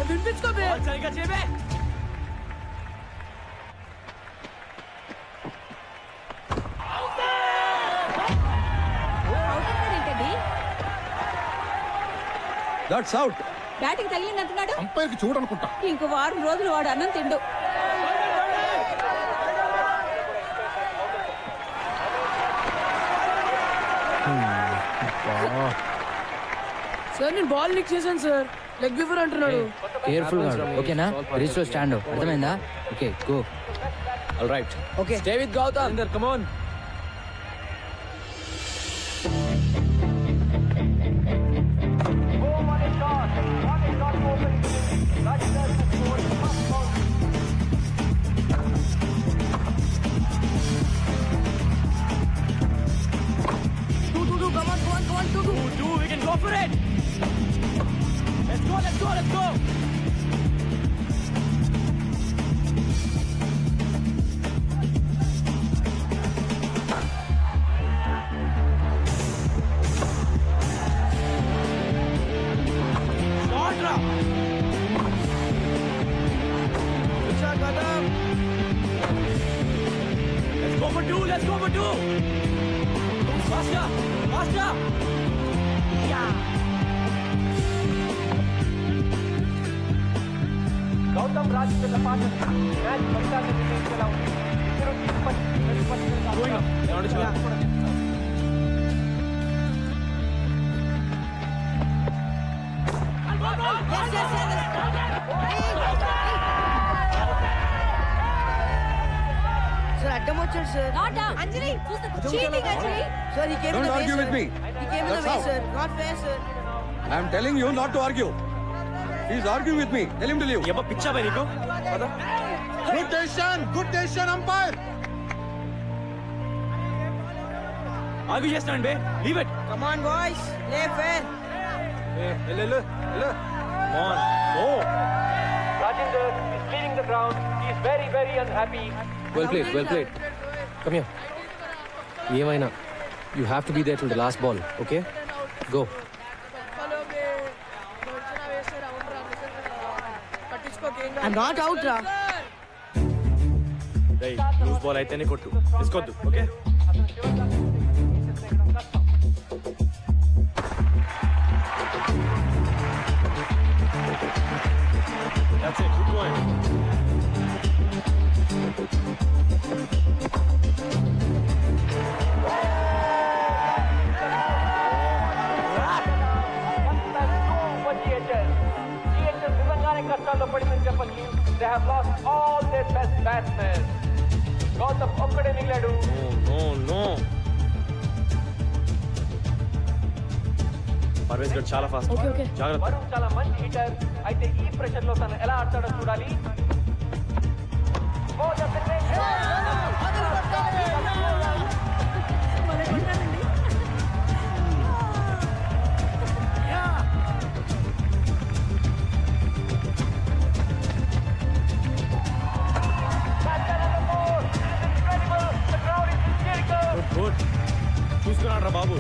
వినిపించుకోబే సరిగా చేయబే దట్స్ అవుట్ బ్యాటింగ్ తగిలిందంటున్నాడు అంపైర్ కి చూడనుకుంటా ఇంకో వారం రోజులు వాడు అన్నం తిండు సార్ నేను బాల్ లిక్ చేశాను సార్ లెగ్ బిఫోర్ అంటున్నాడు కేర్ఫుల్ గా ఓకేనా రీచ్ లో స్టాండ్ అర్థమైందా okay go All right. Okay stay with Gautam Inder, come on. Do. We can go for it. Let's go. Let's go for two. Faster. Gautam Raj పిల్ల పాట మ్యాచ్ ఫలితాన్ని నిర్ణయించేలా ఉంది. ఇద్దరు టీం సార్ అడ్డం వచ్చాడు sir. Anjali cheating Anjali. Sir he came in the way, sir. He came in the way, sir. Not fair, sir. I am telling you not to argue. He is arguing with me. Tell him to leave. ఏమో పిచ్చా బై నీకు? Good decision umpire. ఆర్గ్యూ చేస్తాను బే. Leave it. Come on, boys. Play fair. Hello. Come on. Go. Rajinder is leaving the ground. He is very, very unhappy. Well played. Come here. ఏమైనా you have to be there till the last ball, okay? Go. I'm not out, ra. రేయ్, లూజ్ బాల్ అయితేనే కొట్టు. తీసుకోద్దు, okay? That's it. Keep going. They have lost all their best batsmen. Gautam ఒక్కడే మిగిలాడు. No. పర్వేజ్ గారు చాలా ఫాస్ట్. జాగ్రత్త. వరుణ్ చాలా మంచి హిటర్. అయితే ఈ ప్రెషర్ లో తను ఎలా ఆడతాడో చూడాలి. గుడ్. చూసుకున్నాడు బాబు.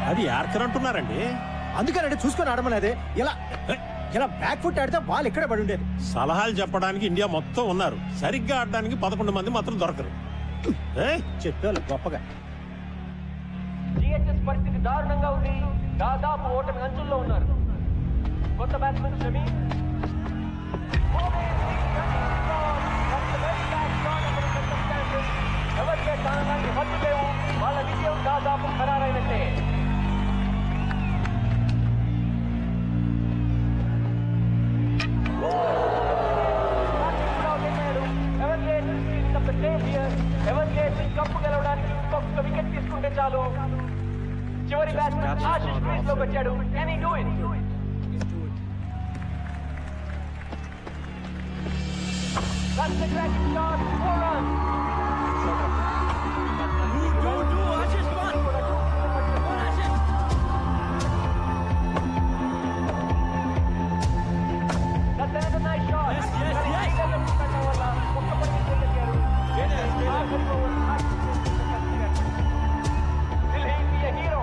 అది యార్కర్ అంటున్నారండి. అందుకనండి చూసుకొని ఆడమనేది. ఇలా బ్యాక్ ఫుట్ ఆడితే బాల్ ఇక్కడే పడి ఉండేది. సలహాలు చెప్పడానికి ఇండియా మొత్తం ఉన్నారు, సరిగ్గా ఆడడానికి 11 మంది మాత్రం దొరకరు. చెప్పారు గొప్పగా. జిహెచ్ఎస్ పరిస్థితి దారుణంగా ఉంది. దాదాపు ఓటమి అంచుల్లో ఉన్నారు. కొత్త బ్యాట్స్మెన్ షమీ ఎవరికే స్థానానికి హద్దు లేవు. వాళ్ళ విజయం దాదాపు ఖరారైనట్టే. కప్పు గెలవడానికి ఇంకొక వికెట్ తీసుకుంటే చాలు. చివరి బ్యాట్స్మెన్ ఆశిష్ క్రీజ్ లోకి వచ్చాడు. Can he do it? That's the cracking shot. 4 runs. Ashish, come on. Ashish. That's another nice shot. Yes. Will he be a hero?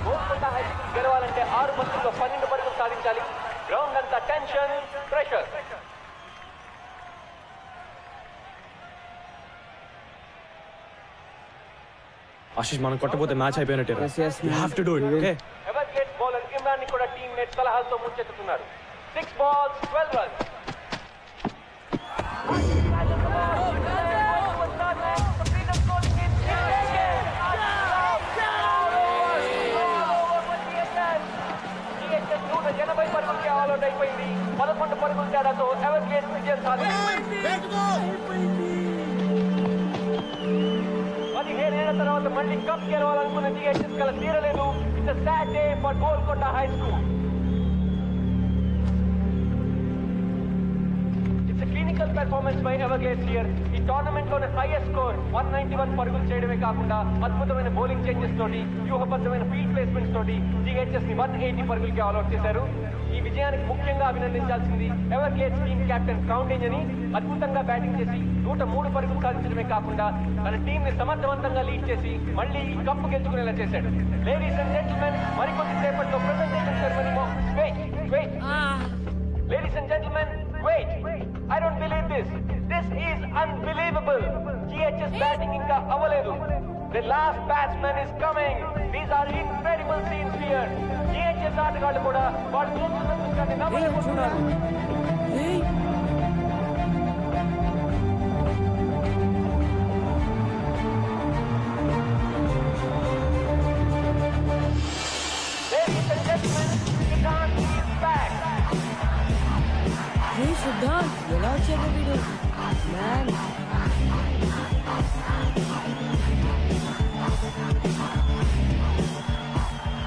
Golconda high school గెలవాలంటే 6 బంతుల్లో 12 పరుగులు సాధించాలి. గ్రౌండ్ అంతా టెన్షన్, ప్రెషర్. ఆశిష్, మనం కొట్టపోతే మ్యాచ్ అయిపోయినట్టే. You have to do it, okay? Everglades bowler Imran ని కూడా టీమ్మేట్ సలహాలతో ముంచెత్తుతున్నారు. 6 balls, 12 runs. ఆల్అౌట్ అయిపోయింది. 11 పరుగుల తేడాతో ఎవర్గేట్ విజయం సాధించింది. 17 ఏళ్ల తర్వాత మళ్ళీ కప్ గెలవాలనుకున్న జిహెచ్ఎస్ కల తీరలేదు. It's a sad day for Golconda high school. Clinical performance by Everglades here. ఈ టోర్నమెంట్ లోనే హైయెస్ట్ స్కోర్ 191 పరుగులు చేయడమే కాకుండా అద్భుతమైన బౌలింగ్ చేంజెస్ తోటి, వ్యూహబద్ధమైన ఫీల్డ్ ప్లేస్మెంట్స్ తోటి జిహెచ్ఎస్ ని 180 పరుగులకి ఆల్అౌట్ చేశారు. ఈ విజయానికి ముఖ్యంగా అభినందించాల్సింది ఎవర్గ్లేడ్స్ టీమ్ కెప్టెన్ క్రౌండేజ్ అని. అద్భుతంగా బ్యాటింగ్ చేసి 103 పరుగులు సాధించడమే కాకుండా తన టీం ని సమర్థవంతంగా లీడ్ చేసి మళ్ళీ ఈ కప్పు గెలుచుకునేలా చేశాడు. లేడీస్ అండ్ జెంటిల్మెన్, మరికొద్ది సేపట్లో presentation ceremony. Wait. Ladies and gentlemen, wait. I don't believe this. This is unbelievable. GHS batting ఇంకా అవ్వలేదు. The last batsman is coming. These are incredible scenes here. GHS ఆటగాళ్ళు కూడా వాళ్ళు చూస్తున్న దృశ్యాన్ని నమ్మలేకపోతున్నారు. Ladies and gentlemen, Siddharth is back. Hey Siddharth, ఎలా వచ్చాడు వీడు? Man.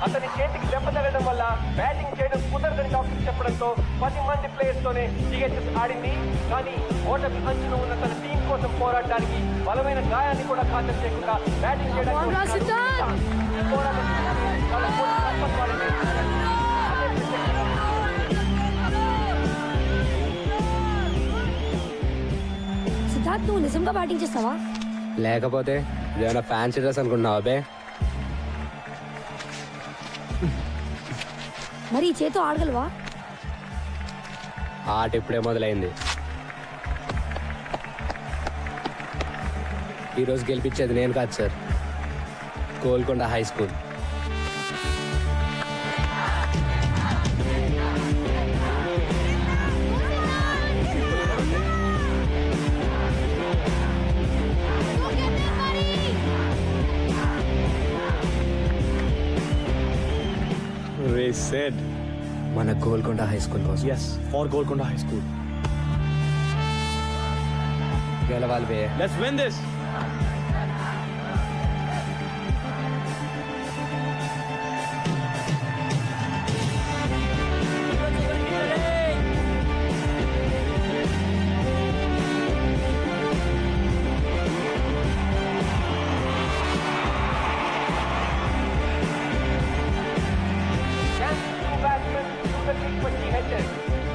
అతని చేతికి దెబ్బ తగలడం వల్ల బ్యాటింగ్ చేయడం కుదరదని డాక్టర్ చెప్పడంతో 10 మంది ప్లేయర్స్ తోనే జిహెచ్ఎస్ ఆడింది. కానీ ఓటమి అంచున ఉన్న తన టీం కోసం పోరాడడానికి బలమైన గాయాన్ని కూడా ఖాతరు చేయకుండా బ్యాటింగ్ చేయడానికి సిద్ధార్థ్, నువ్వు నిజంగా బ్యాటింగ్ చేస్తావా? లేకపోతే ఏమైనా ఫ్యాన్సీ డ్రెస్ అనుకుంటున్నావా బే? మరి ఈ చేతో ఆడగలవా? ఆట ఇప్పుడే మొదలైంది. ఈరోజు గెలిపించేది నేను కాదు sir, Golconda high school. Said మన గోల్కొండ హై స్కూల్ కోసం. yes for Golconda High School. గెలవాలి బే. Let's win this.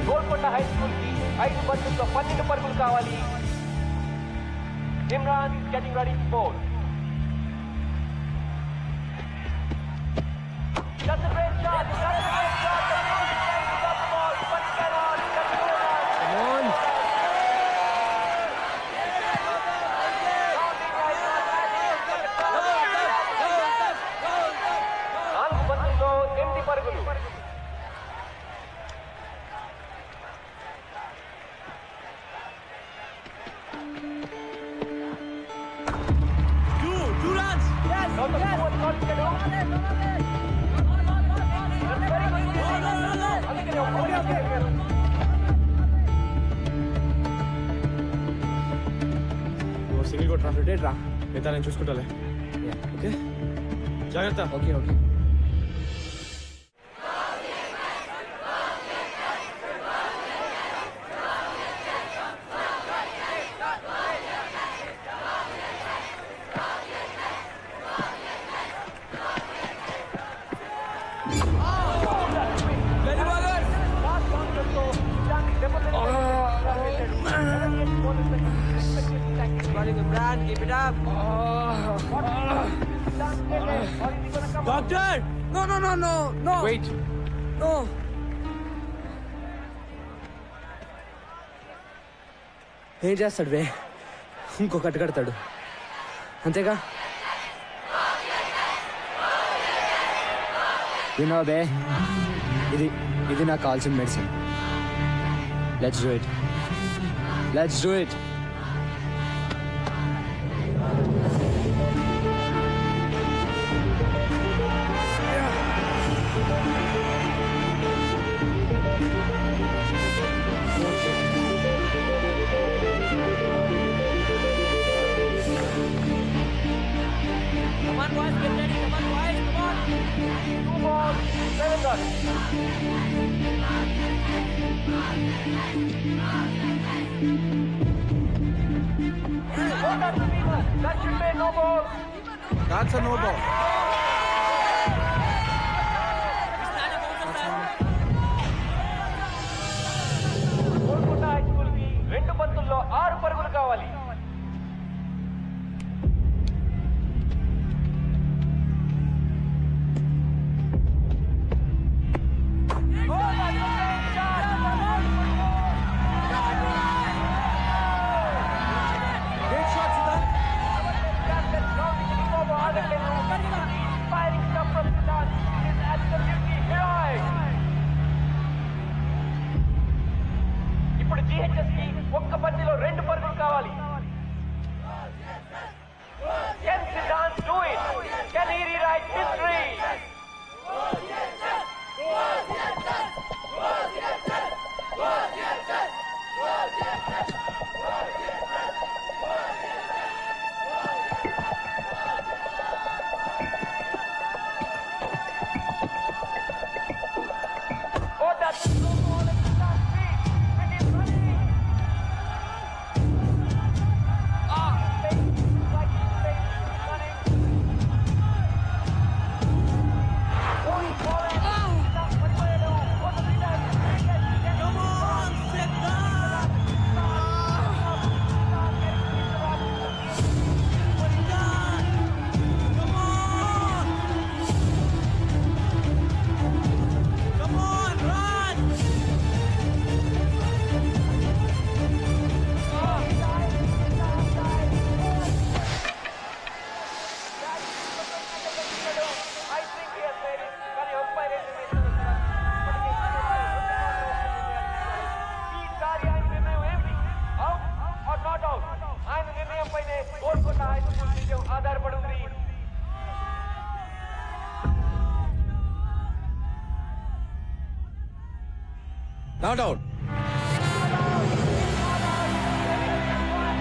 Golconda high school కి 5 బంతుల్లో 12 పరుగులు కావాలి. Imran getting ready to bowl. That's a great shot. That's a great shot. The ball, but cannot touch the ball. Come on. నాలుగు బంతుల్లో 8 పరుగులు. Two runs. Yes. Not the fourth shot can do. Single కొట్రా, రొటేట్ రా, మిగతా నేను చూసుకుంటాలే. ఓకే, జాగ్రత్త. Okay okay. Keep it up. Doctor! No, no, no, no, no. Wait. No. ఏం చేస్తాడు బే? ఇంకొకటి కడతాడు అంతేగా. వినో బే, ఇది నాకు కావాల్సిన medicine. Let's do it, let's do it. Come on, boys, get ready. Come on, boys, come on. 2 balls, 7 runs. That should be no ball. That's a no ball. Golconda high school కి 2 బంతుల్లో 6 పరుగులు కావాలి. Great shot, Siddharth. No doubt